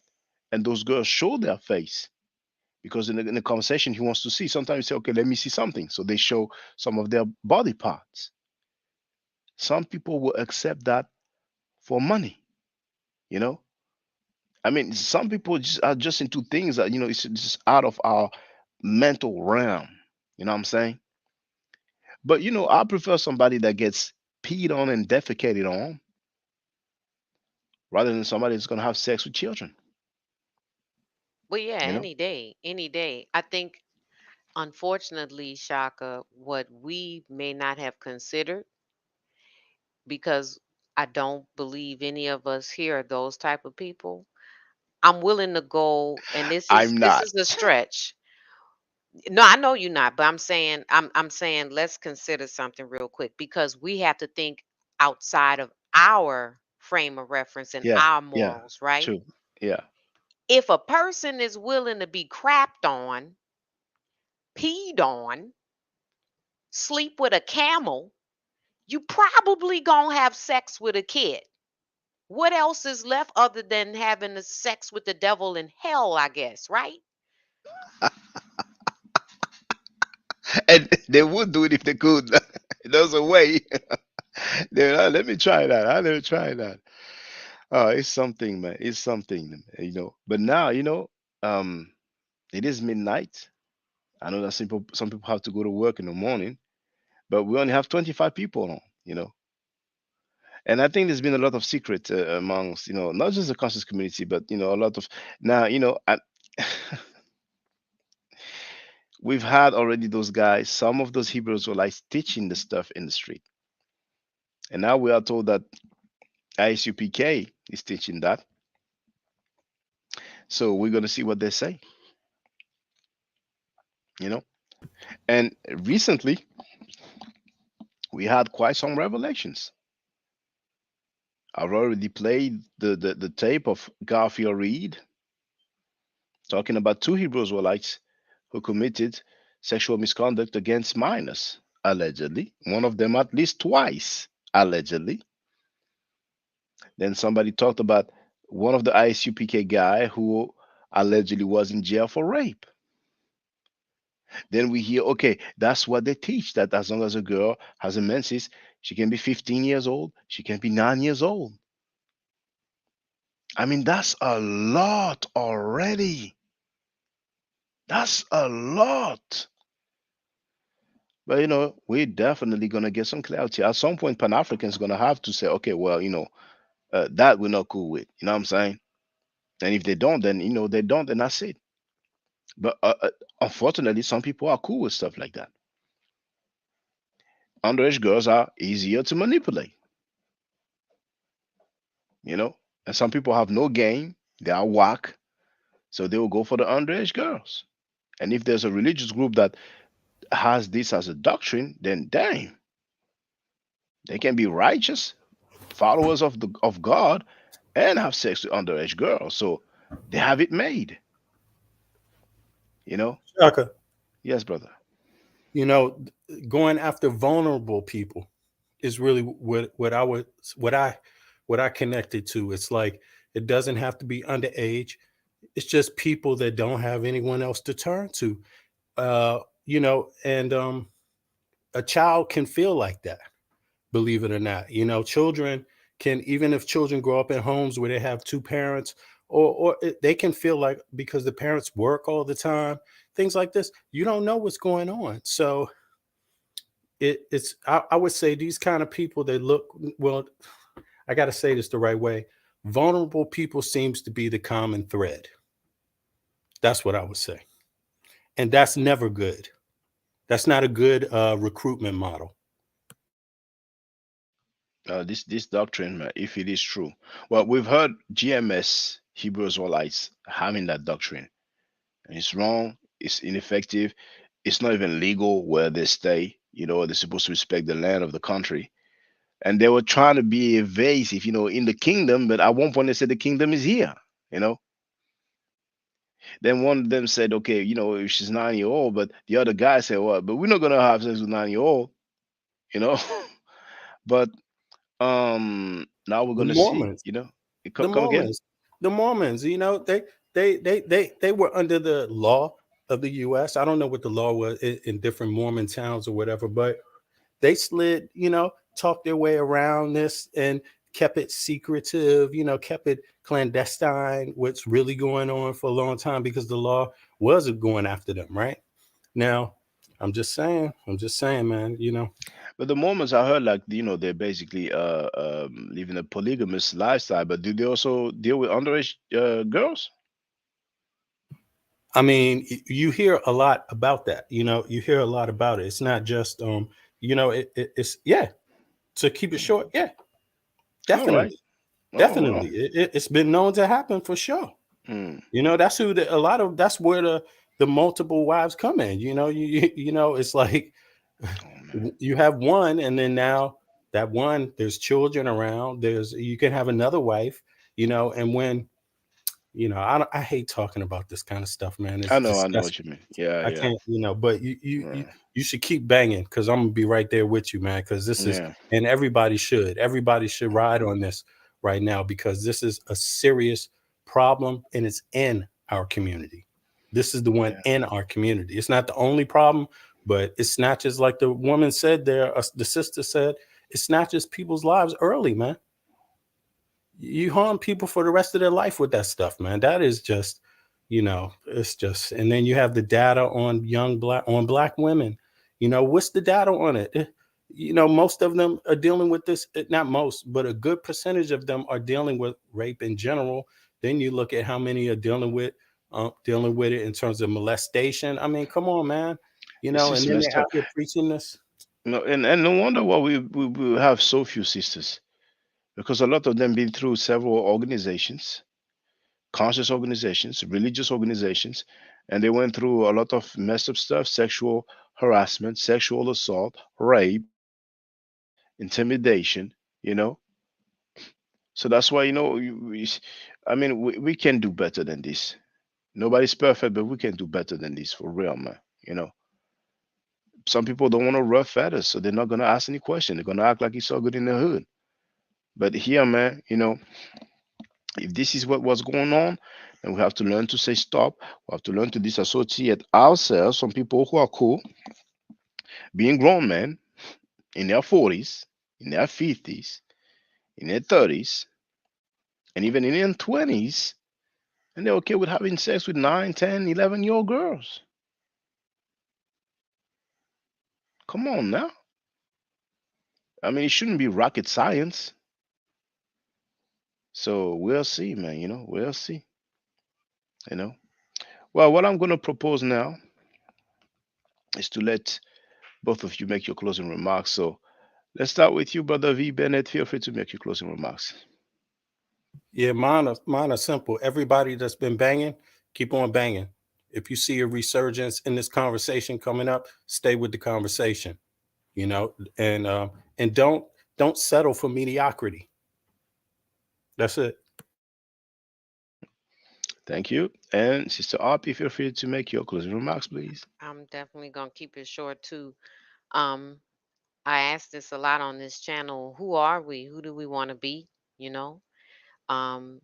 And those girls show their face. Because in the conversation, he wants to see. Sometimes you say, okay, let me see something. So they show some of their body parts. Some people will accept that for money, you know? I mean, some people are just into things that, it's just out of our mental realm. You know what I'm saying? But, I prefer somebody that gets peed on and defecated on rather than somebody that's going to have sex with children, Well, yeah, you know? any day, any day. I think, unfortunately, Shaka, what we may not have considered, because I don't believe any of us here are those type of people. I'm willing to go, and this is I'm this not. is a stretch. No, I know you're not, but I'm saying let's consider something real quick, because we have to think outside of our frame of reference and Yeah, our yeah, morals, right? true. Yeah. If a person is willing to be crapped on, peed on, sleep with a camel, you probably gonna have sex with a kid. What else is left other than having the sex with the devil in hell, I guess, right? And they would do it if they could. There's a way. Let me try that. I never tried that. It's something, man. It's something, you know. But now, um, it is midnight. I know that some people have to go to work in the morning, but we only have 25 people on, you know. And I think there's been a lot of secret amongst, not just the conscious community, but a lot of now, we've had already those guys, some of those Hebrews were like teaching the stuff in the street, and now we are told that ISUPK is teaching that. So we're gonna see what they say, you know. And recently, we had quite some revelations. I've already played the tape of Garfield Reed talking about two Hebrew Israelites who committed sexual misconduct against minors, allegedly. One of them at least twice, allegedly. Then somebody talked about one of the ISUPK guy who allegedly was in jail for rape. Then we hear, okay, that's what they teach, that as long as a girl has a menses, she can be 15 years old, she can be 9 years old. I mean, that's a lot already. That's a lot. But we're definitely gonna get some clarity. At some point, Pan Africans gonna have to say, okay, well, that we're not cool with. You know what I'm saying? And if they don't, then they don't, and that's it. But unfortunately, some people are cool with stuff like that. Underage girls are easier to manipulate, and some people have no game, they are whack, so they will go for the underage girls. And if there's a religious group that has this as a doctrine, then dang, they can be righteous followers of God and have sex with underage girls. So they have it made. Shaka, Yes, brother. Going after vulnerable people is really what I connected to. It's like it doesn't have to be underage. It's just people that don't have anyone else to turn to. And a child can feel like that, believe it or not. Children can, even if children grow up in homes where they have two parents, they can feel like, because the parents work all the time, things like this, you don't know what's going on. So I would say these kind of people, they look, well, I got to say this the right way. Vulnerable people seems to be the common thread. That's what I would say. And that's never good. That's not a good recruitment model. This doctrine, if it is true, well, we've heard GMS Hebrew Israelites having that doctrine, and it's wrong. It's ineffective. It's not even legal where they stay. They're supposed to respect the land of the country, and they were trying to be evasive, in the kingdom. But at one point, they said the kingdom is here. Then one of them said, okay, if she's 9 years old, but the other guy said, well, but we're not gonna have sex with 9 years old, you know. But now we're The gonna see, Mormons, come again. The Mormons, they were under the law of the U.S. I don't know what the law was in different Mormon towns or whatever, but they slid, talked their way around this and kept it secretive, kept it clandestine, what's really going on for a long time, because the law wasn't going after them, right? Now, I'm just saying, man, But the Mormons, I heard, like, they're basically living a polygamous lifestyle. But do they also deal with underage girls? I mean, you hear a lot about that. You hear a lot about it. It's not just it's yeah. To keep it short, yeah, All right. definitely, Oh, wow. it's been known to happen for sure. That's who that's where the multiple wives come in. It's like you have one, and then now that one, there's children around. You can have another wife, and when I hate talking about this kind of stuff, man. It's I know disgusting. what you mean. Yeah, I yeah. can't, but you should keep banging, because I'm gonna be right there with you, man. Because this is, Yeah. and everybody should ride on this right now, because this is a serious problem, and it's in our community. This is the one in our community. It's not the only problem, but it snatches, like the woman said there, the sister said, it snatches people's lives early, man. You harm people for the rest of their life with that stuff, man. That is just, it's just. And then you have the data on black women. What's the data on it? Most of them are dealing with this. Not most, but a good percentage of them are dealing with rape in general. Then you look at how many are dealing with it in terms of molestation. I mean, come on, man. It's And just then messed they're up. out here preaching this. No, and no wonder why we have so few sisters, because a lot of them been through several organizations, conscious organizations, religious organizations, and they went through a lot of messed up stuff: sexual harassment, sexual assault, rape, intimidation. You know, so that's why I mean, we can do better than this. Nobody's perfect, but we can do better than this for real, man. You know, some people don't want to rough feathers, so they're not gonna ask any question. They're gonna act like it's all good in the hood. But here, man, if this is what was going on, then we have to learn to say stop. We have to learn to disassociate ourselves from people who are cool, being grown men in their 40s, in their 50s, in their 30s, and even in their 20s, and they're okay with having sex with 9, 10, 11-year-old girls. Come on now. I mean, it shouldn't be rocket science. So we'll see, man. We'll see. You know. Well, what I'm going to propose now is to let both of you make your closing remarks. So let's start with you, Brother V. Bennett. Feel free to make your closing remarks. Yeah, mine are simple. Everybody that's been banging, keep on banging. If you see a resurgence in this conversation coming up, stay with the conversation. And don't settle for mediocrity. That's it. Thank you. And Sister RP, feel free to make your closing remarks, please. I'm definitely gonna keep it short too. Um, I ask this a lot on this channel. Who are we? Who do we want to be? You know. Um,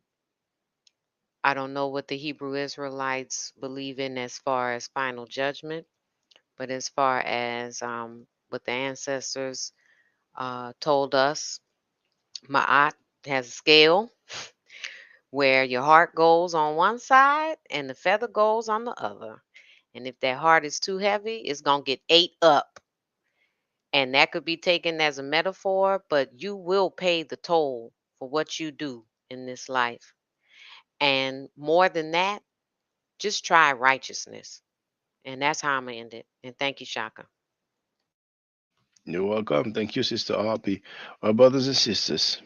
I don't know what the Hebrew Israelites believe in as far as final judgment, but as far as what the ancestors told us, Ma'at has a scale where your heart goes on one side and the feather goes on the other. And if that heart is too heavy, it's going to get ate up. And that could be taken as a metaphor, but you will pay the toll for what you do in this life. And more than that, just try righteousness. And that's how I'm going to end it. And thank you, Shaka. You're welcome. Thank you, Sister RP. Our brothers and sisters,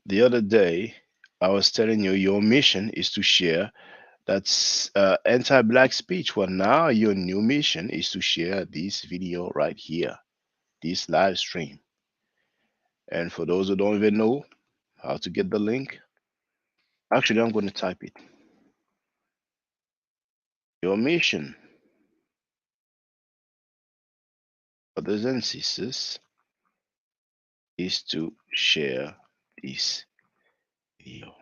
the other day, I was telling you your mission is to share that's anti-black speech. Well, now your new mission is to share this video right here, this live stream. And for those who don't even know how to get the link, actually, I'm going to type it. Your mission, brothers and sisters, is to share this video.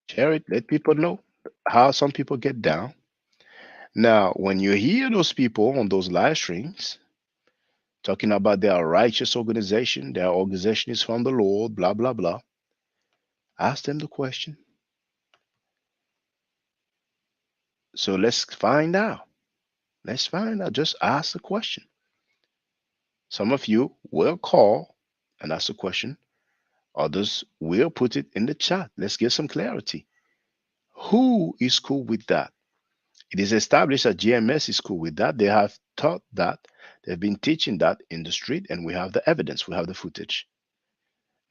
Share it, let people know how some people get down. Now, when you hear those people on those live streams talking about their righteous organization, their organization is from the Lord, blah, blah, blah, ask them the question. So let's find out. Let's find out. Just ask the question. Some of you will call and ask the question. Others will put it in the chat. Let's get some clarity. Who is cool with that? It is established that GMS is cool with that. They have taught that. They've been teaching that in the street, and we have the evidence. We have the footage.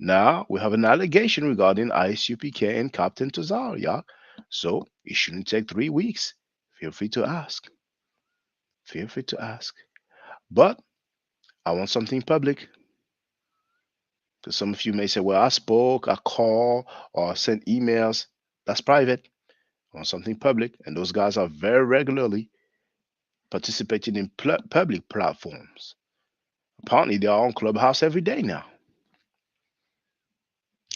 Now we have an allegation regarding ISUPK and Captain Tazaria. So it shouldn't take 3 weeks. Feel free to ask. Feel free to ask. But I want something public. Because some of you may say, well, I spoke, I called, or I sent emails. That's private. I want something public. And those guys are very regularly participating in public platforms. Apparently, they are on Clubhouse every day now.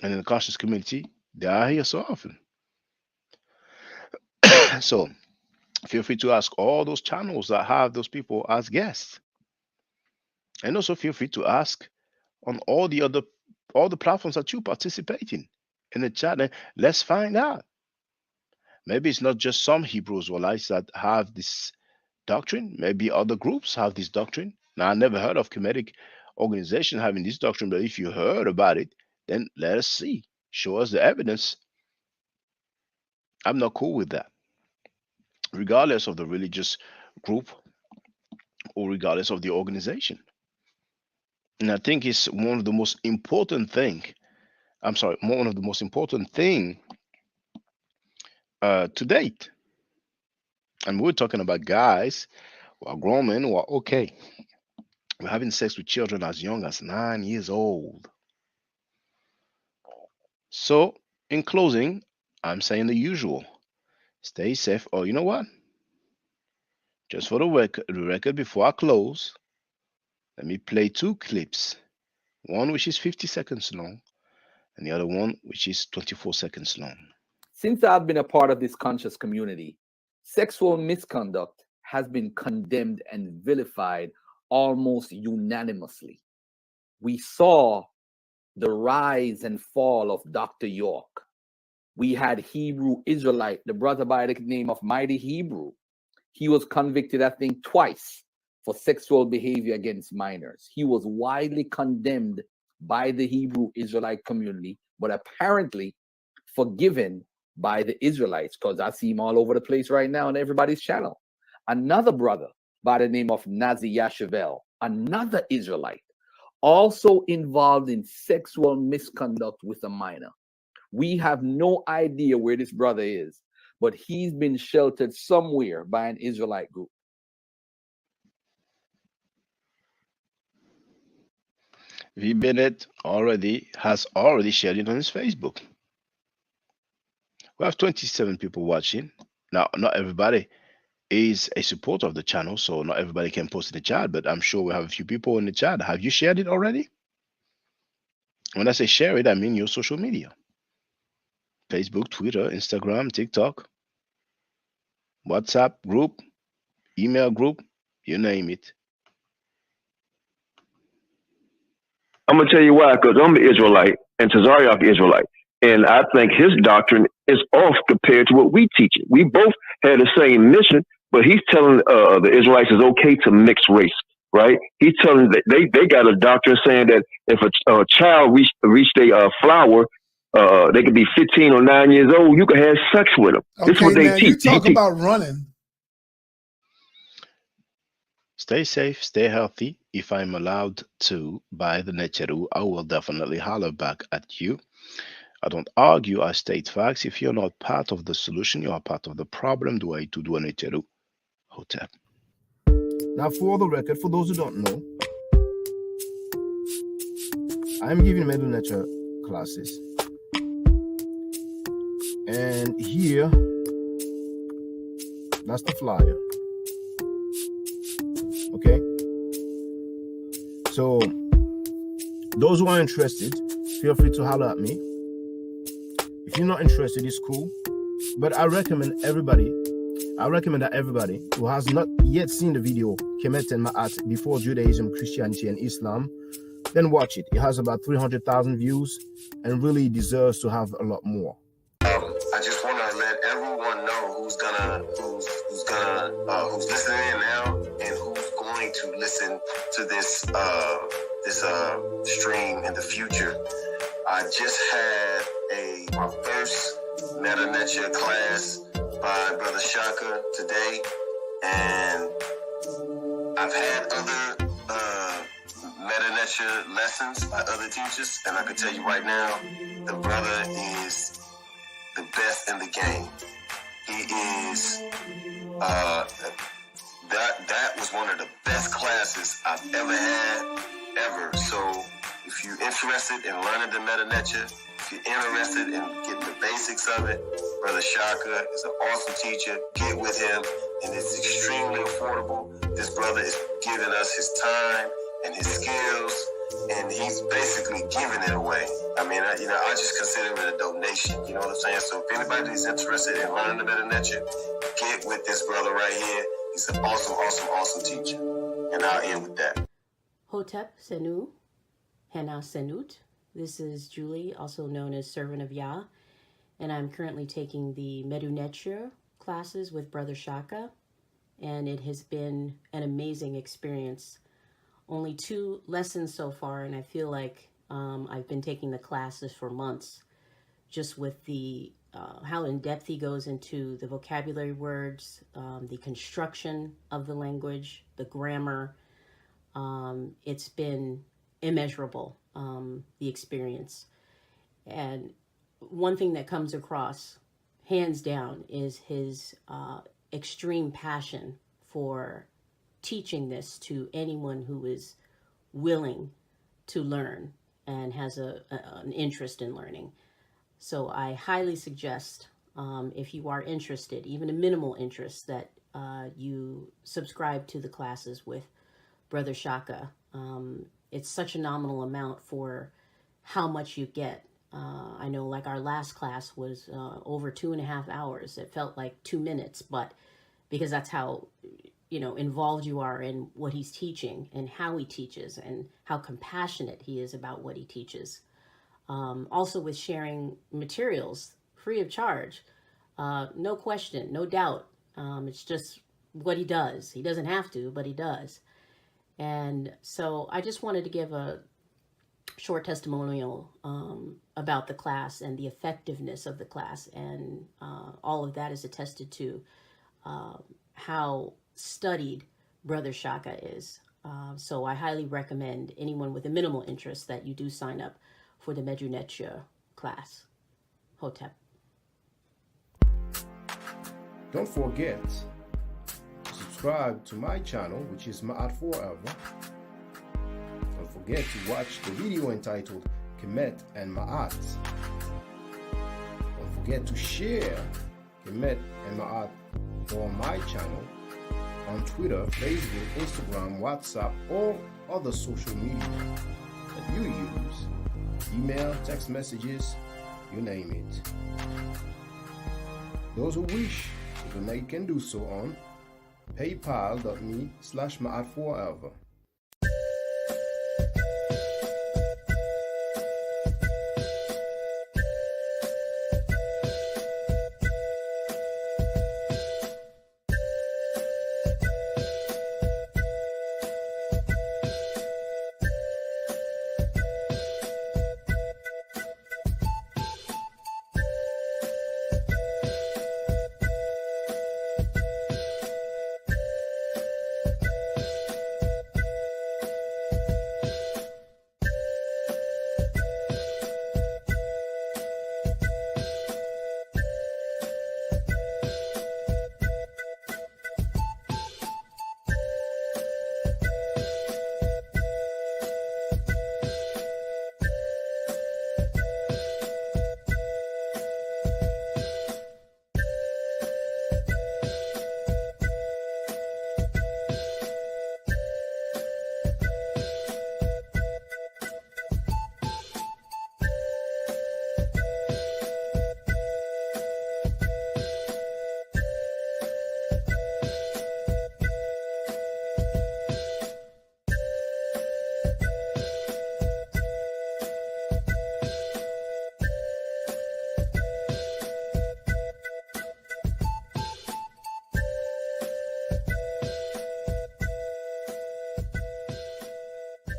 And in the conscious community, they are here so often. So feel free to ask all those channels that have those people as guests. And also feel free to ask on all the platforms that you participate in the chat. And let's find out. Maybe it's not just some Hebrew Israelites that have this doctrine. Maybe other groups have this doctrine. Now, I never heard of Kemetic organization having this doctrine, but if you heard about it, then let us see. Show us the evidence. I'm not cool with that, regardless of the religious group or regardless of the organization. And I think it's one of the most important thing. One of the most important thing to date. And we're talking about guys who are grown men who are okay. We're having sex with children as young as 9 years old. So, in closing, I'm saying the usual. Stay safe. Or you know what? Just for the record before I close, let me play 2 clips. One which is 50 seconds long, and the other one which is 24 seconds long. Since I've been a part of this conscious community, sexual misconduct has been condemned and vilified almost unanimously. We saw the rise and fall of Dr. York. We had Hebrew-Israelite, the brother by the name of Mighty Hebrew. He was convicted, I think, twice for sexual behavior against minors. He was widely condemned by the Hebrew-Israelite community, but apparently forgiven by the Israelites, because I see him all over the place right now on everybody's channel. Another brother by the name of Nazi Yashavel, another Israelite, also involved in sexual misconduct with a minor. We have no idea where this brother is, but he's been sheltered somewhere by an Israelite group. V. Bennett has already shared it on his Facebook. We have 27 people watching. Now, not everybody is a supporter of the channel, so not everybody can post in the chat, but I'm sure we have a few people in the chat. Have you shared it already? When I say share it, I mean your social media. Facebook, Twitter, Instagram, TikTok, WhatsApp group, email group, you name it. I'm gonna tell you why, because I'm an Israelite and Tazariak Israelite, and I think his doctrine is off compared to what we teach it. We both had the same mission, but he's telling the Israelites it's okay to mix race, right? He's telling that they got a doctrine saying that if a child reached a flower, they could be 15 or 9 years old, you can have sex with them. Okay, This is what they man, teach. you talk about running. Stay safe, stay healthy. If I'm allowed to buy the Necheru, I will definitely holler back at you. I don't argue, I state facts. If you're not part of the solution, you are part of the problem. Do I to do a Necheru hotel? Now, for the record, for those who don't know, I'm giving middle nature classes. And here, that's the flyer. Okay? So, those who are interested, feel free to holler at me. If you're not interested, it's cool. But I recommend that everybody who has not yet seen the video, Kemet and Ma'at, Before Judaism, Christianity, and Islam, then watch it. It has about 300,000 views and really deserves to have a lot more. I just want to let everyone know who's listening in now and who's going to listen to this stream in the future. I just had my first Meta Nature class by Brother Shaka today, and I've had other Meta Nature lessons by other teachers, and I can tell you right now, the brother is the best in the game. He is that was one of the best classes I've ever had, ever. So if you're interested in learning the Meta Nature, if you're interested in getting the basics of it, Brother Shaka is an awesome teacher. Get with him, and it's extremely affordable. This brother is giving us his time and his skills, and he's basically giving it away. I mean, I just consider it a donation. You know what I'm saying? So if anybody's interested in learning the Meta Nature, get with this brother right here. He's an awesome, awesome, awesome teacher. And I'll end with that. Hotep Senu, Hena Senut. This is Julie, also known as Servant of Yah, and I'm currently taking the Medunetcher classes with Brother Shaka, and it has been an amazing experience. Only 2 lessons so far, and I feel like I've been taking the classes for months, just with the how in depth he goes into the vocabulary words, the construction of the language, the grammar. It's been immeasurable, the experience. And one thing that comes across, hands down, is his extreme passion for teaching this to anyone who is willing to learn and has an interest in learning. So I highly suggest, if you are interested, even a minimal interest, that you subscribe to the classes with Brother Shaka. It's such a nominal amount for how much you get. I know, like, our last class was over 2.5 hours. It felt like 2 minutes, but because that's how, involved you are in what he's teaching and how he teaches and how compassionate he is about what he teaches. Also with sharing materials free of charge, no question, no doubt. It's just what he does. He doesn't have to, but he does. And so I just wanted to give a short testimonial about the class and the effectiveness of the class, and all of that is attested to how studied Brother Shaka is. So I highly recommend anyone with a minimal interest that you do sign up for the Medunetcher class. Hotep. Don't forget to subscribe to my channel, which is Ma'at Forever. Don't forget to watch the video entitled Kemet and Ma'at. Don't forget to share Kemet and Ma'at on my channel on Twitter, Facebook, Instagram, WhatsApp, or other social media that you use. Email, text messages, you name it. Those who wish to donate can do so on paypal.me/ma'at4ever.